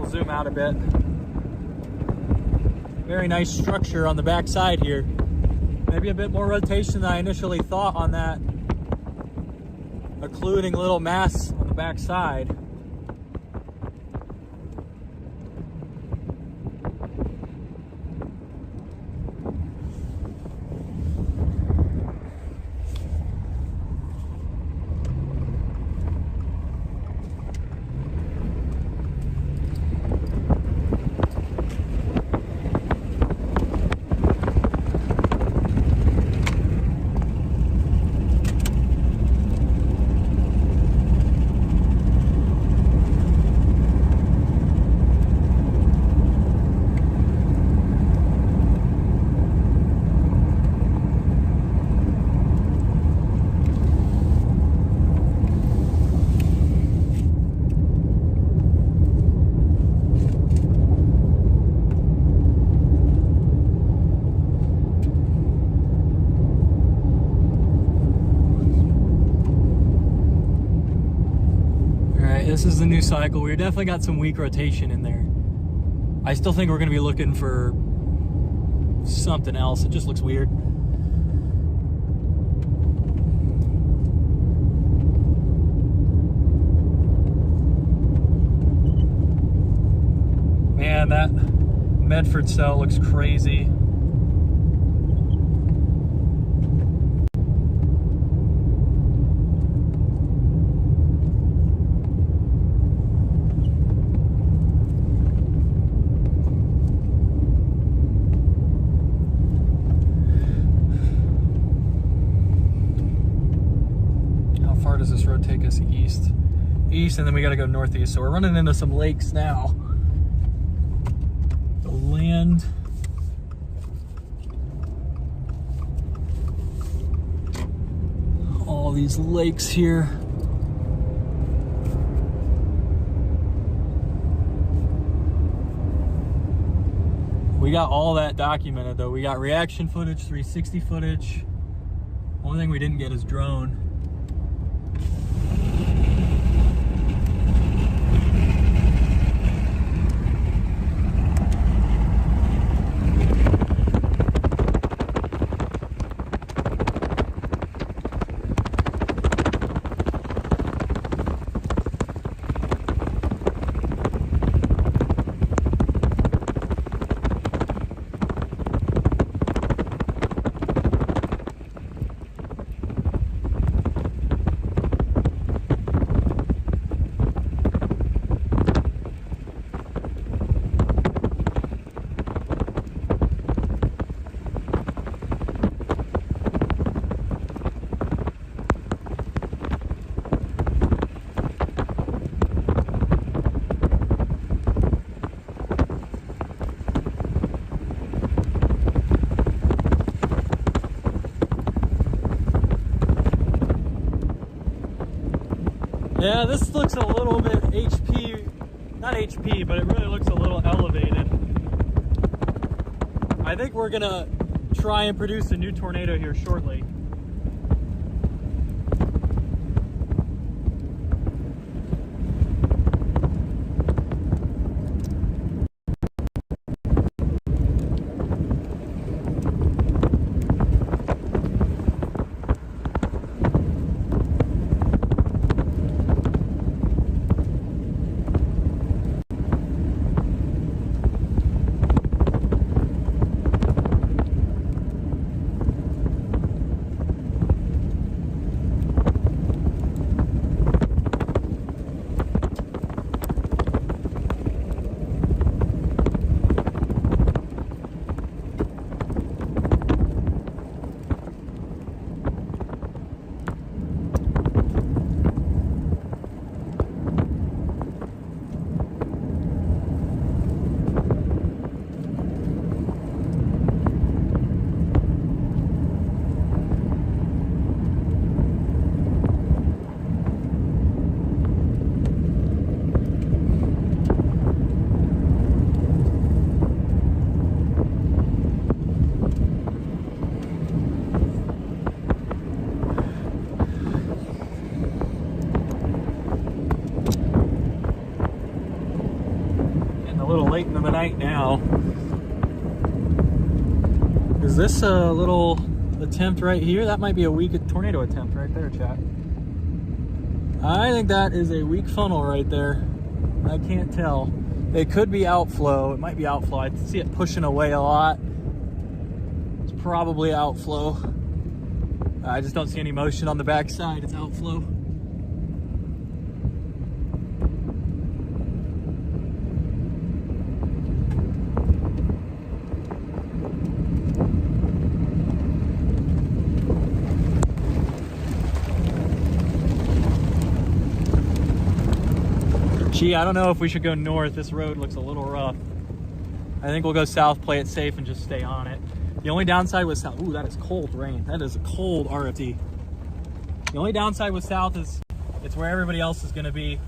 Zoom out a bit. Very nice structure on the back side here. Maybe a bit more rotation than I initially thought on that occluding little mass on the back side. right, this is the new cycle. We definitely got some weak rotation in there. I still think we're going to be looking for something else. It just looks weird. Man, that Medford cell looks crazy. Does this road take us east, and then we got to go northeast, so we're running into some lakes now. The land, all these lakes here. We got all that documented though. We got reaction footage, 360 footage. Only thing we didn't get is drone. Yeah, this looks a little bit not HP, but it really looks a little elevated. I think we're gonna try and produce a new tornado here shortly. Late in the night now. Is this a little attempt right here? That might be a weak tornado attempt right there, chat. I think that is a weak funnel right there. I can't tell. It could be outflow. It might be outflow. I see it pushing away a lot. It's probably outflow. I just don't see any motion on the back side. It's outflow. Gee, I don't know if we should go north. This road looks a little rough. I think we'll go south, play it safe, and just stay on it. The only downside with south, ooh, that is cold rain. That is a cold RFD. The only downside with south is it's where everybody else is gonna be.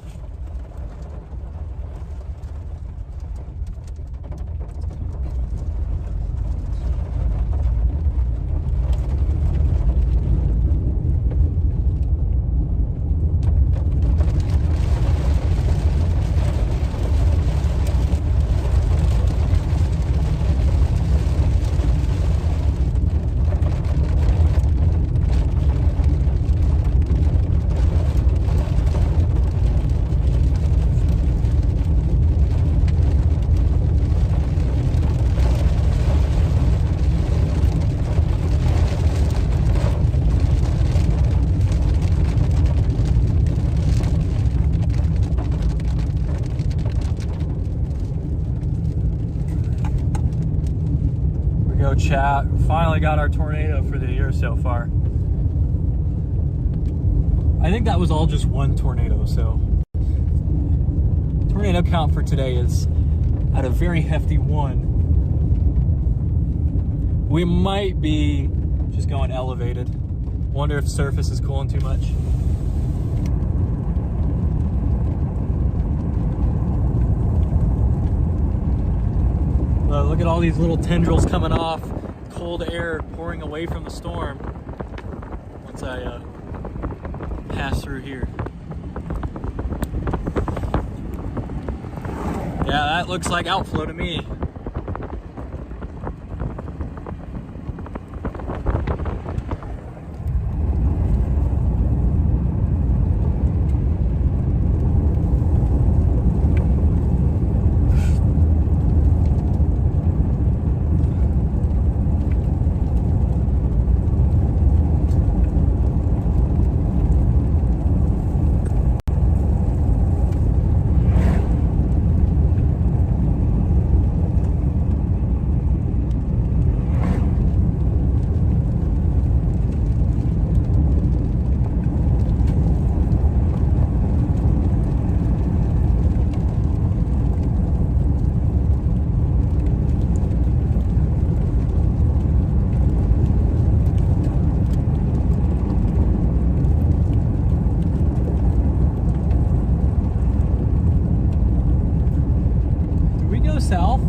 chat. Finally got our tornado for the year so far. I think that was all just one tornado, so tornado count for today is at a very hefty 1. We might be just going elevated. Wonder if surface is cooling too much. Look at all these little tendrils coming off. Cold air pouring away from the storm once I pass through here. Yeah, that looks like outflow to me. South.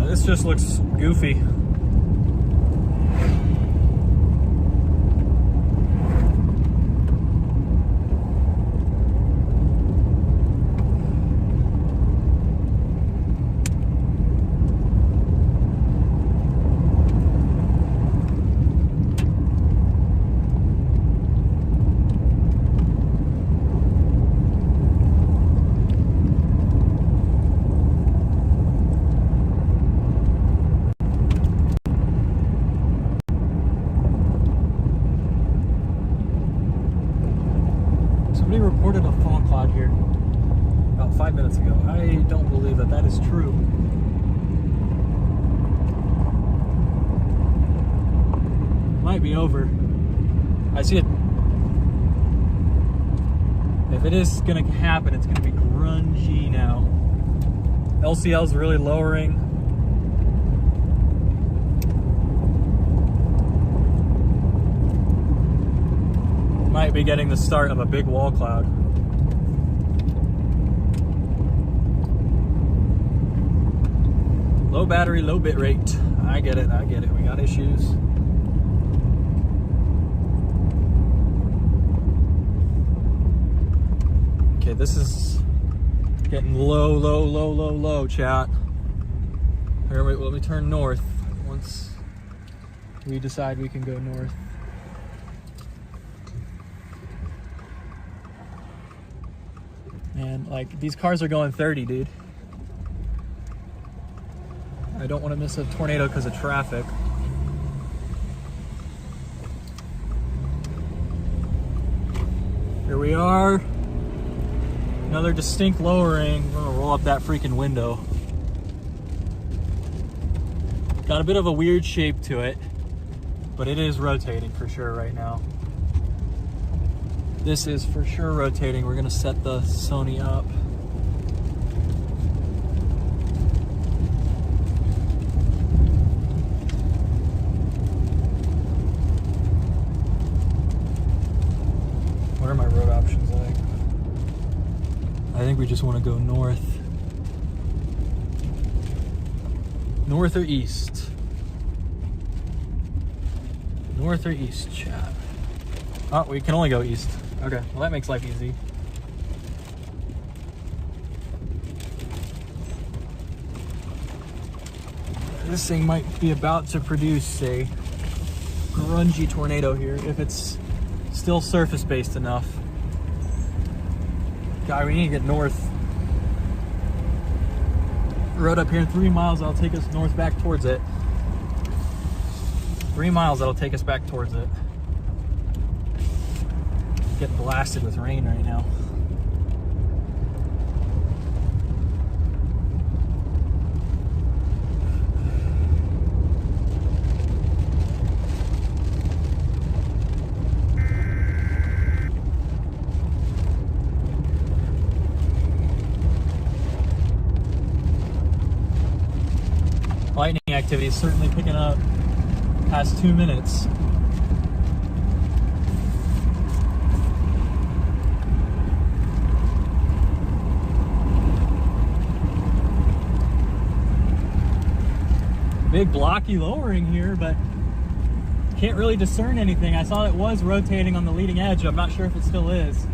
This just looks goofy. Somebody reported a fog cloud here about 5 minutes ago. I don't believe that that is true. Might be over. I see it. If it is gonna happen, it's gonna be grungy now. LCL is really lowering. Might be getting the start of a big wall cloud. Low battery, low bit rate. I get it, I get it. We got issues. Okay, this is getting low, chat. Here, wait, let me turn north once we decide we can go north. And like, these cars are going 30, dude. I don't want to miss a tornado because of traffic. Here we are. Another distinct lowering. We're gonna roll up that freaking window. Got a bit of a weird shape to it, but it is rotating for sure right now. This is for sure rotating. We're gonna set the Sony up. What are my road options like? I think we just want to go north. North or east? North or east, chat? Oh, we can only go east. Okay, well that makes life easy. This thing might be about to produce a grungy tornado here if it's still surface-based enough. God, we need to get north. Road up here in 3 miles, that'll take us north back towards it. 3 miles, that'll take us back towards it. Getting blasted with rain right now. Lightning activity is certainly picking up past 2 minutes. Big blocky lowering here, but can't really discern anything. I saw it was rotating on the leading edge. I'm not sure if it still is.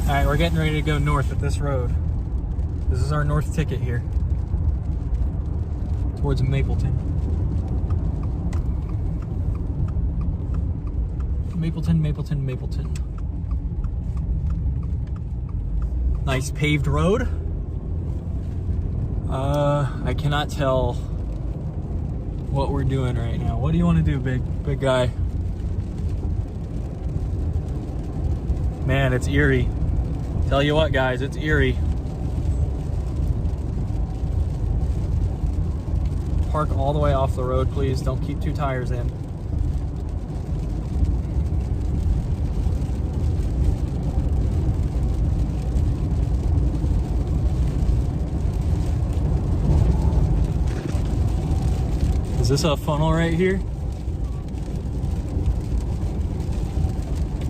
Alright, we're getting ready to go north at this road. This is our north ticket here. Towards Mapleton. Mapleton, Mapleton, Mapleton. Nice paved road. I cannot tell what we're doing right now. What do you want to do, big guy? Man, it's eerie. Tell you what, guys, it's eerie. Park all the way off the road, please. Don't keep 2 tires in. Is this a funnel right here?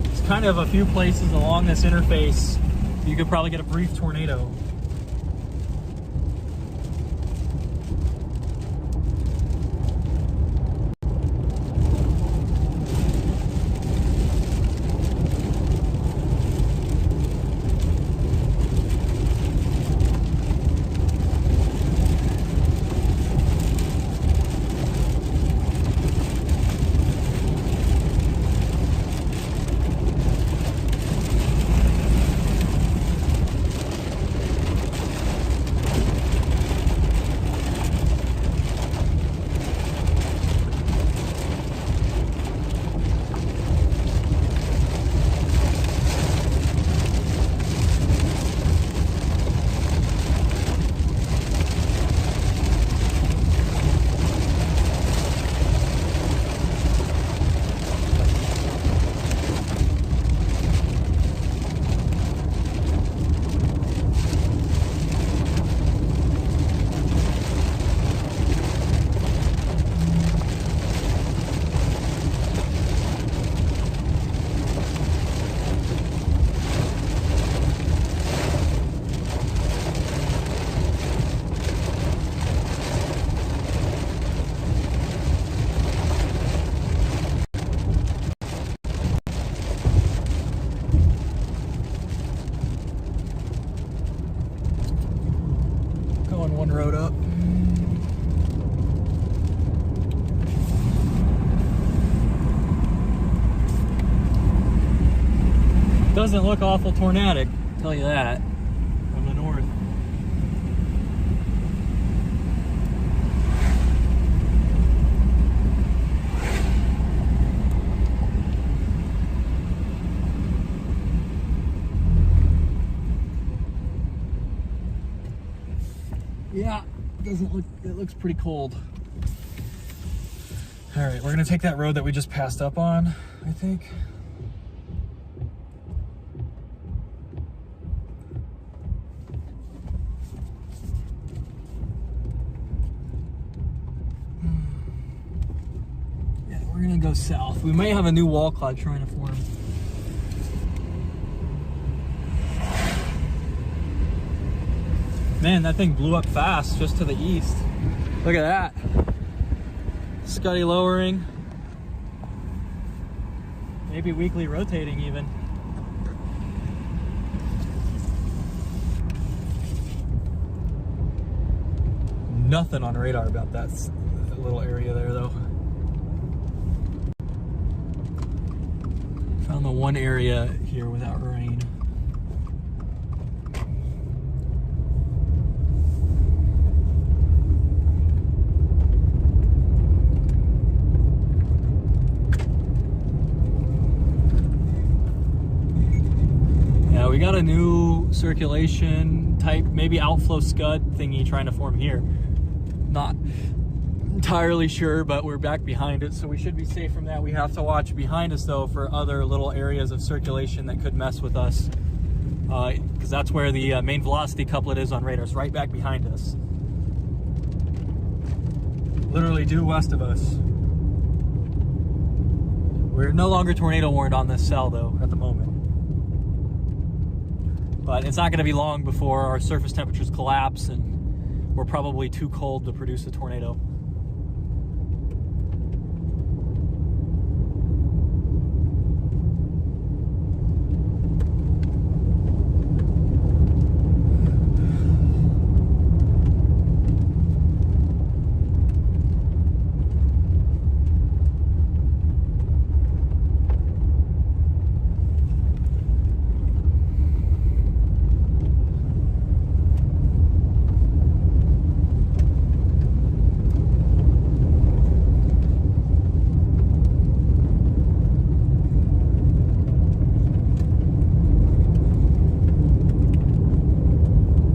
It's kind of a few places along this interface you could probably get a brief tornado. One road up. Doesn't look awful tornadic, I'll tell you that, from the north. Yeah, it looks pretty cold. All right, we're gonna take that road that we just passed up on, I think. Yeah, we're gonna go south. We may have a new wall cloud trying to form. Man, that thing blew up fast just to the east. Look at that. Scuddy lowering. Maybe weekly rotating even. Nothing on radar about that little area there though. Found the one area here without rain. We got a new circulation type, maybe outflow scud thingy trying to form here. Not entirely sure, but we're back behind it, so we should be safe from that. We have to watch behind us though for other little areas of circulation that could mess with us, because that's where the main velocity couplet is on radar. It's right back behind us, literally due west of us. We're no longer tornado warned on this cell though at the moment. But it's not going to be long before our surface temperatures collapse and we're probably too cold to produce a tornado.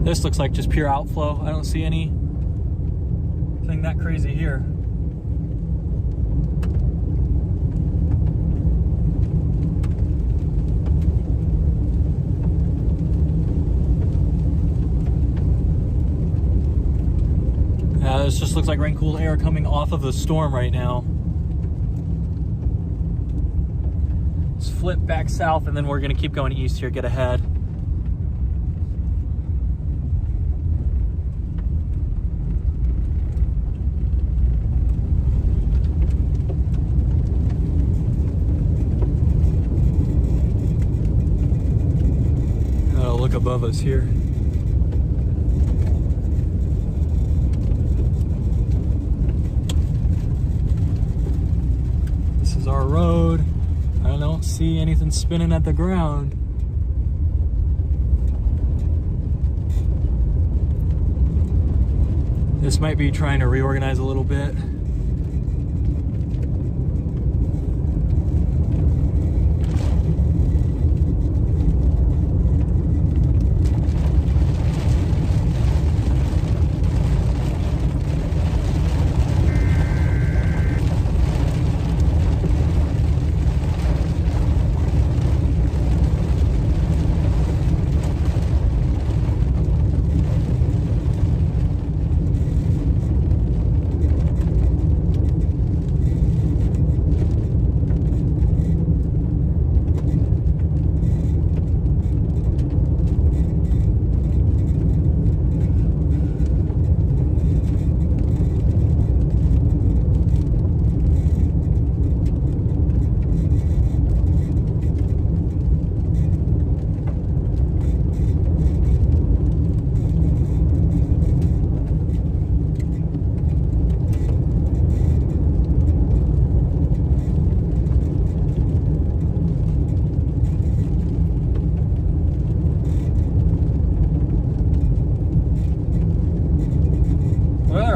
This looks like just pure outflow. I don't see anything that crazy here. Yeah, this just looks like rain-cooled air coming off of the storm right now. Let's flip back south and then we're gonna keep going east here, get ahead. Look above us here. This is our road. I don't see anything spinning at the ground. This might be trying to reorganize a little bit.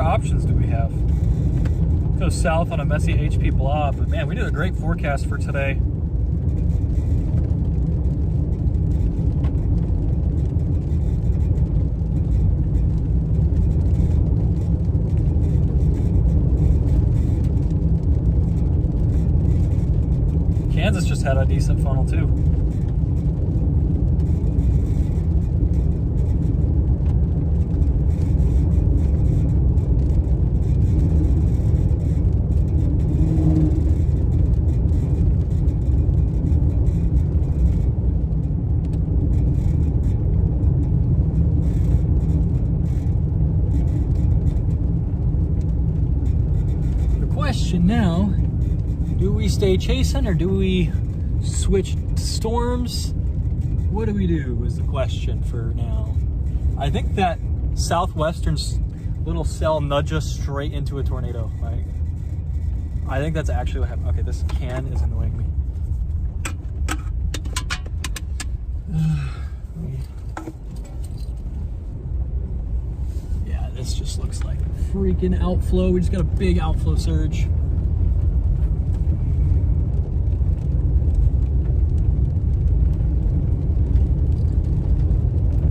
Options do we have? Go south on a messy HP blob, but man, we did a great forecast for today. had a decent funnel too. Now, do we stay chasing or do we switch storms? What do we do is the question for now. I think that southwestern little cell nudged us straight into a tornado. Right? I think that's actually what happened. Okay, this can is annoying me. Yeah, this just looks like freaking outflow. We just got a big outflow surge.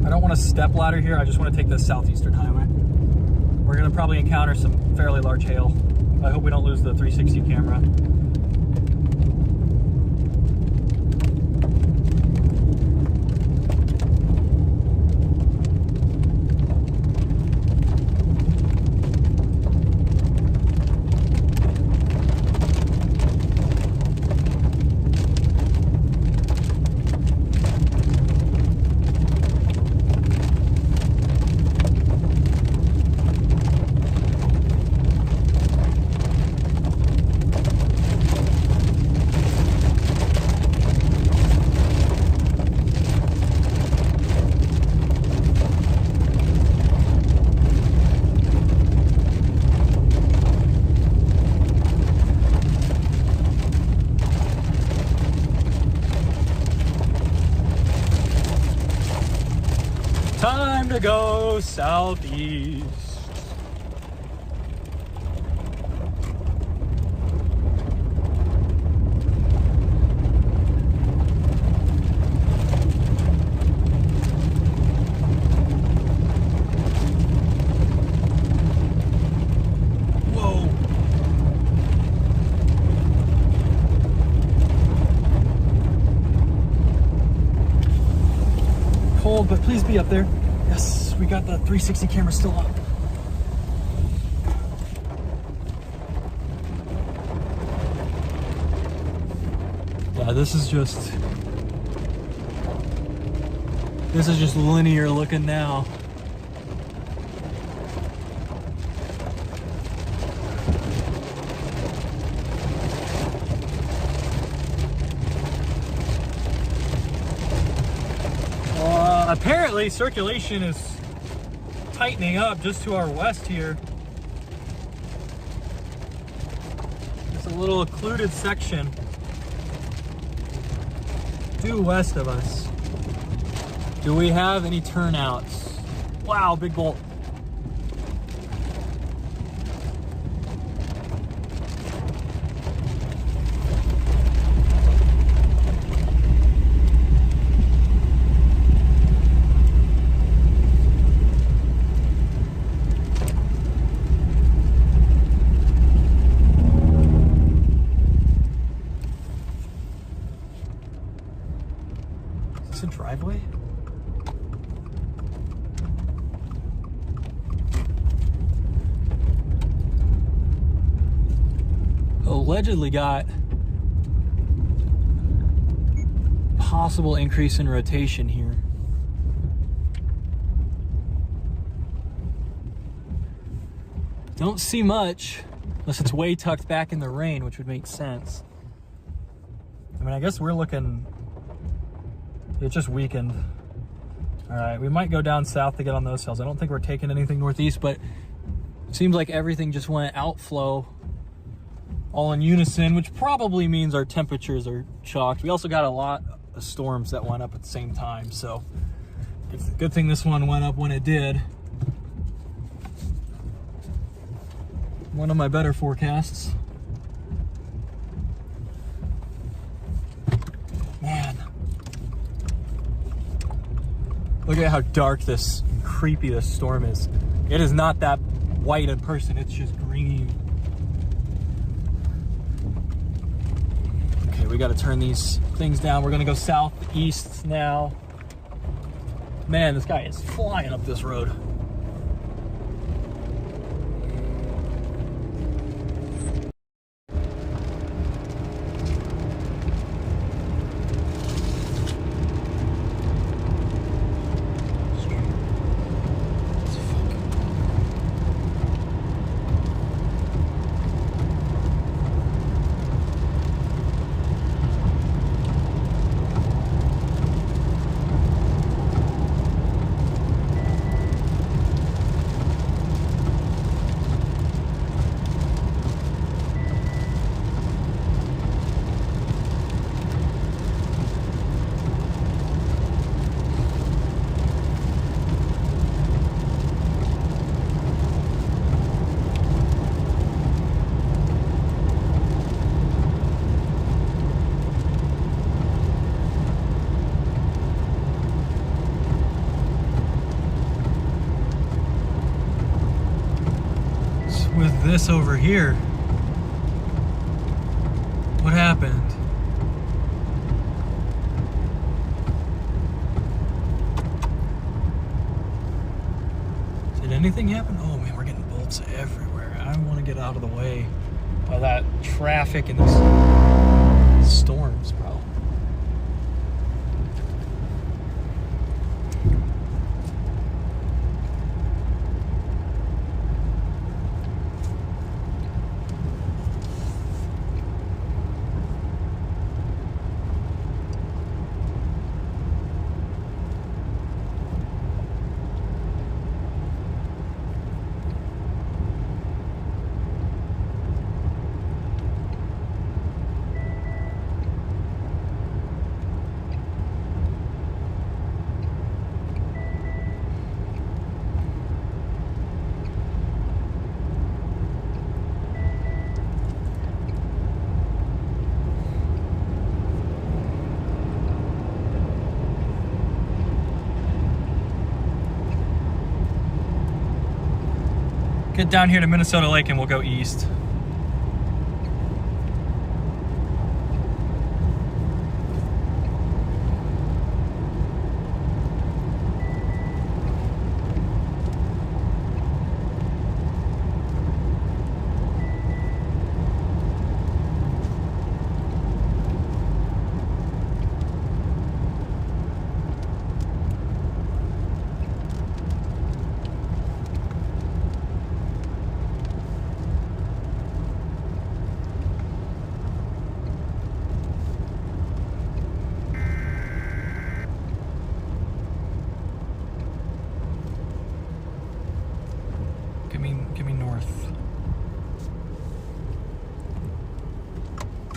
I don't want a step ladder here. I just want to take the southeastern highway. We're going to probably encounter some fairly large hail. I hope we don't lose the 360 camera. Time to go southeast. Whoa. Cold, but please be up there. Yes, we got the 360 camera still up. Yeah, this is just linear looking now. Apparently circulation is tightening up just to our west here. It's a little occluded section due west of us. Do we have any turnouts? Wow, big bolt. A driveway? Allegedly got possible increase in rotation here. Don't see much unless it's way tucked back in the rain, which would make sense. I mean, I guess we're looking. It just weakened. All right, we might go down south to get on those hills. I don't think we're taking anything northeast, but it seems like everything just went outflow all in unison, which probably means our temperatures are shocked. We also got a lot of storms that went up at the same time, so it's a good thing this one went up when it did. One of my better forecasts. Man. Look at how dark this and creepy this storm is. It is not that white in person, it's just green. Okay, we got to turn these things down. We're going to go southeast now. Man, this guy is flying up this road. With this over here, what happened? Did anything happen? Oh man, we're getting bolts everywhere. I want to get out of the way by that traffic and this storms, bro. Get down here to Minnesota Lake and we'll go east. Give me north.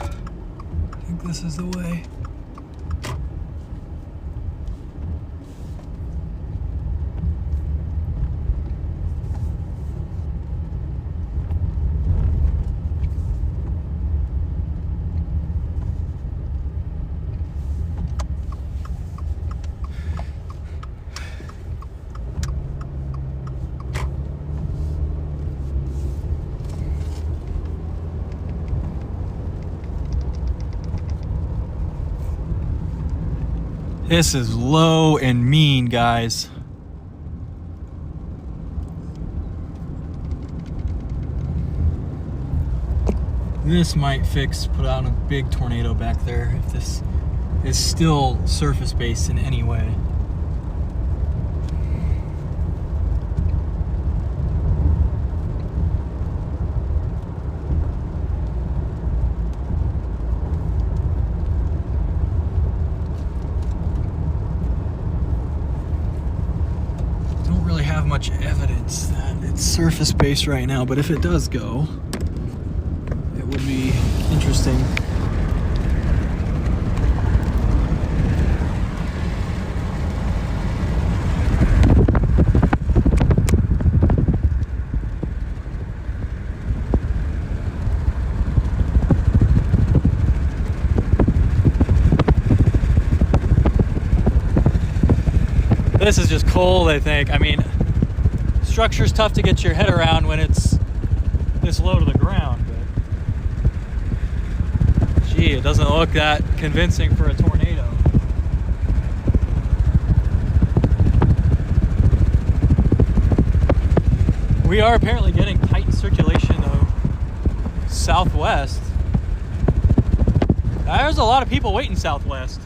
I think this is the way. This is low and mean, guys. This might put out a big tornado back there if this is still surface based in any way. Much evidence that it's surface based right now, but if it does go, it would be interesting. This is just cold, I think. I mean, structure's tough to get your head around when it's this low to the ground, but see. It doesn't look that convincing for a tornado. We are apparently getting tight circulation though, southwest. There's a lot of people waiting southwest.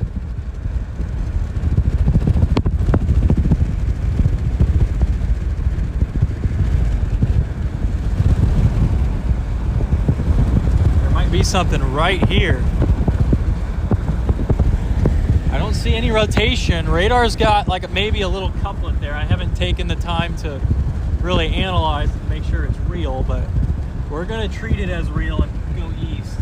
There might be something right here. I don't see any rotation. Radar's got like maybe a little couplet there. I haven't taken the time to really analyze and make sure it's real, but we're gonna treat it as real and go east.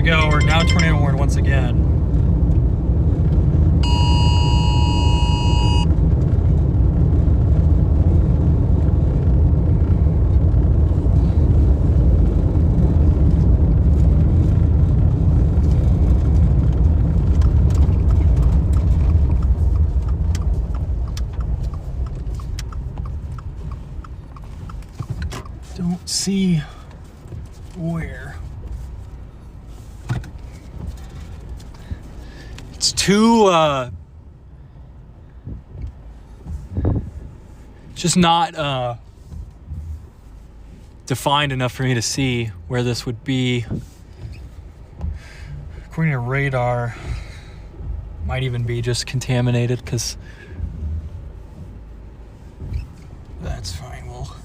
We're now tornado warned once again. Don't see where. It's too, just not defined enough for me to see where this would be. According to radar, might even be just contaminated, because that's fine. We'll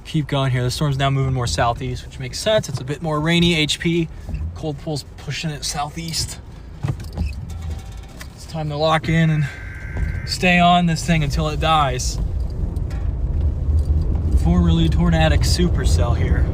keep going here. The storm's now moving more southeast, which makes sense. It's a bit more rainy HP. Cold pool's pushing it southeast. Time to lock in and stay on this thing until it dies. Formerly tornadic supercell here.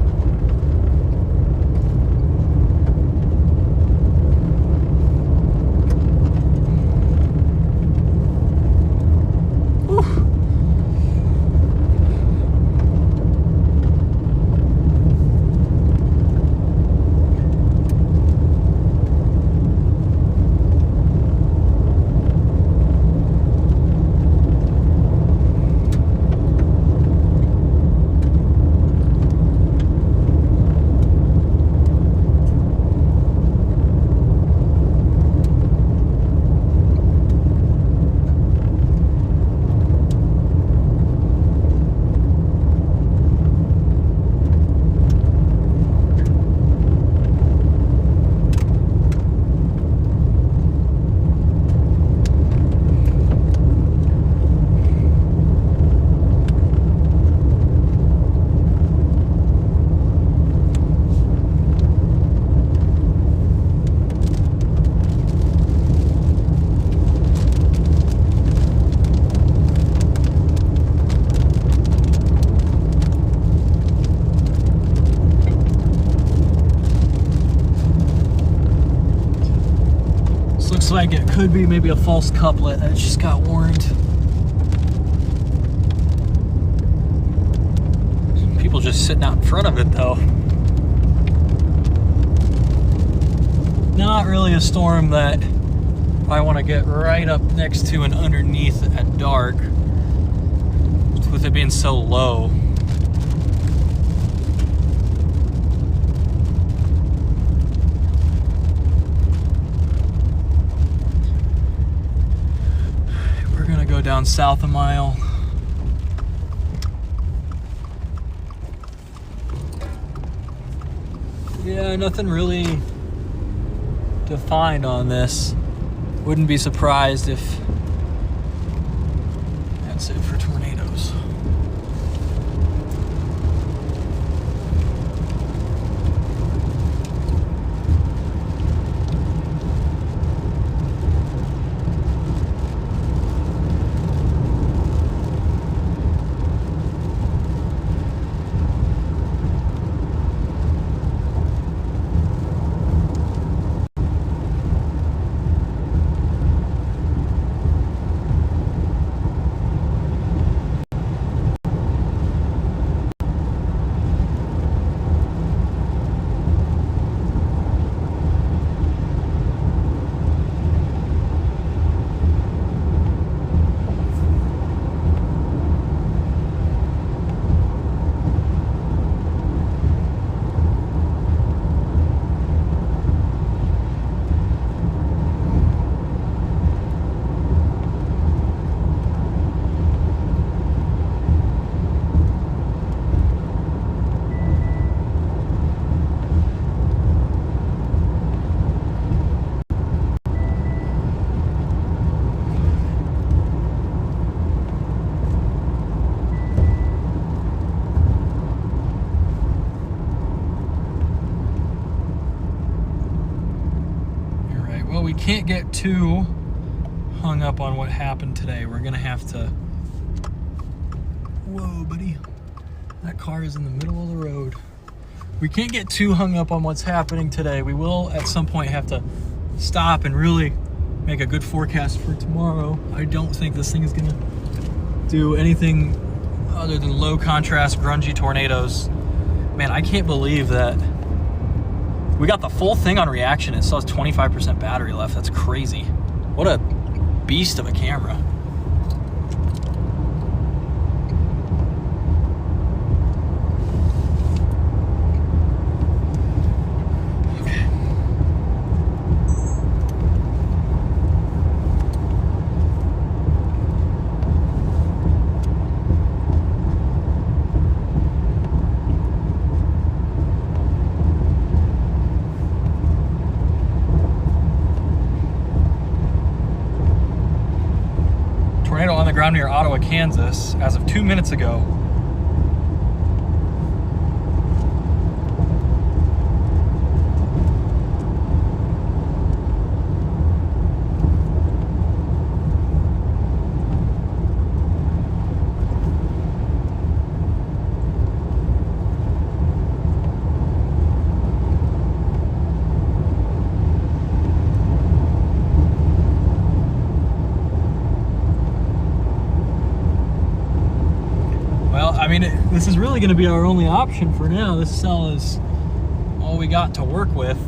Like it could be maybe a false couplet that just got warned. People just sitting out in front of it though. Not really a storm that I want to get right up next to and underneath at dark, with it being so low. down south a mile. Yeah, nothing really defined on this. Wouldn't be surprised if that's it for tornadoes. We can't get too hung up on what happened today. We're gonna have to... Whoa, buddy. That car is in the middle of the road. We can't get too hung up on what's happening today. We will at some point have to stop and really make a good forecast for tomorrow. I don't think this thing is gonna do anything other than low contrast, grungy tornadoes. Man, I can't believe that we got the full thing on reaction. It still has 25% battery left. That's crazy. What a beast of a camera. Tornado on the ground near Ottawa, Kansas, as of 2 minutes ago. I mean, this is really going to be our only option for now. This cell is all we got to work with.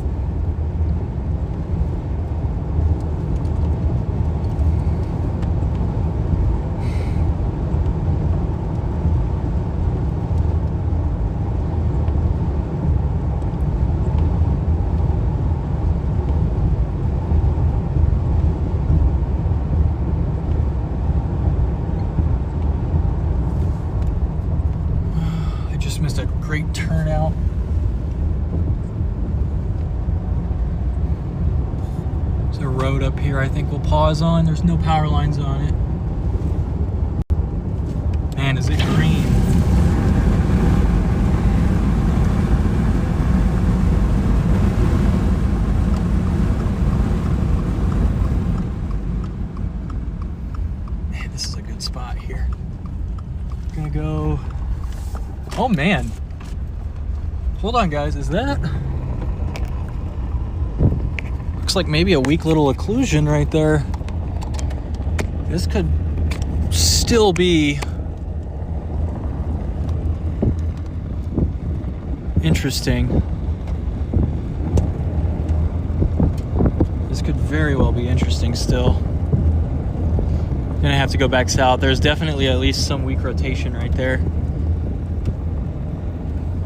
Missed a great turnout. There's a road up here I think we'll pause on. There's no power lines on it. Man, is it green. Man, this is a good spot here. Gonna go... Oh man, hold on guys, is that? Looks like maybe a weak little occlusion right there. This could still be interesting. This could very well be interesting still. Gonna have to go back south. There's definitely at least some weak rotation right there.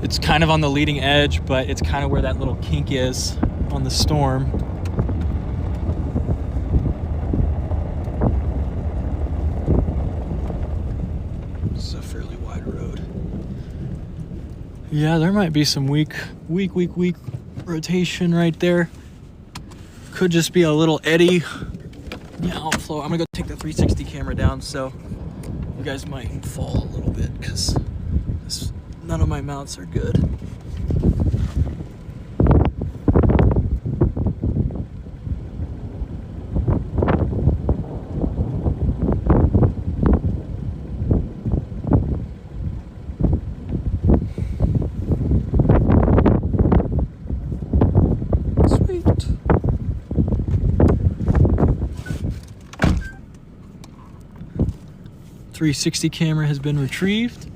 It's kind of on the leading edge, but it's kind of where that little kink is on the storm. Yeah, there might be some weak rotation right there. Could just be a little eddy. Yeah, outflow. I'm gonna go take the 360 camera down so you guys might fall a little bit because none of my mounts are good. Sweet. 360 camera has been retrieved.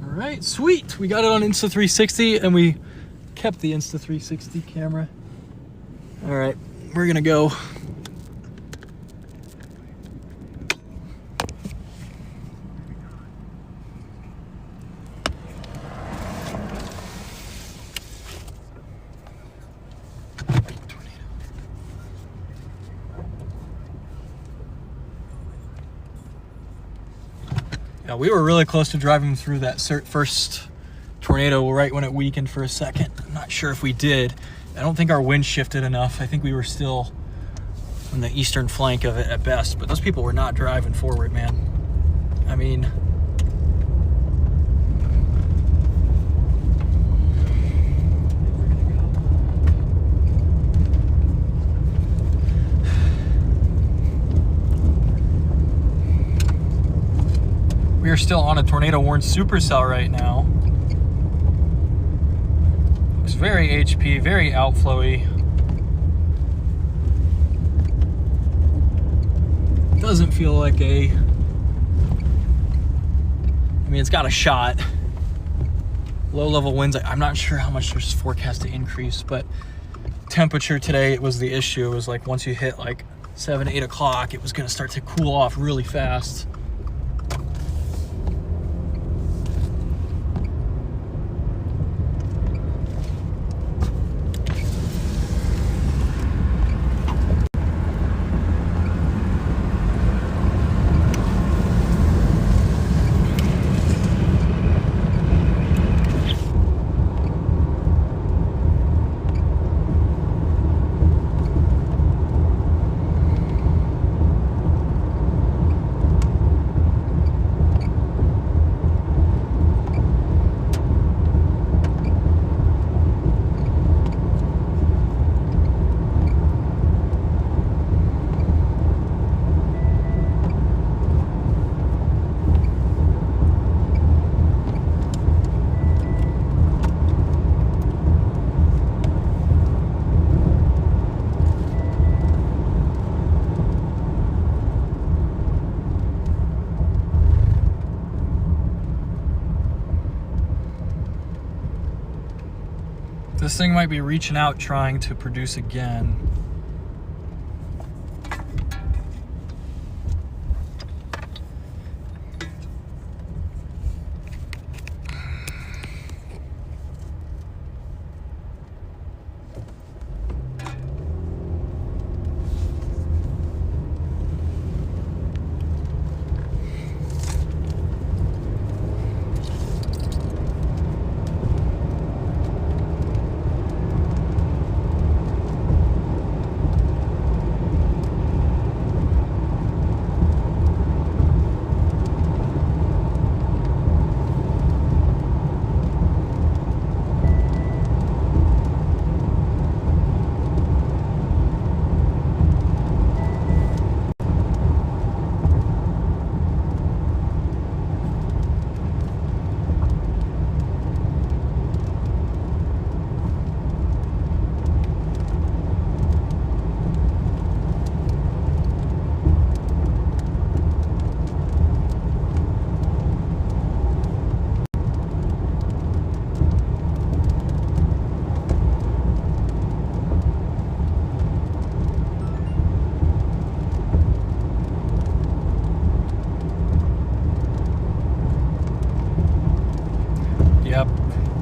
All right, sweet. We got it on Insta360 and we kept the Insta360 camera. All right, we're gonna go. Yeah, we were really close to driving through that first tornado right when it weakened for a second. I'm not sure if we did. I don't think our wind shifted enough. I think we were still on the eastern flank of it at best, but those people were not driving forward, man. I mean, we are still on a tornado-warned supercell right now. Looks very HP, very outflowy. Doesn't feel like I mean, it's got a shot. Low-level winds, I'm not sure how much there's forecast to increase, but temperature today, it was the issue. It was like once you hit like 7, 8 o'clock, it was gonna start to cool off really fast. This thing might be reaching out trying to produce again.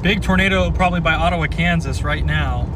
Big tornado probably by Ottawa, Kansas right now.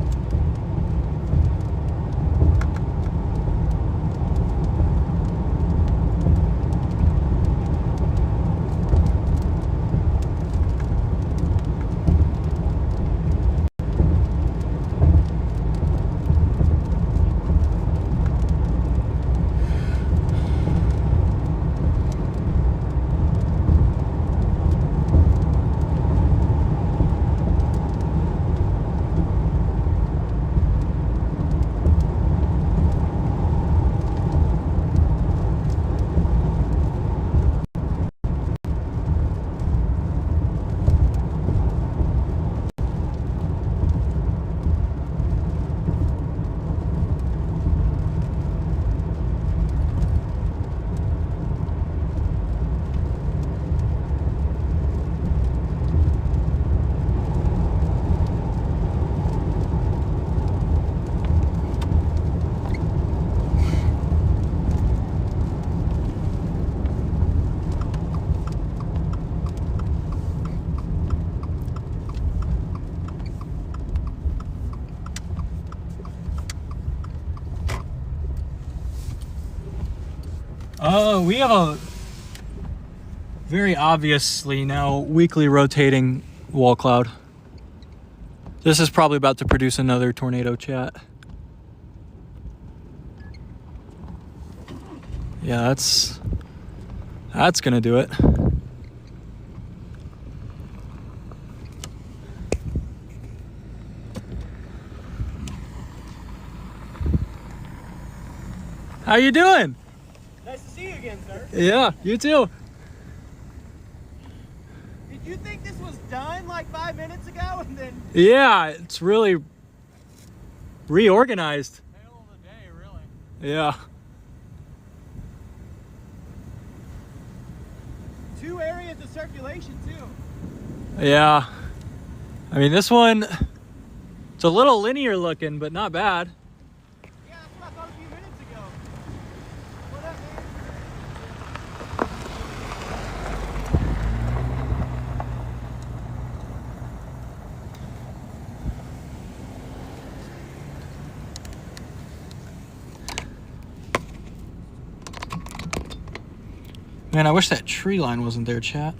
We have a very obviously now weakly rotating wall cloud. This is probably about to produce another tornado, chat. Yeah, that's gonna do it. How you doing? Nice to see you again, sir. Yeah, you too. Did you think this was done like 5 minutes ago and then... Yeah, it's really reorganized. Middle of the day, really. Yeah. 2 areas of circulation, too. Yeah. I mean, this one, it's a little linear looking, but not bad. Yeah, that's what I thought a few minutes ago. What up, Man, I wish that tree line wasn't there, chat.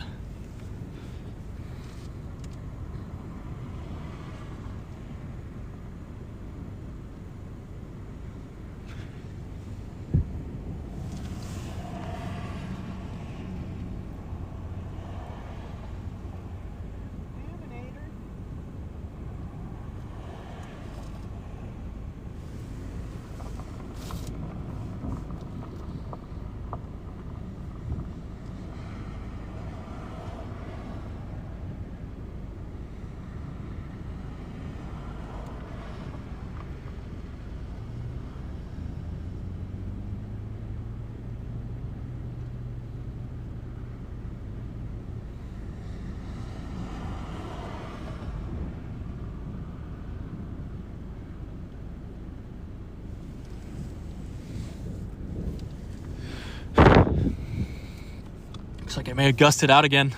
Looks like it may have gusted out again.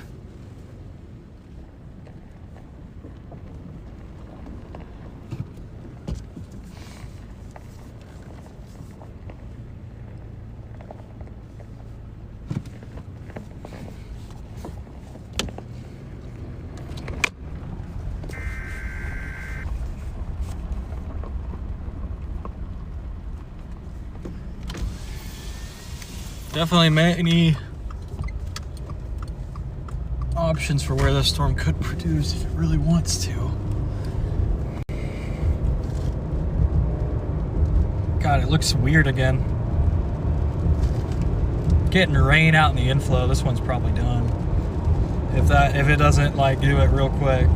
Definitely many options for where this storm could produce if it really wants to. God, it looks weird again. Getting rain out in the inflow. This one's probably done. If it doesn't like do it real quick.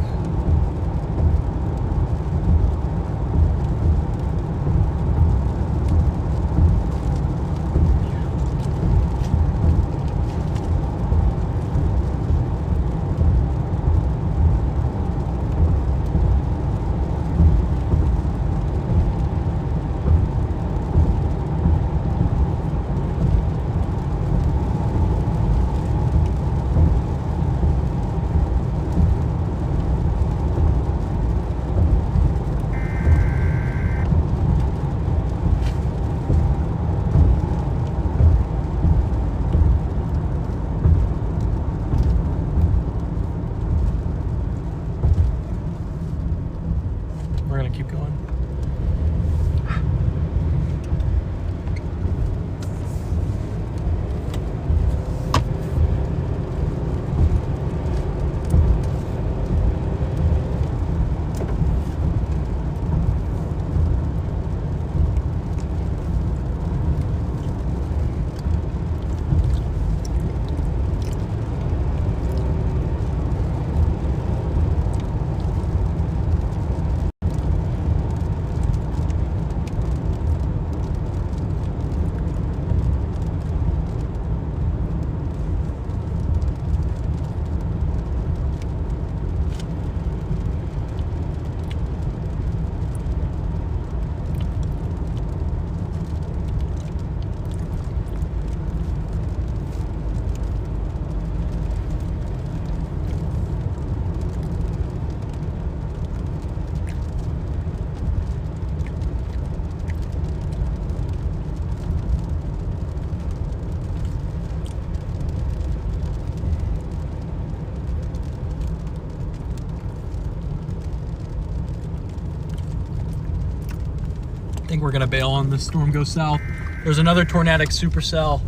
think we're gonna bail on this storm go south. There's another tornadic supercell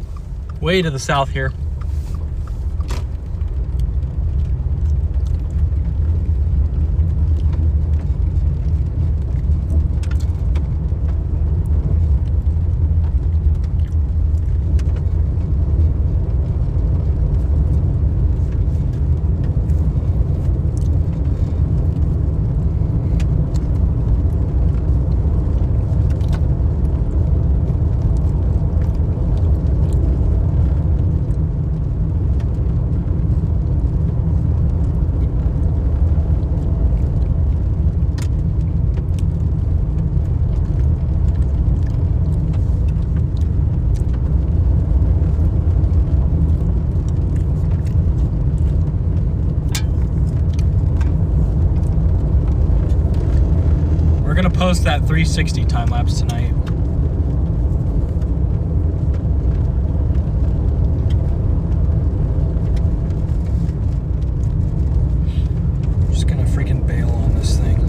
way to the south here. We're gonna post that 360 time lapse tonight. Just gonna freaking bail on this thing.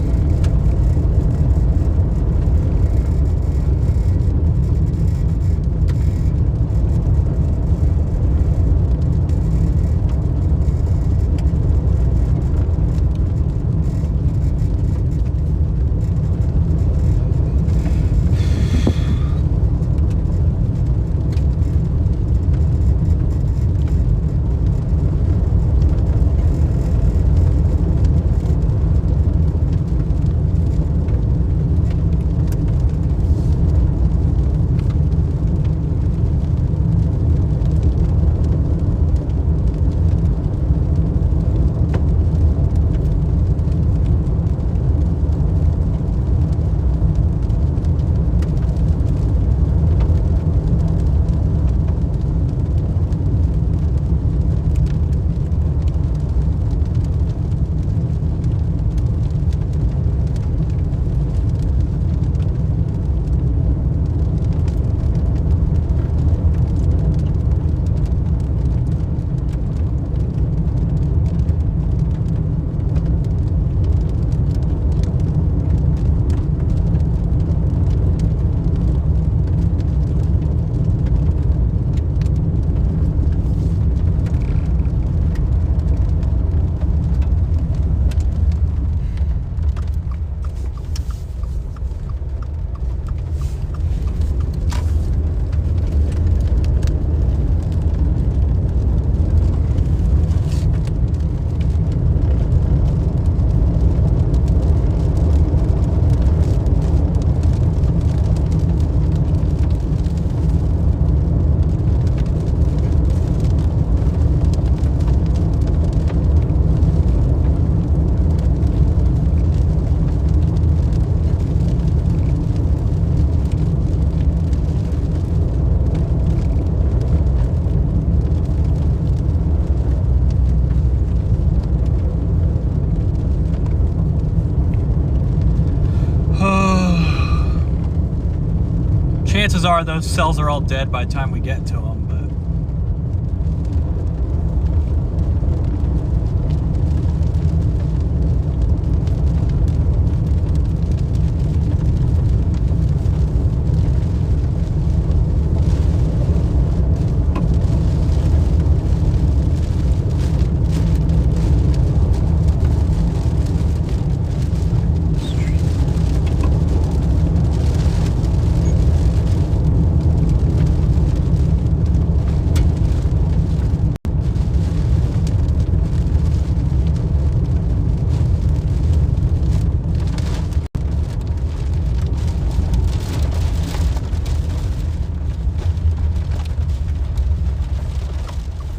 Chances are those cells are all dead by the time we get to them, but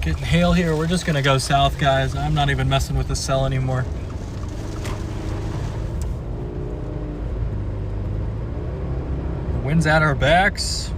getting hail here. We're just gonna go south, guys. I'm not even messing with the cell anymore. The wind's at our backs.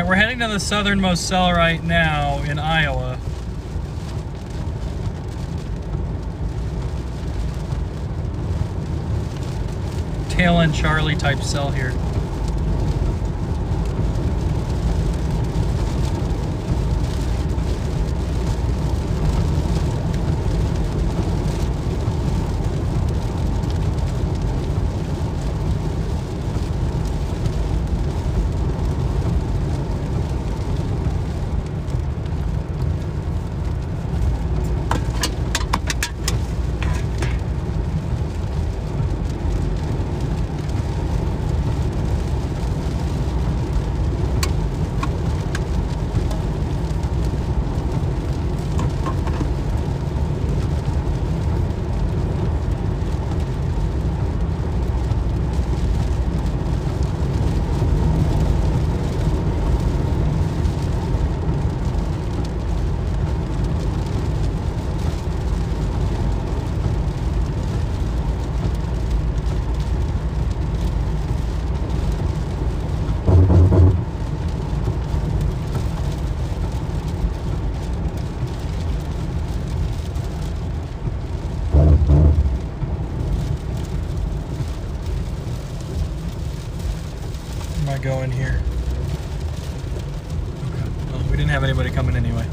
we're heading to the southernmost cell right now in Iowa. Tail end Charlie type cell here. Going here. Okay. Well, we didn't have anybody coming anyway.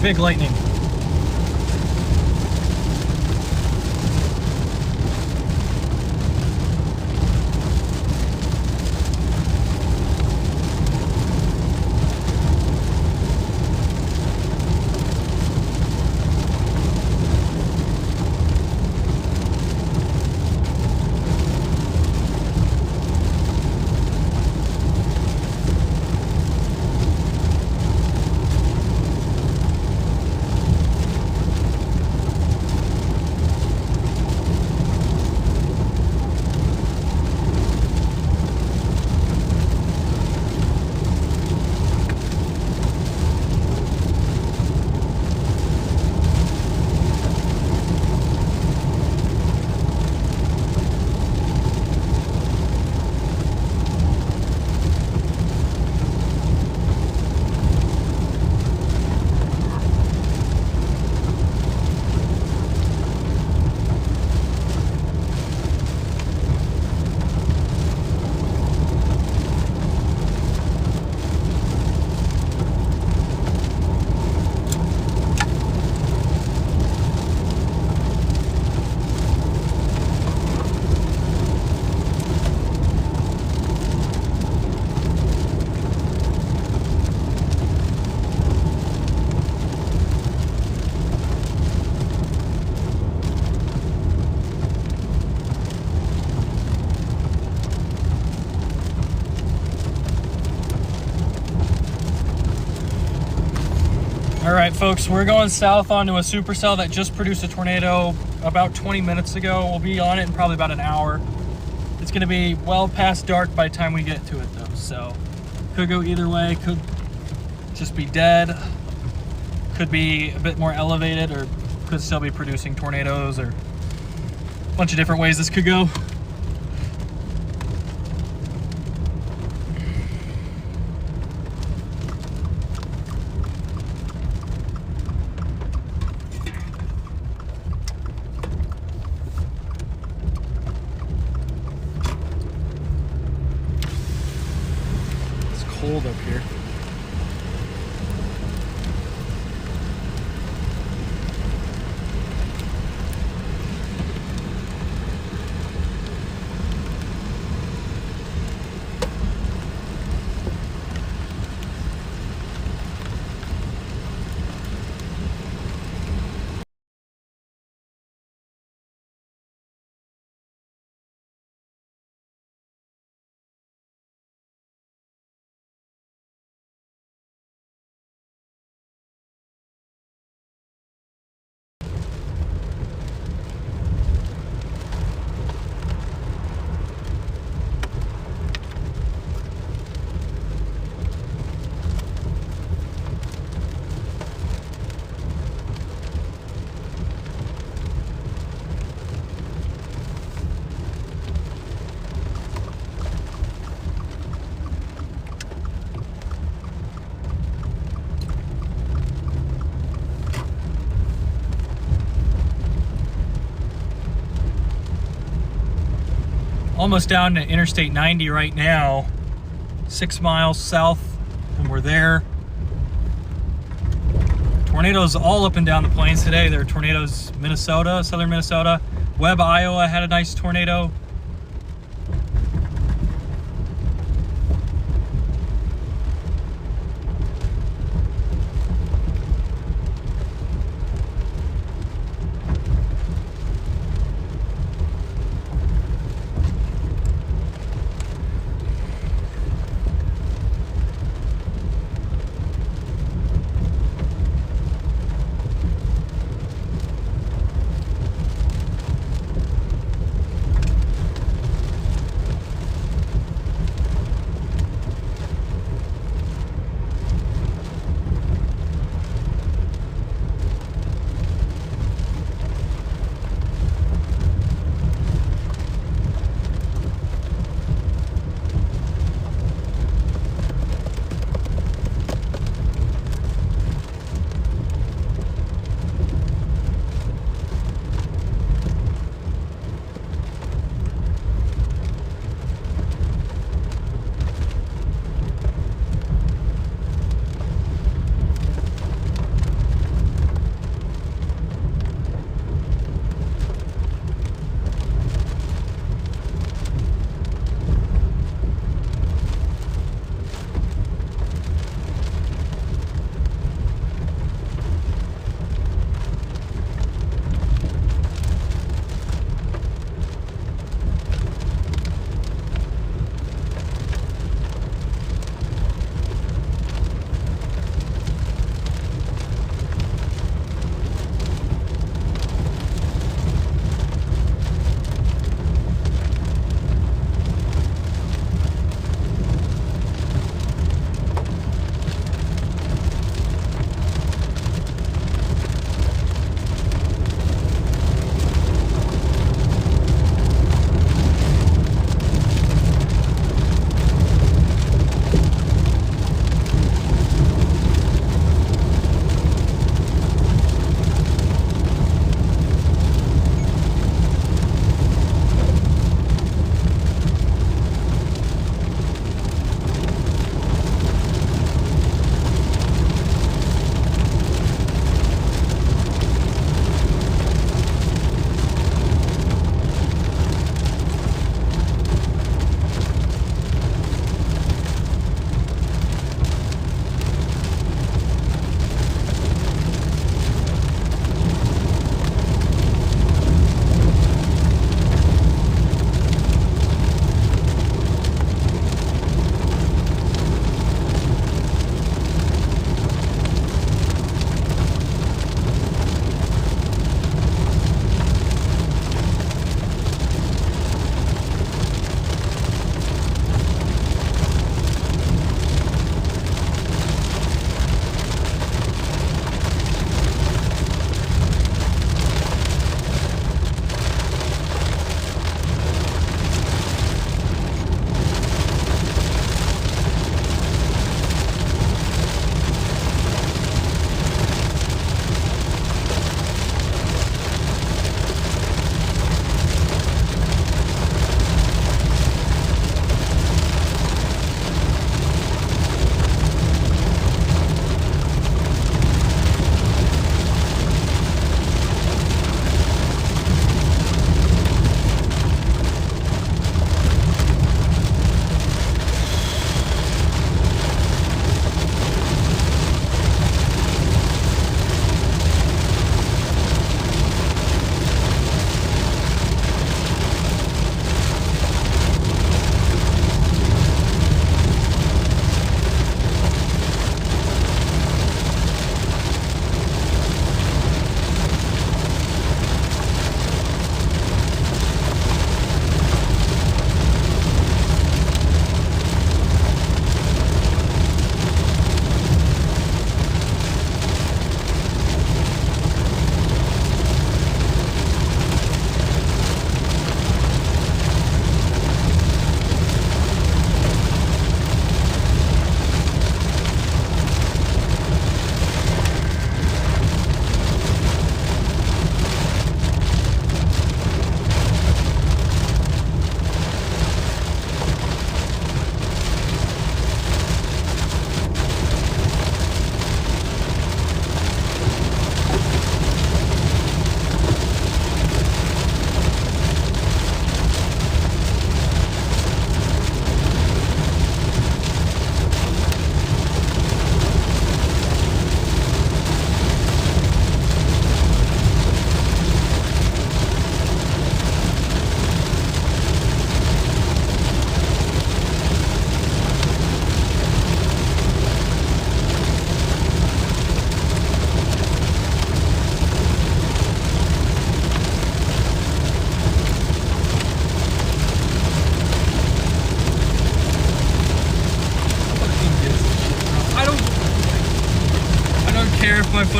Big lightning. right, folks, we're going south onto a supercell that just produced a tornado about 20 minutes ago. We'll be on it in probably about an hour. It's going to be well past dark by the time we get to it, though. So, could go either way. Could just be dead. Could be a bit more elevated, or could still be producing tornadoes, or a bunch of different ways this could go. Cold up here. Almost down to Interstate 90 right now, 6 miles south, and we're there. Tornadoes all up and down the plains today. There are tornadoes Minnesota, southern Minnesota. Webb, Iowa had a nice tornado.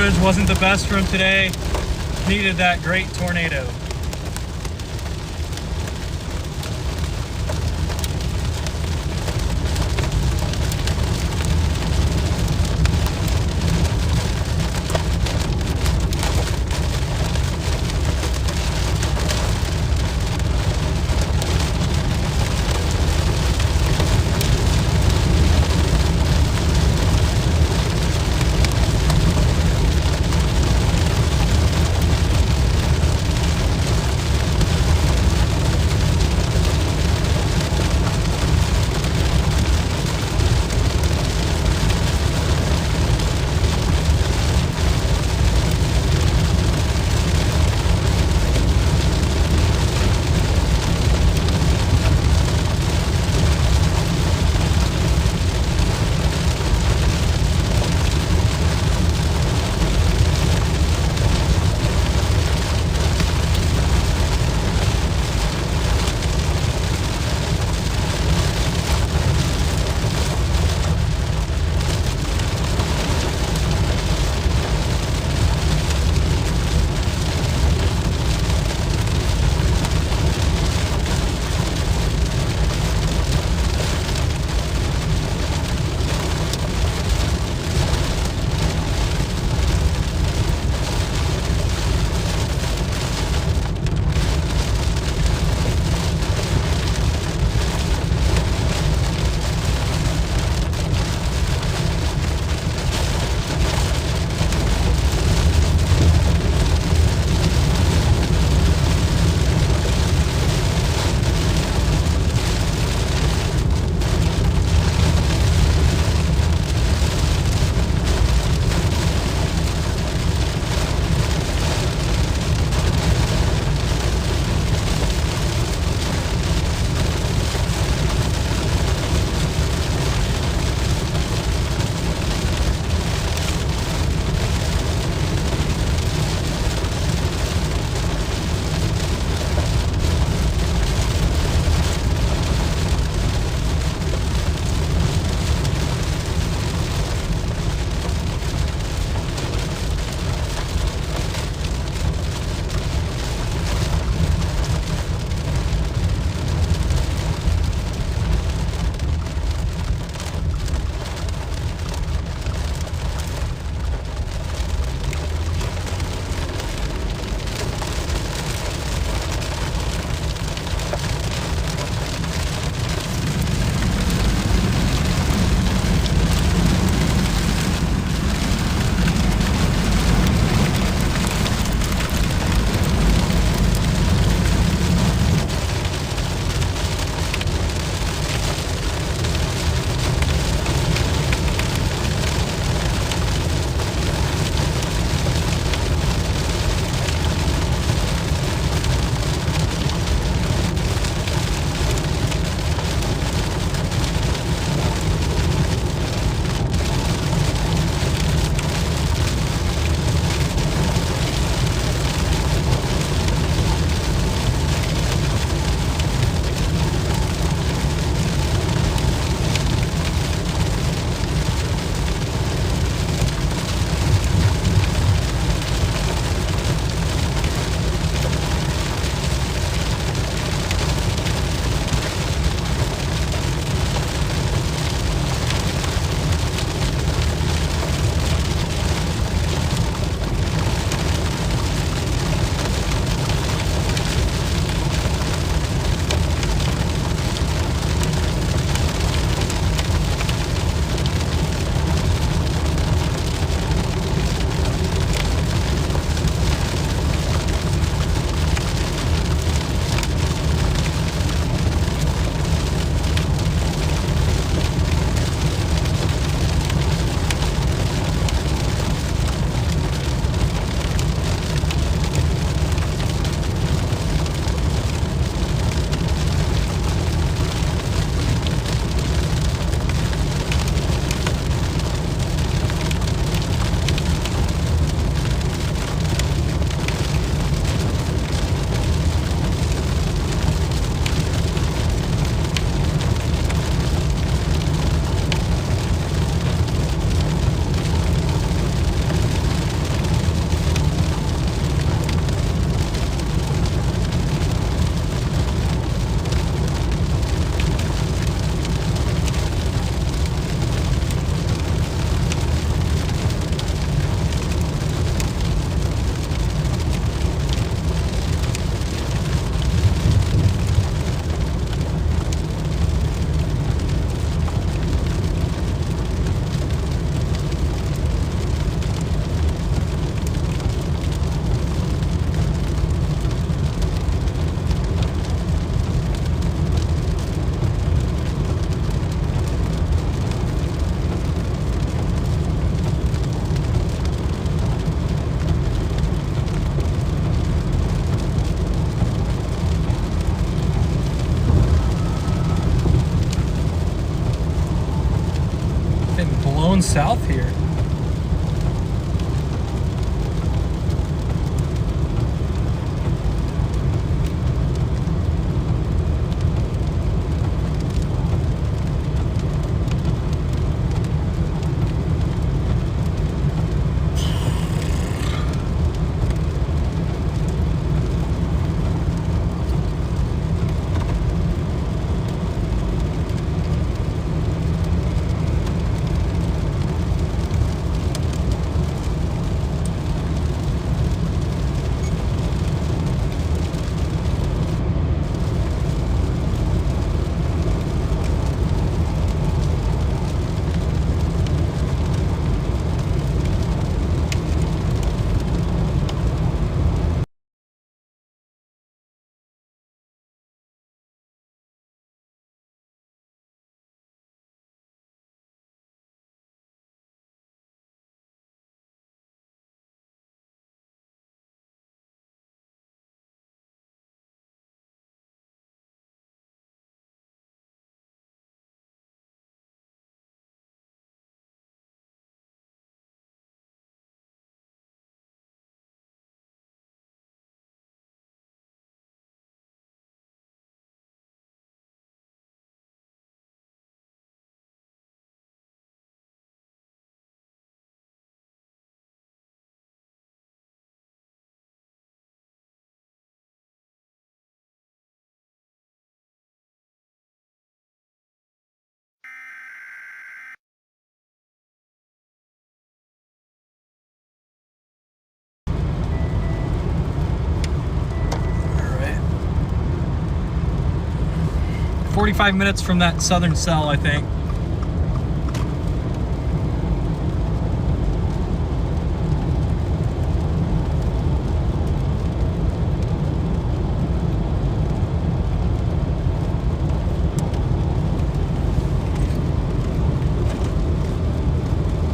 footage wasn't the best from today. Needed that great tornado. south here. All right. 45 minutes from that southern cell, I think.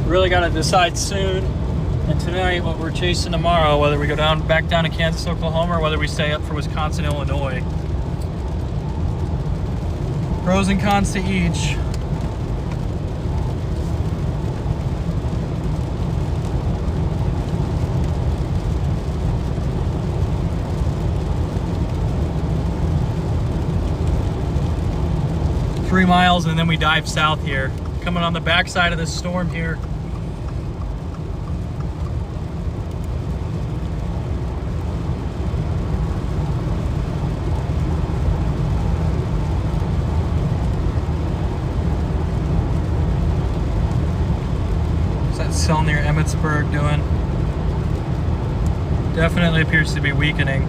Really got to decide soon and tonight what we're chasing tomorrow, whether we go back down to Kansas, Oklahoma, or whether we stay up for Wisconsin, Illinois. Pros and cons to each. Three miles and then we dive south here. Coming on the backside of this storm here. Cell near Emmitsburg doing. Definitely appears to be weakening.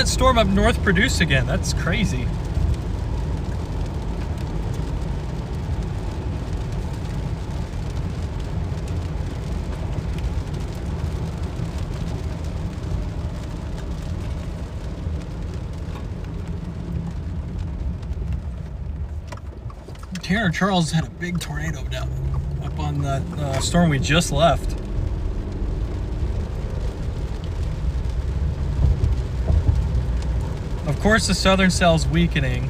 that storm up north produce again? That's crazy. Tanner Charles had a big tornado down up on that storm we just left. Of course, the southern cell's weakening.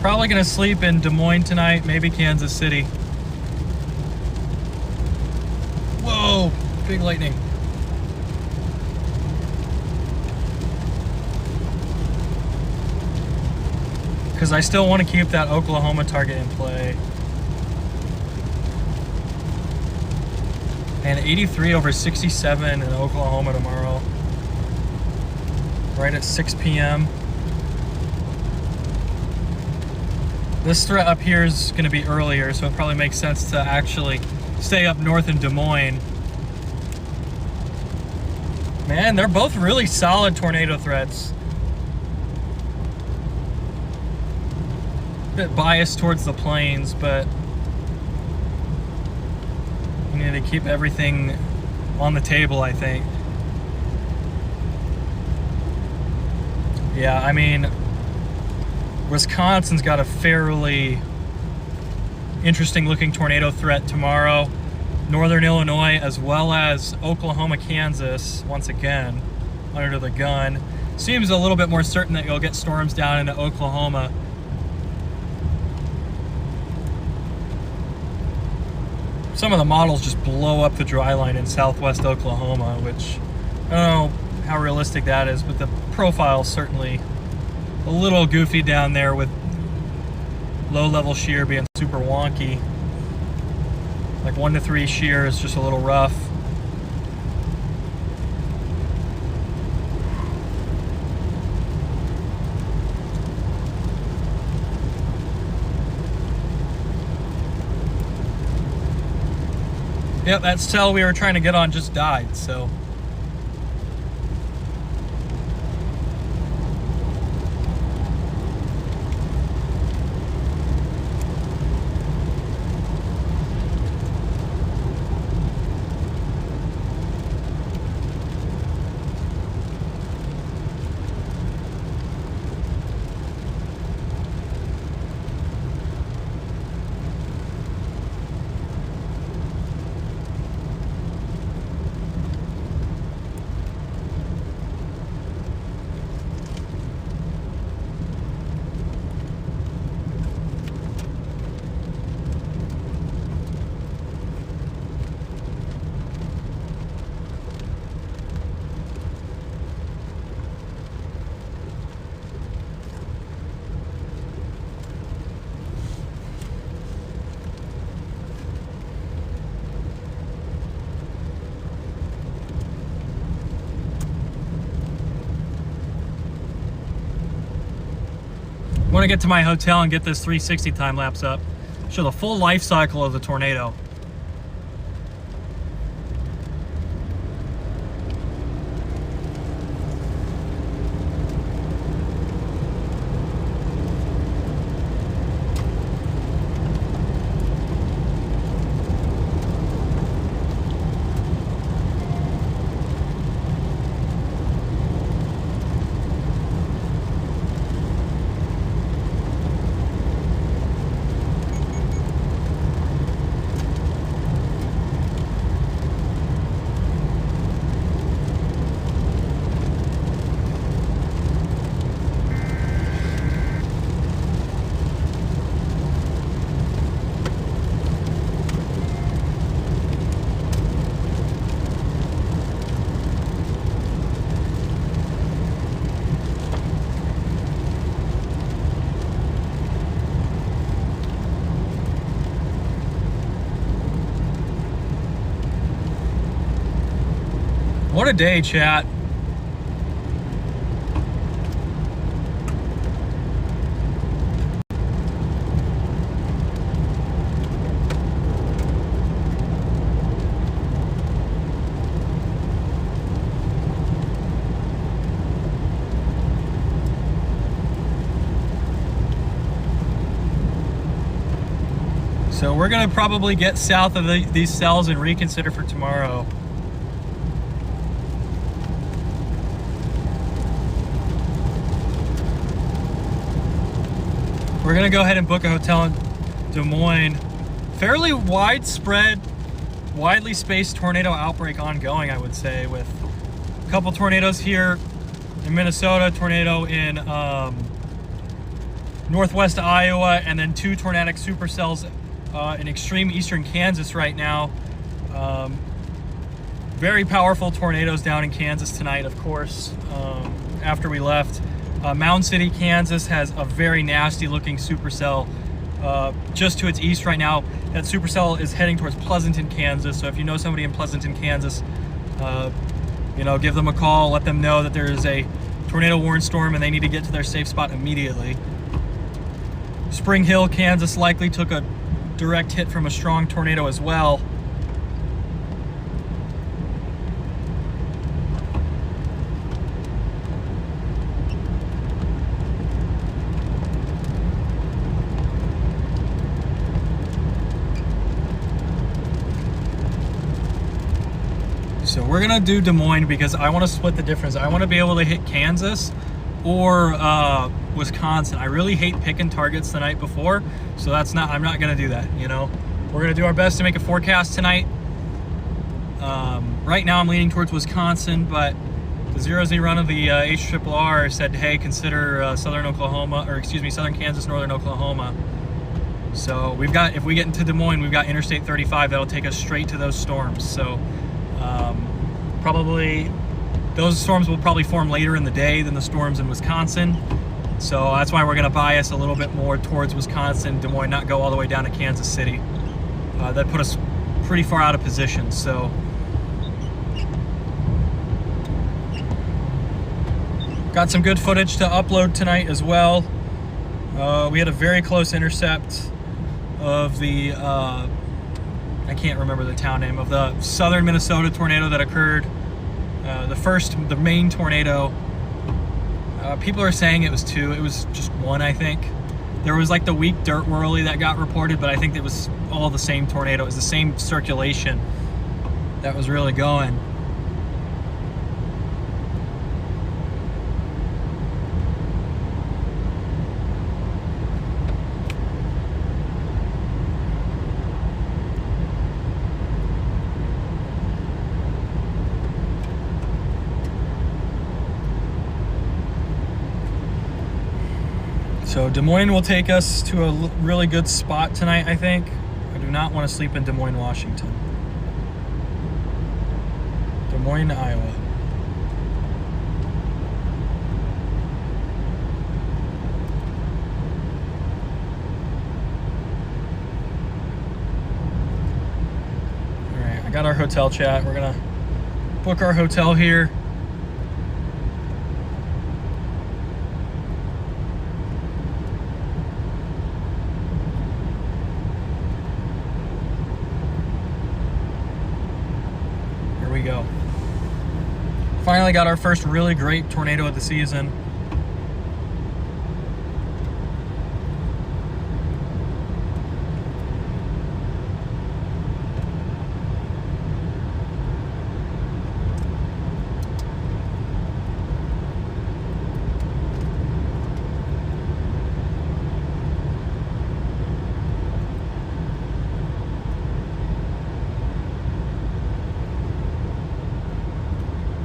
Probably gonna sleep in Des Moines tonight, maybe Kansas City. Whoa, big lightning. Because I still want to keep that Oklahoma target in play. And 83 over 67 in Oklahoma tomorrow. Right at 6 p.m. This threat up here is going to be earlier, so it probably makes sense to actually stay up north in Des Moines. Man, they're both really solid tornado threats. A bit biased towards the plains, but you need to keep everything on the table, I think. Yeah, I mean, Wisconsin's got a fairly interesting looking tornado threat tomorrow. Northern Illinois as well as Oklahoma, Kansas, once again, under the gun. Seems a little bit more certain that you'll get storms down into Oklahoma. Some of the models just blow up the dry line in southwest Oklahoma, which I don't know how realistic that is, but the profile's certainly a little goofy down there with low-level shear being super wonky. Like 1 to 3 shear is just a little rough. Yep, that cell we were trying to get on just died, so. want to get to my hotel and get this 360 time lapse up. Show the full life cycle of the tornado. What a day, chat. So we're gonna probably get south of these cells and reconsider for tomorrow. We're gonna go ahead and book a hotel in Des Moines. Fairly widespread, widely spaced tornado outbreak ongoing, I would say, with a couple tornadoes here in Minnesota, tornado in northwest Iowa, and then 2 tornadic supercells in extreme eastern Kansas right now. Very powerful tornadoes down in Kansas tonight, of course, after we left. Mound City, Kansas has a very nasty looking supercell just to its east right now. That supercell is heading towards Pleasanton, Kansas. So if you know somebody in Pleasanton, Kansas, you know, give them a call, let them know that there is a tornado warning storm and they need to get to their safe spot immediately. Spring Hill, Kansas likely took a direct hit from a strong tornado as well. So we're gonna do Des Moines because I want to split the difference. I want to be able to hit Kansas or Wisconsin. I really hate picking targets the night before, so I'm not gonna do that. You know, we're gonna do our best to make a forecast tonight. Right now I'm leaning towards Wisconsin, but the 0Z run of the HRRR said, hey, consider southern Kansas, northern Oklahoma. So we've got, if we get into Des Moines, we've got Interstate 35 that'll take us straight to those storms. So probably those storms will probably form later in the day than the storms in Wisconsin. So that's why we're going to bias a little bit more towards Wisconsin, Des Moines, not go all the way down to Kansas City. That put us pretty far out of position. So got some good footage to upload tonight as well. We had a very close intercept of the I can't remember the town name of the southern Minnesota tornado that occurred. The main tornado. People are saying it was 2. It was just 1, I think. There was like the weak dirt whirly that got reported, but I think it was all the same tornado. It was the same circulation that was really going. So Des Moines will take us to a really good spot tonight, I think. I do not want to sleep in Des Moines, Washington. Des Moines, Iowa. All right, I got our hotel chat. We're gonna book our hotel here. finally got our first really great tornado of the season.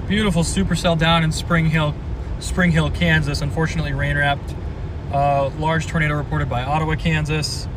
Beautiful supercell down in Spring Hill, Kansas. Unfortunately, rain wrapped. Large tornado reported by Ottawa, Kansas.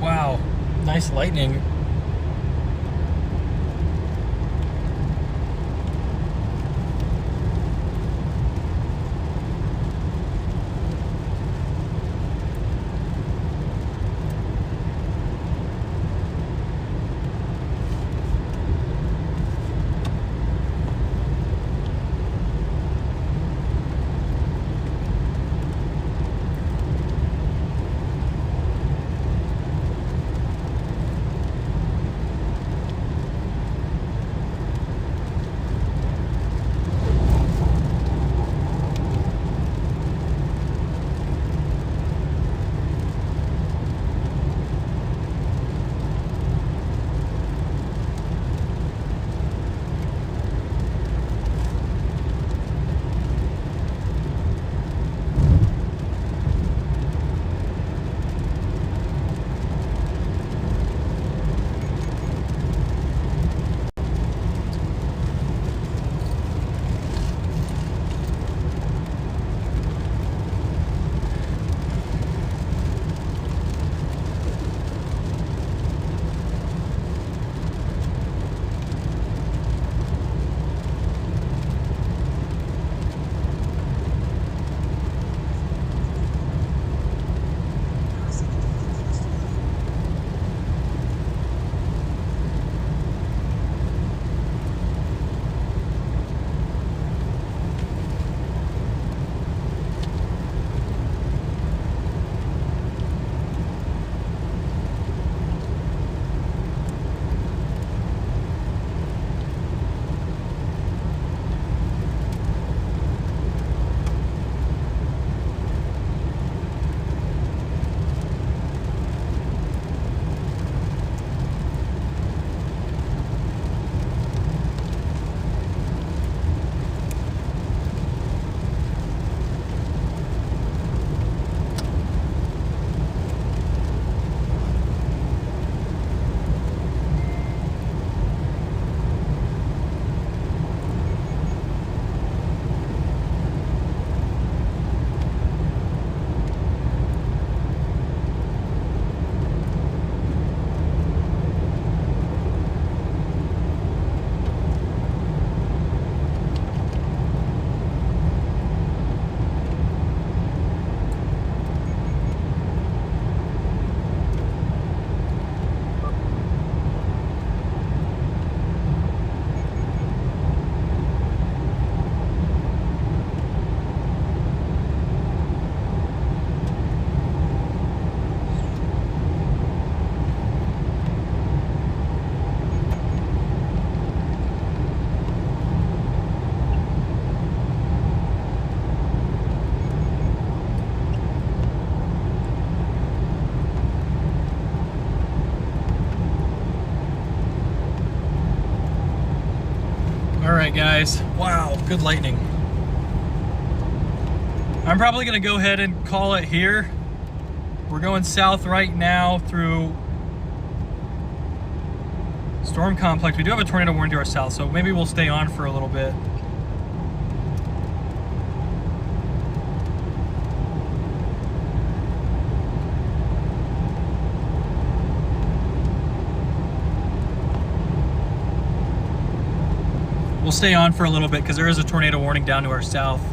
Wow, nice lightning. All right, guys. Wow, good lightning. I'm probably gonna go ahead and call it here. We're going south right now through Storm Complex. We do have a tornado warning to our south, so maybe we'll stay on for a little bit. We'll stay on for a little bit because there is a tornado warning down to our south.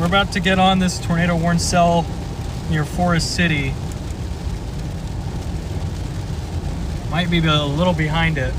We're about to get on this tornado warn cell near Forest City. Might be a little behind it.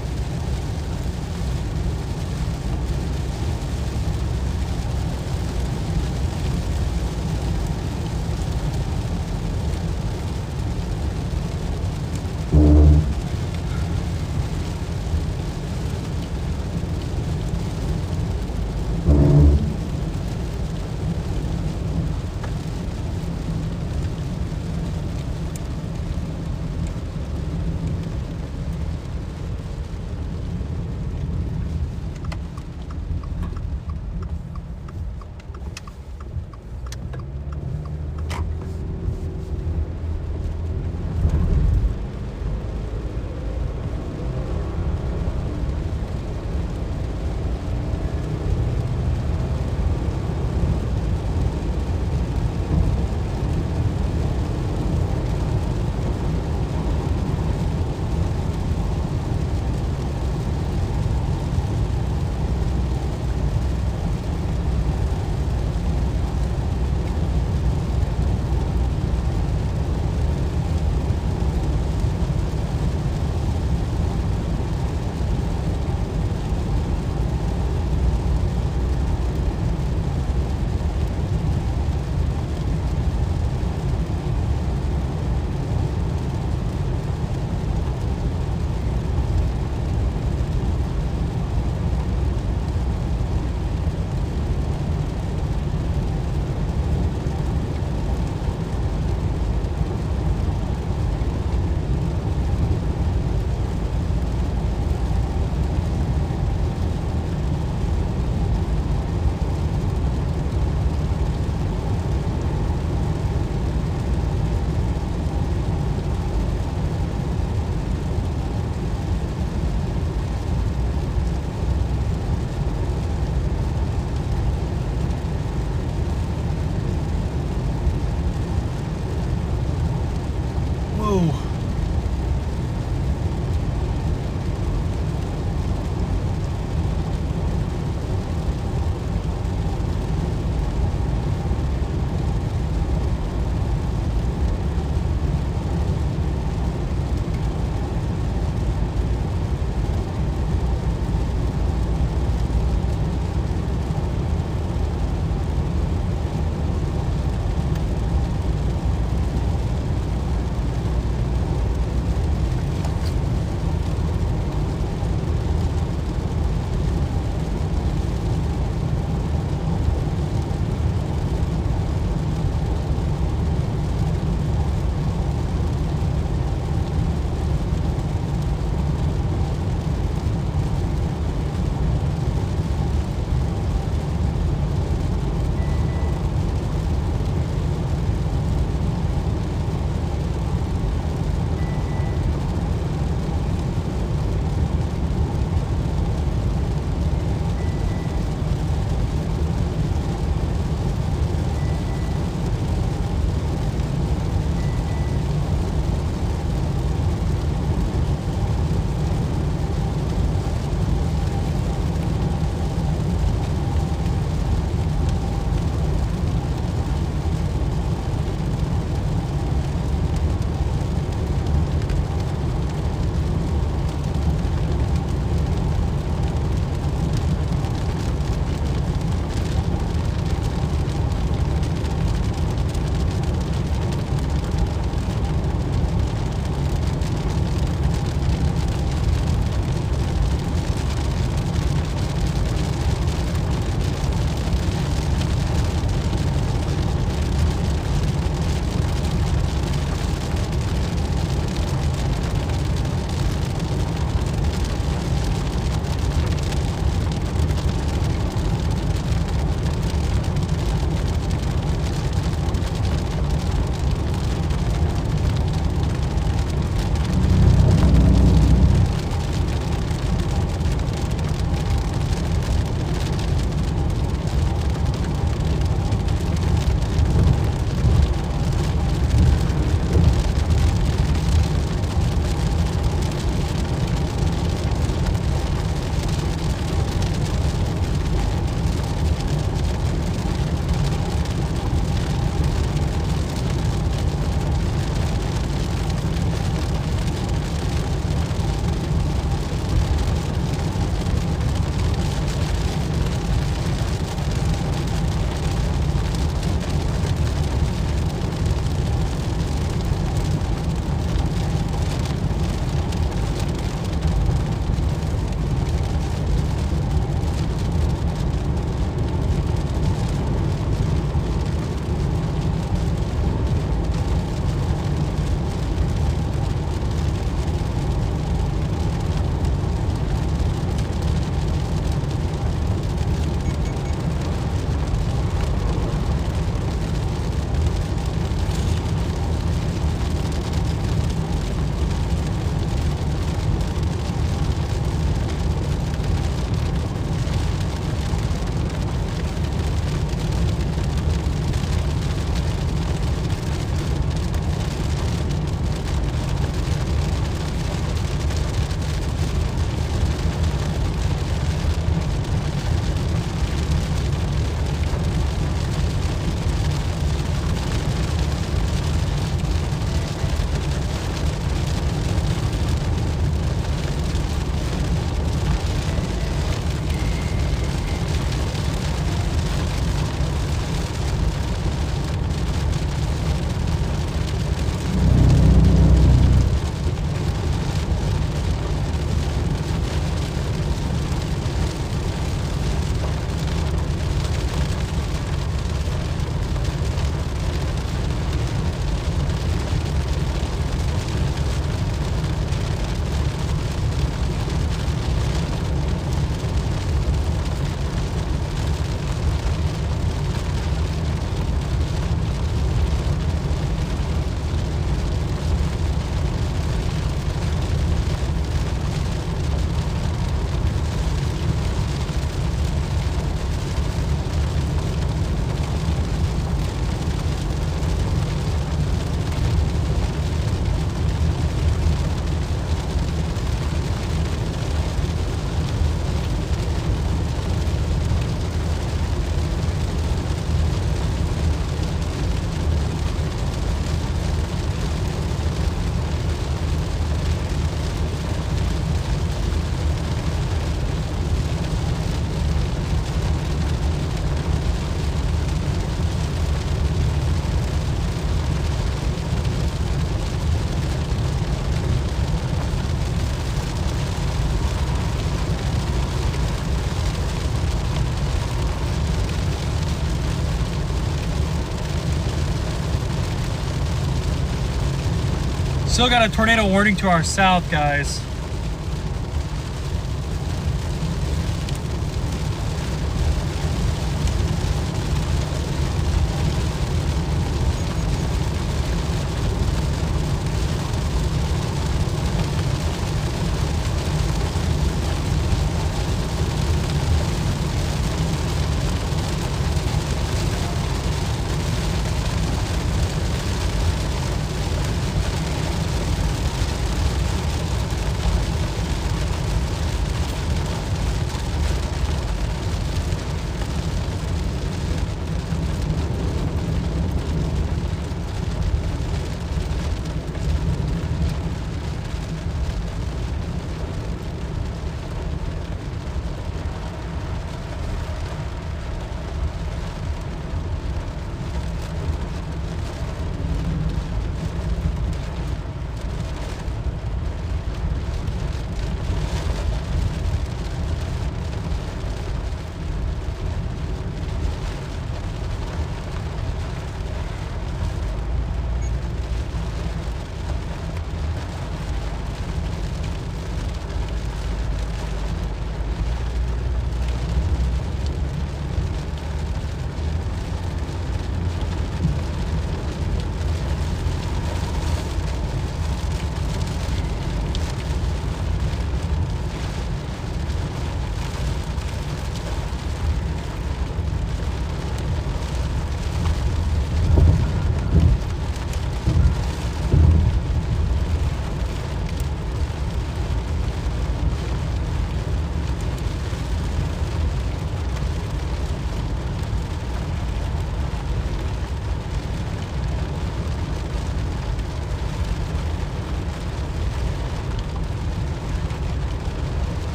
Still got a tornado warning to our south, guys.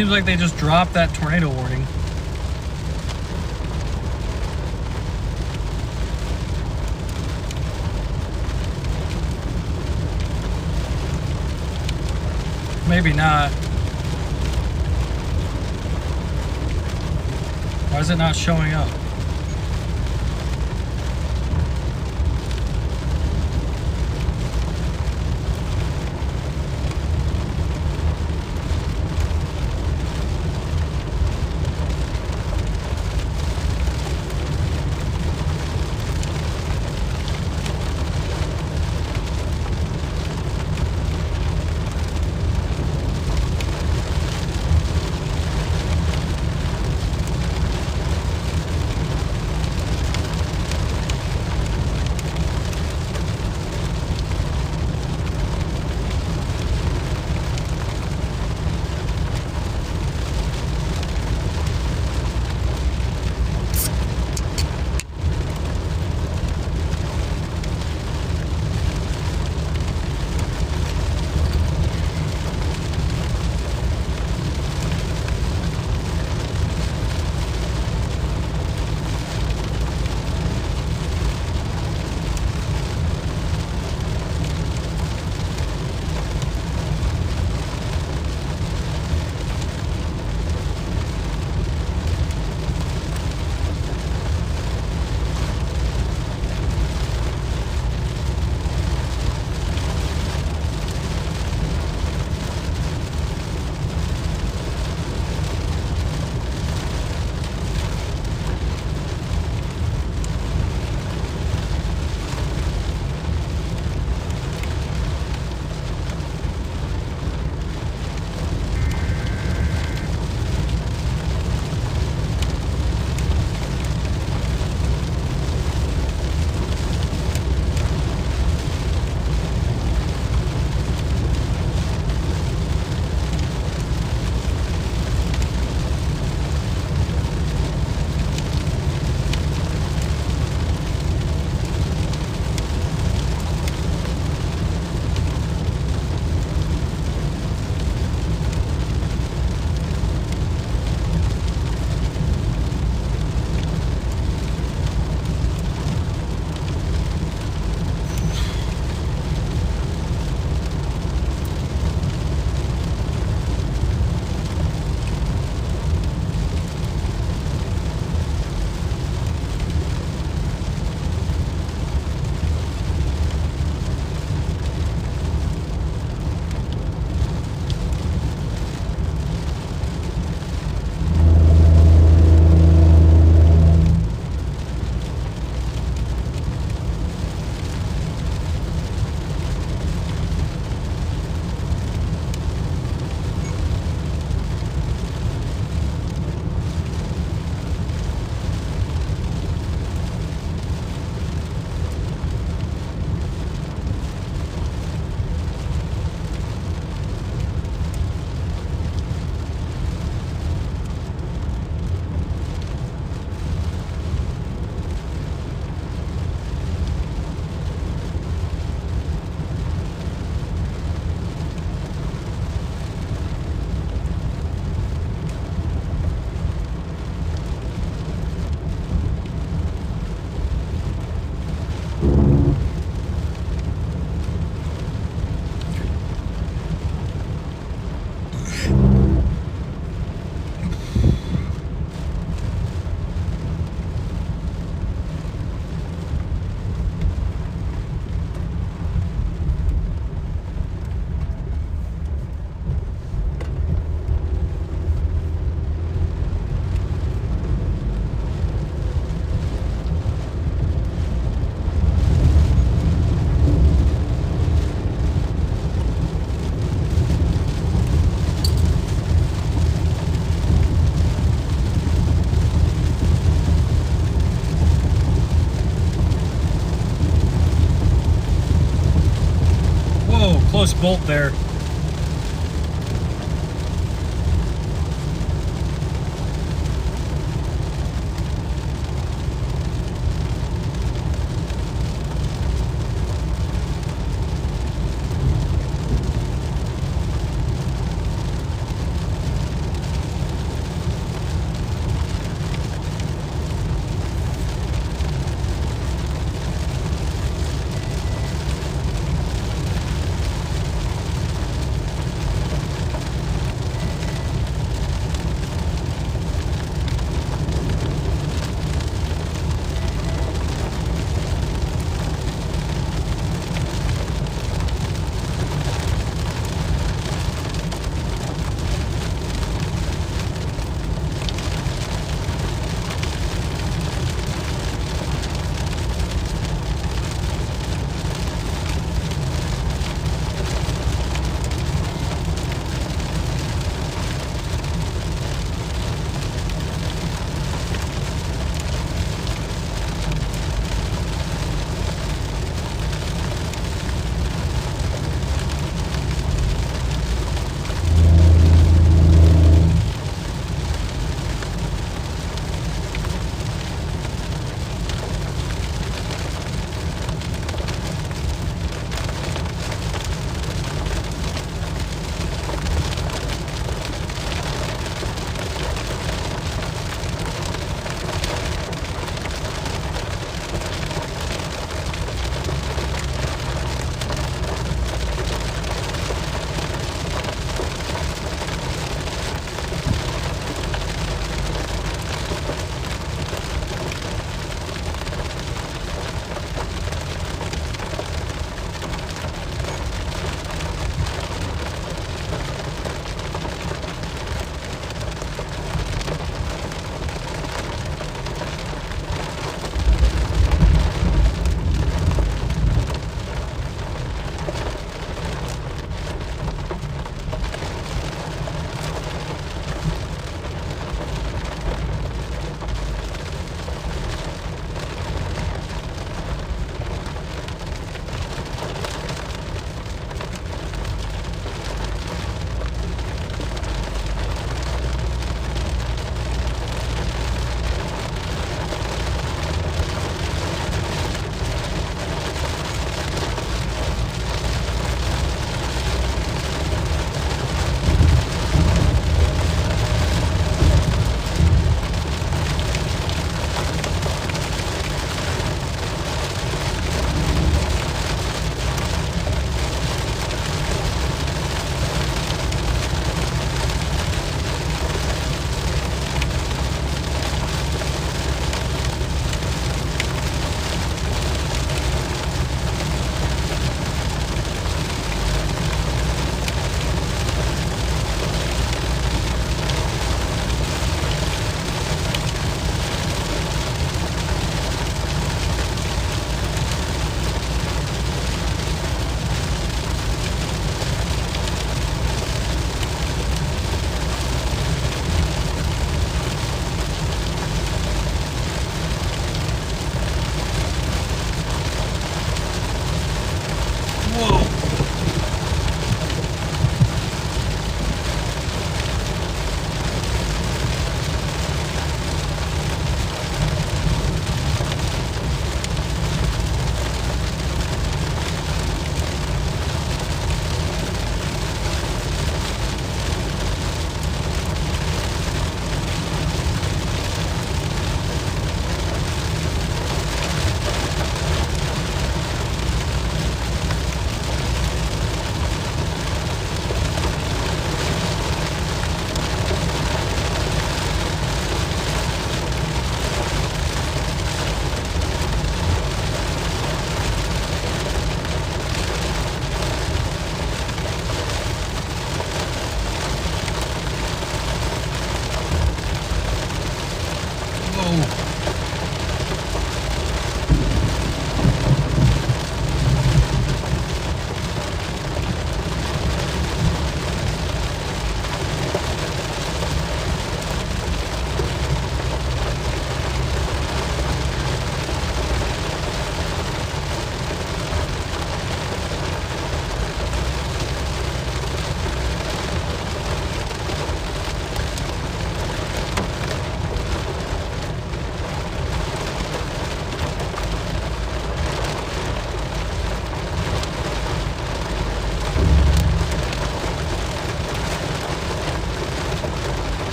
Seems like they just dropped that tornado warning. Maybe not. Why is it not showing up? close bolt there.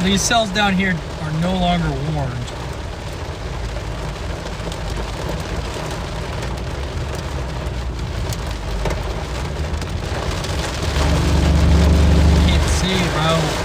these cells down here are no longer warned. Can't see, bro.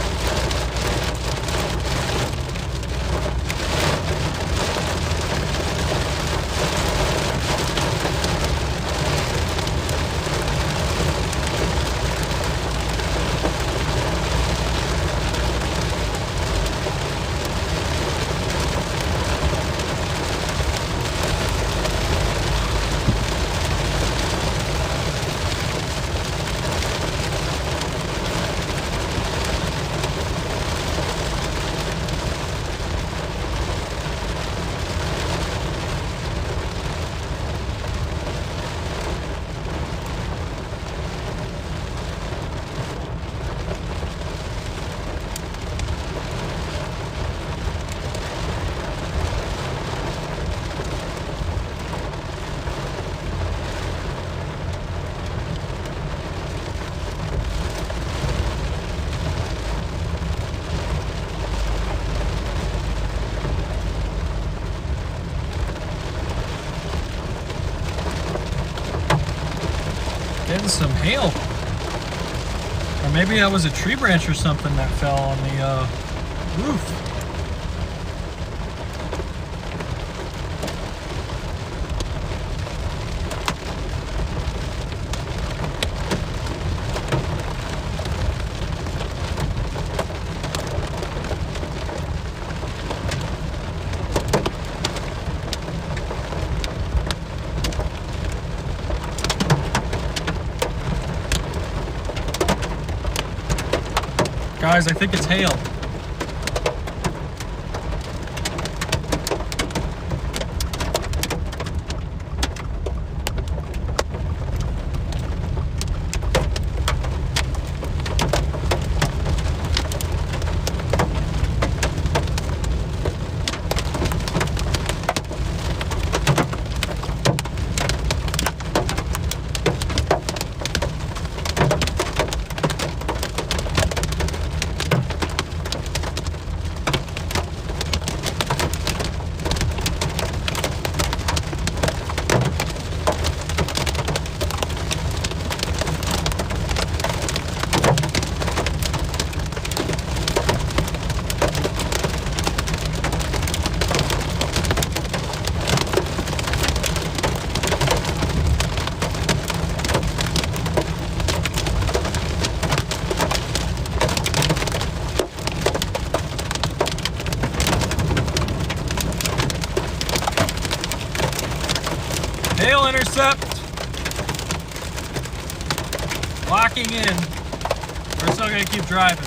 Getting some hail. Or maybe that was a tree branch or something that fell on the roof. Guys, I think it's hail. Hail intercept. Locking in. We're still gonna keep driving.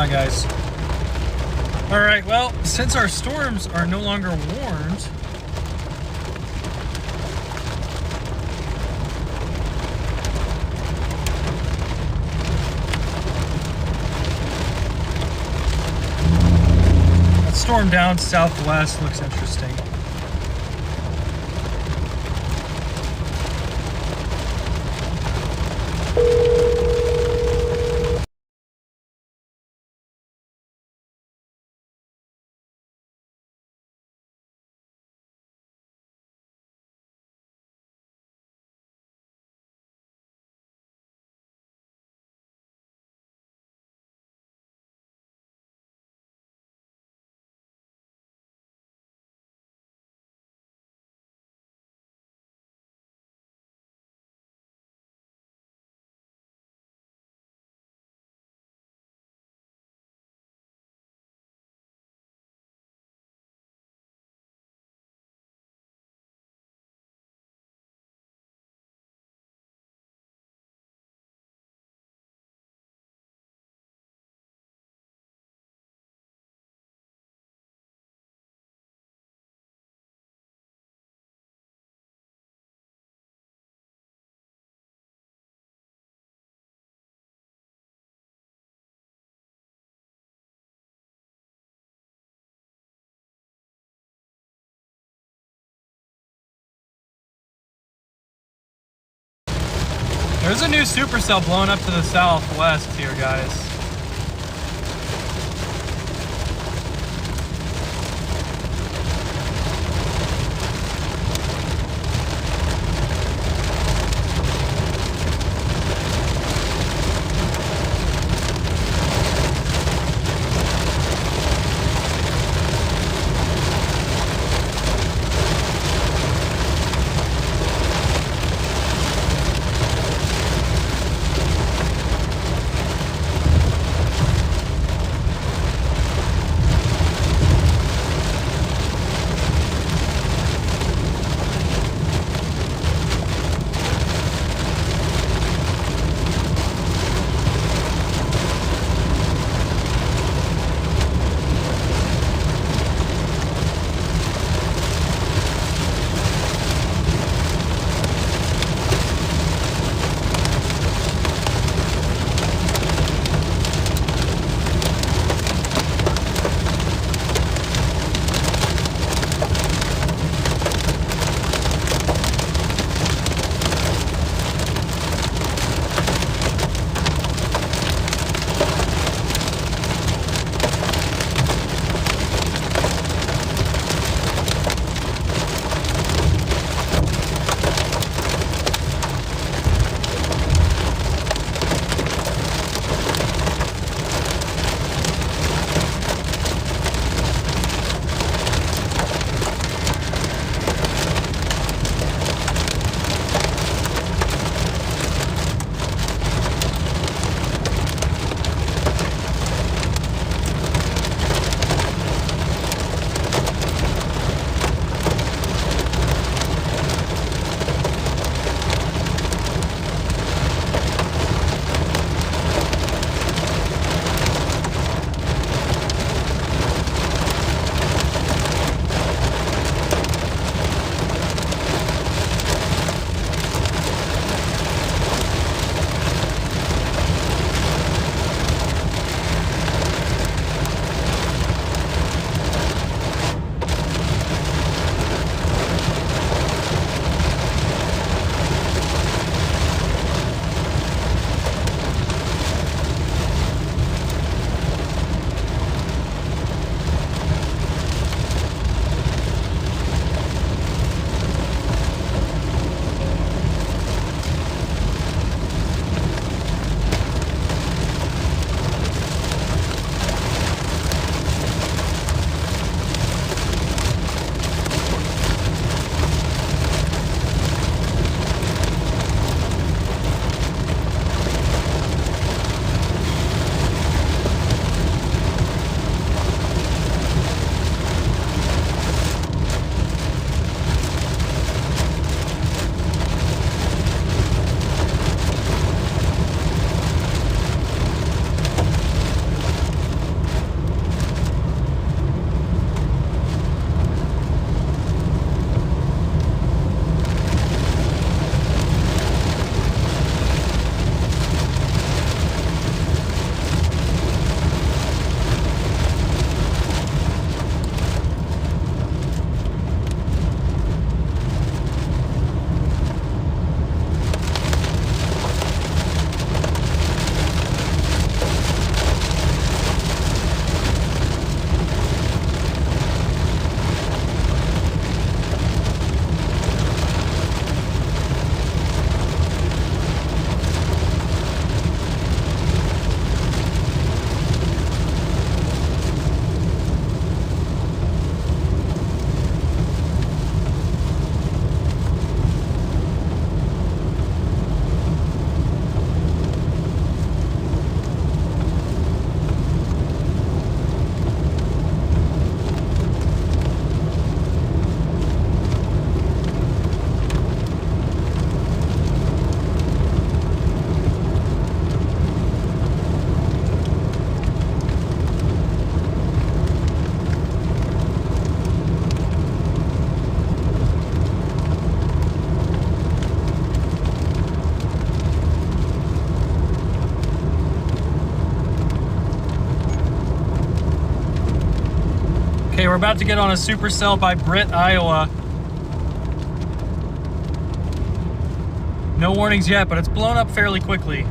on, guys. All right, well, since our storms are no longer warned, that storm down southwest looks interesting. There's a new supercell blowing up to the southwest here, guys. Okay, we're about to get on a supercell by Britt, Iowa. No warnings yet, but it's blown up fairly quickly.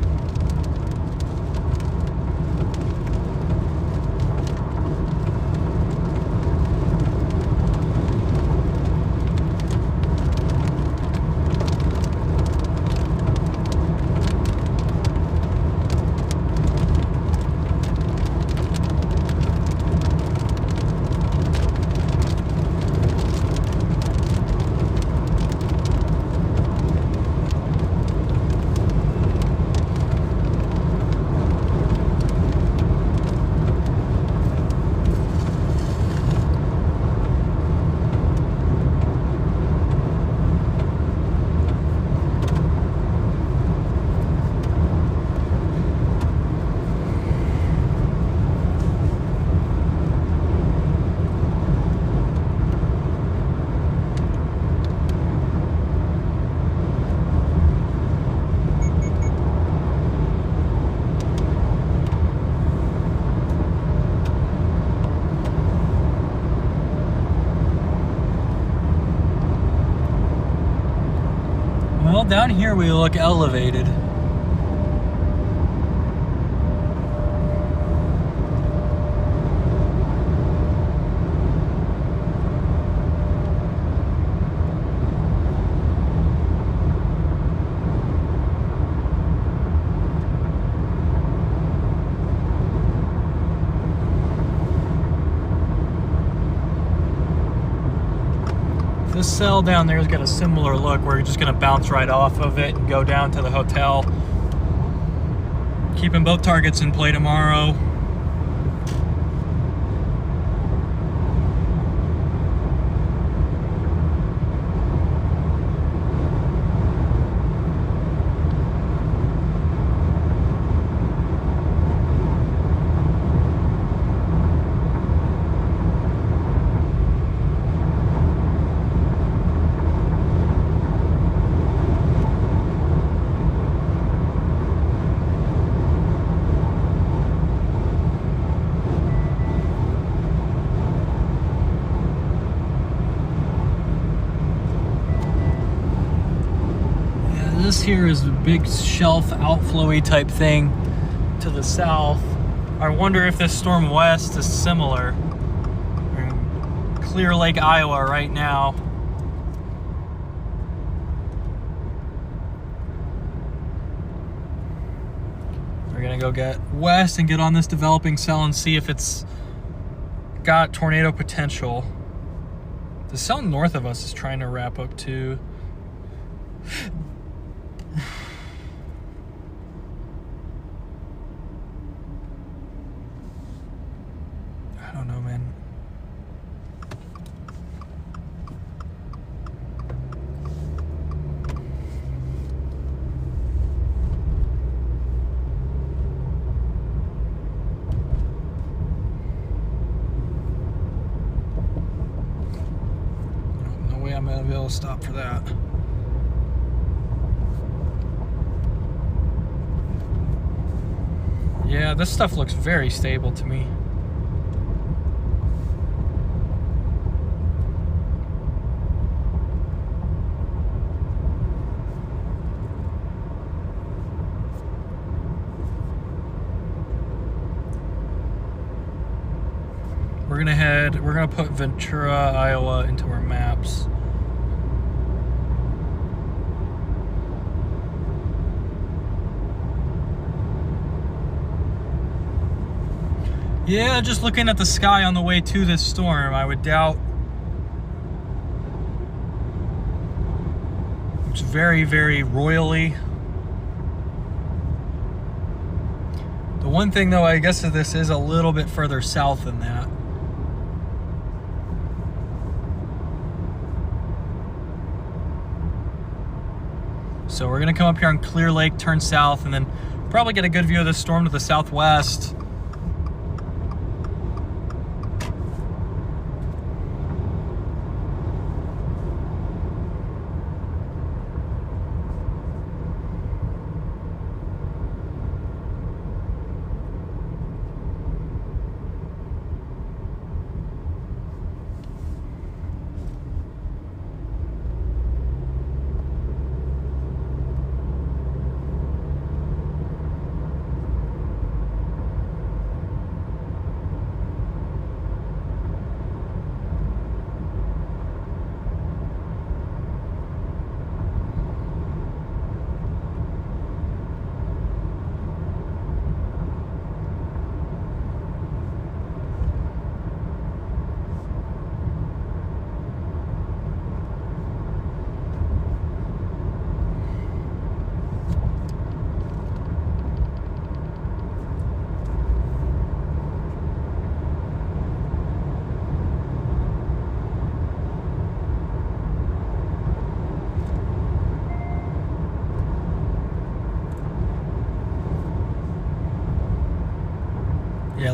Well, down here we look elevated. This cell down there has got a similar look. We're just gonna bounce right off of it and go down to the hotel. Keeping both targets in play tomorrow. This here is a big shelf outflowy type thing to the south. I wonder if this storm west is similar. We're in Clear Lake, Iowa right now. We're gonna go get west and get on this developing cell and see if it's got tornado potential. The cell north of us is trying to wrap up too. I don't know, man. No way I'm gonna be able to stop for that. Yeah, this stuff looks very stable to me. We're gonna put Ventura, Iowa into our maps. Yeah, just looking at the sky on the way to this storm, I would doubt. It's very, very royally. The one thing though, I guess this is a little bit further south than that. So we're gonna come up here on Clear Lake, turn south, and then probably get a good view of the storm to the southwest.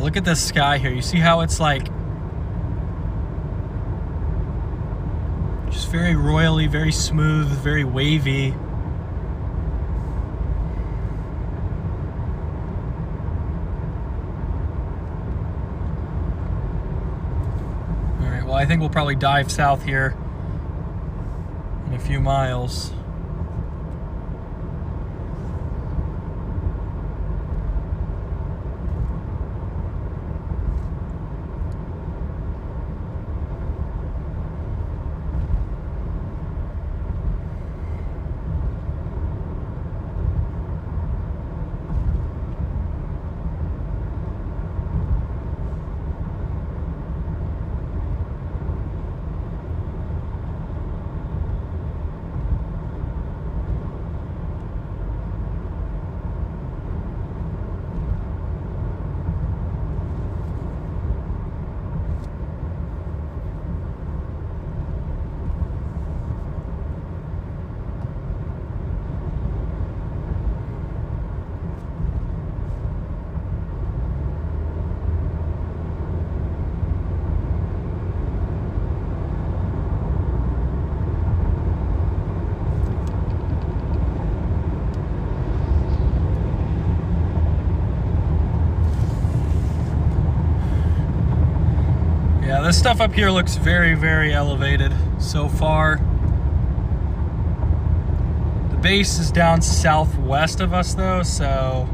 look at this sky here. You see how it's like just very royally, very smooth, very wavy. All right, well, I think we'll probably dive south here in a few miles. Yeah, this stuff up here looks very, very elevated so far. The base is down southwest of us though, so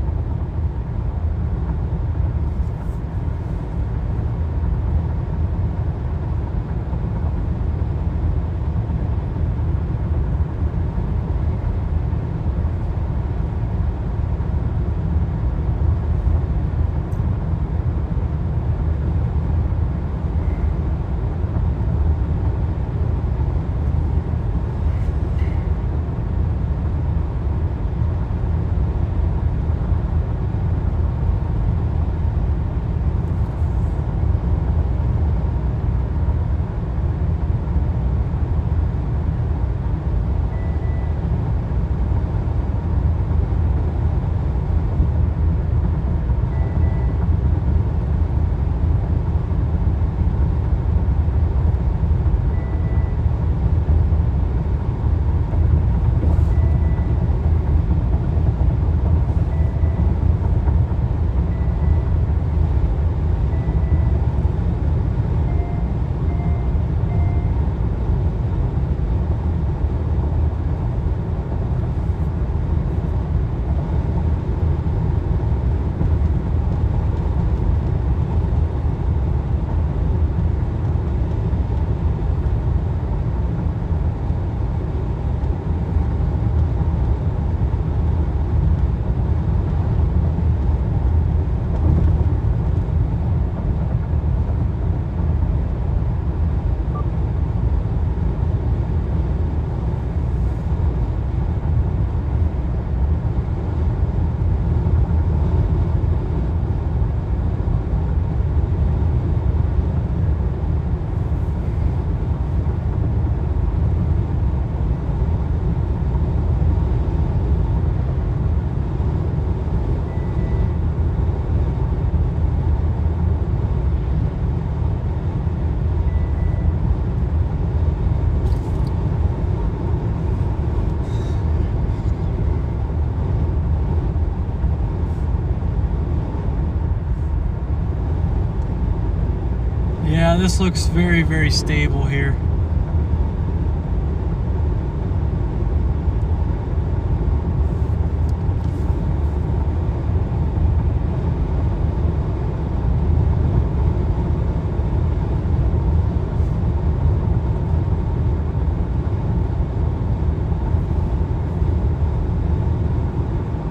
yeah, this looks very, very stable here.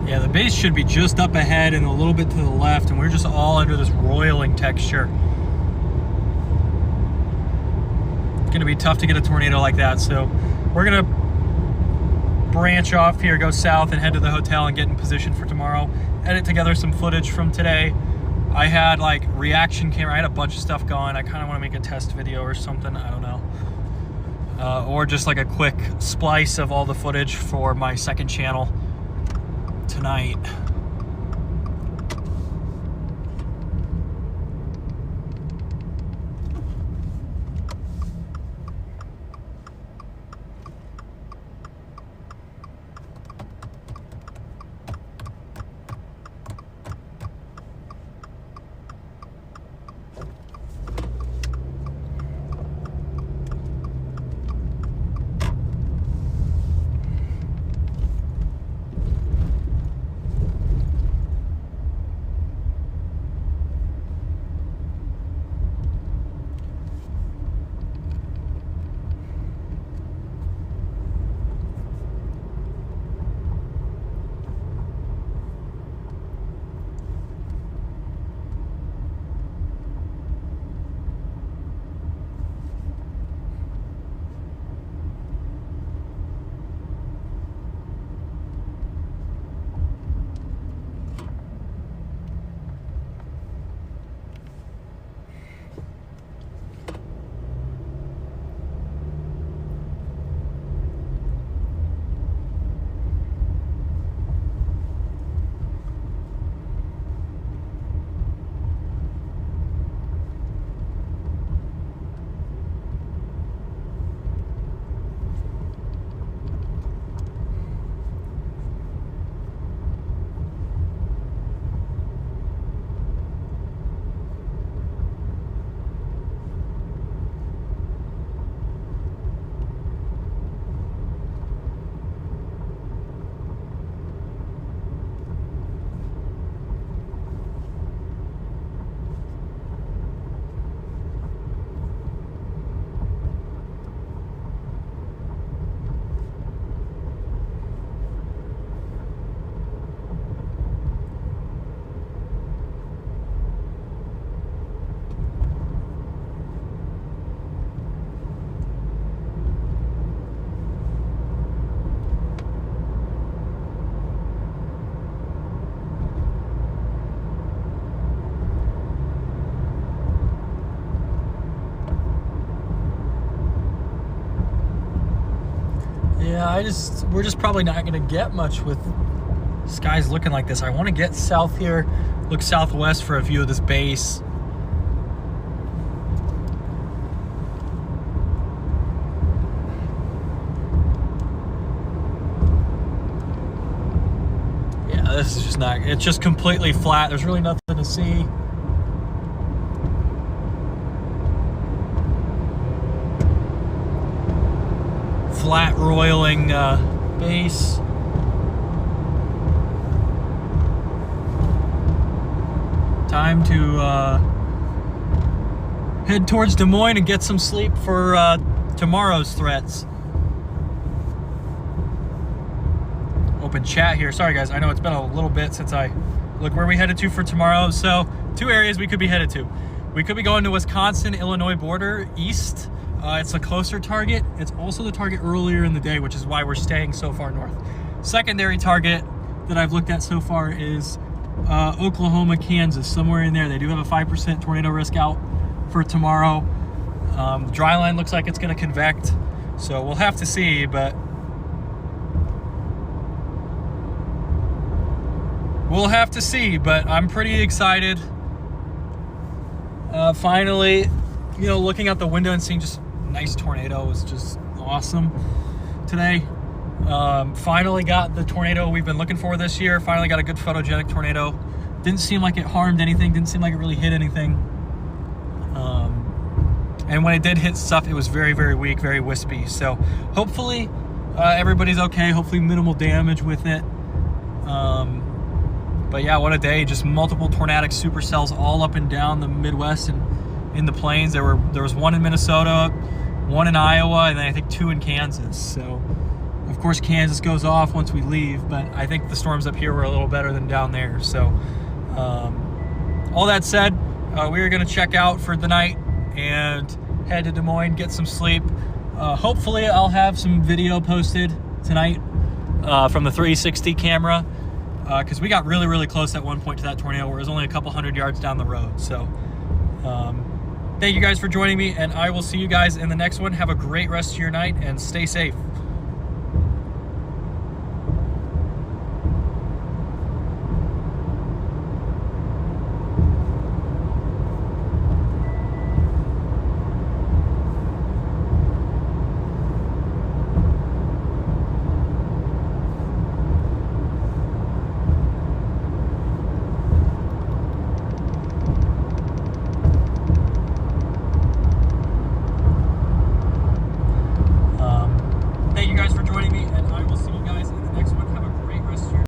Yeah, the base should be just up ahead and a little bit to the left, and we're just all under this roiling texture. It's gonna be tough to get a tornado like that, so we're gonna branch off here, go south and head to the hotel and get in position for tomorrow. Edit together some footage from today. I had like reaction camera, I had a bunch of stuff going. I kind of want to make a test video or something, I don't know. Or just like a quick splice of all the footage for my second channel tonight. Yeah, we're just probably not gonna get much with skies looking like this. I want to get south here, look southwest for a view of this base. Yeah, this is just not, it's just completely flat. There's really nothing to see. Flat roiling base. Time to head towards Des Moines and get some sleep for tomorrow's threats. Open chat here. Sorry guys, I know it's been a little bit since I look where we headed to for tomorrow. So 2 areas we could be headed to. We could be going to Wisconsin, Illinois border east. It's a closer target. It's also the target earlier in the day, which is why we're staying so far north. Secondary target that I've looked at so far is Oklahoma, Kansas, somewhere in there. They do have a 5% tornado risk out for tomorrow. The dry line looks like it's going to convect, so we'll have to see, but I'm pretty excited. Finally, you know, looking out the window and seeing just nice tornado was just awesome today. Finally got the tornado we've been looking for this year. Finally got a good photogenic tornado. Didn't seem like it harmed anything. Didn't seem like it really hit anything. And when it did hit stuff, it was very, very weak, very wispy. So hopefully everybody's okay. Hopefully minimal damage with it. But yeah, what a day. Just multiple tornadic supercells all up and down the Midwest and in the plains. There was 1 in Minnesota, 1 in Iowa, and then I think 2 in Kansas. So of course Kansas goes off once we leave, but I think the storms up here were a little better than down there. So all that said, we are going to check out for the night and head to Des Moines, get some sleep. Hopefully I'll have some video posted tonight from the 360 camera, because we got really, really close at one point to that tornado where it was only a couple hundred yards down the road. So thank you guys for joining me, and I will see you guys in the next one. Have a great rest of your night and stay safe.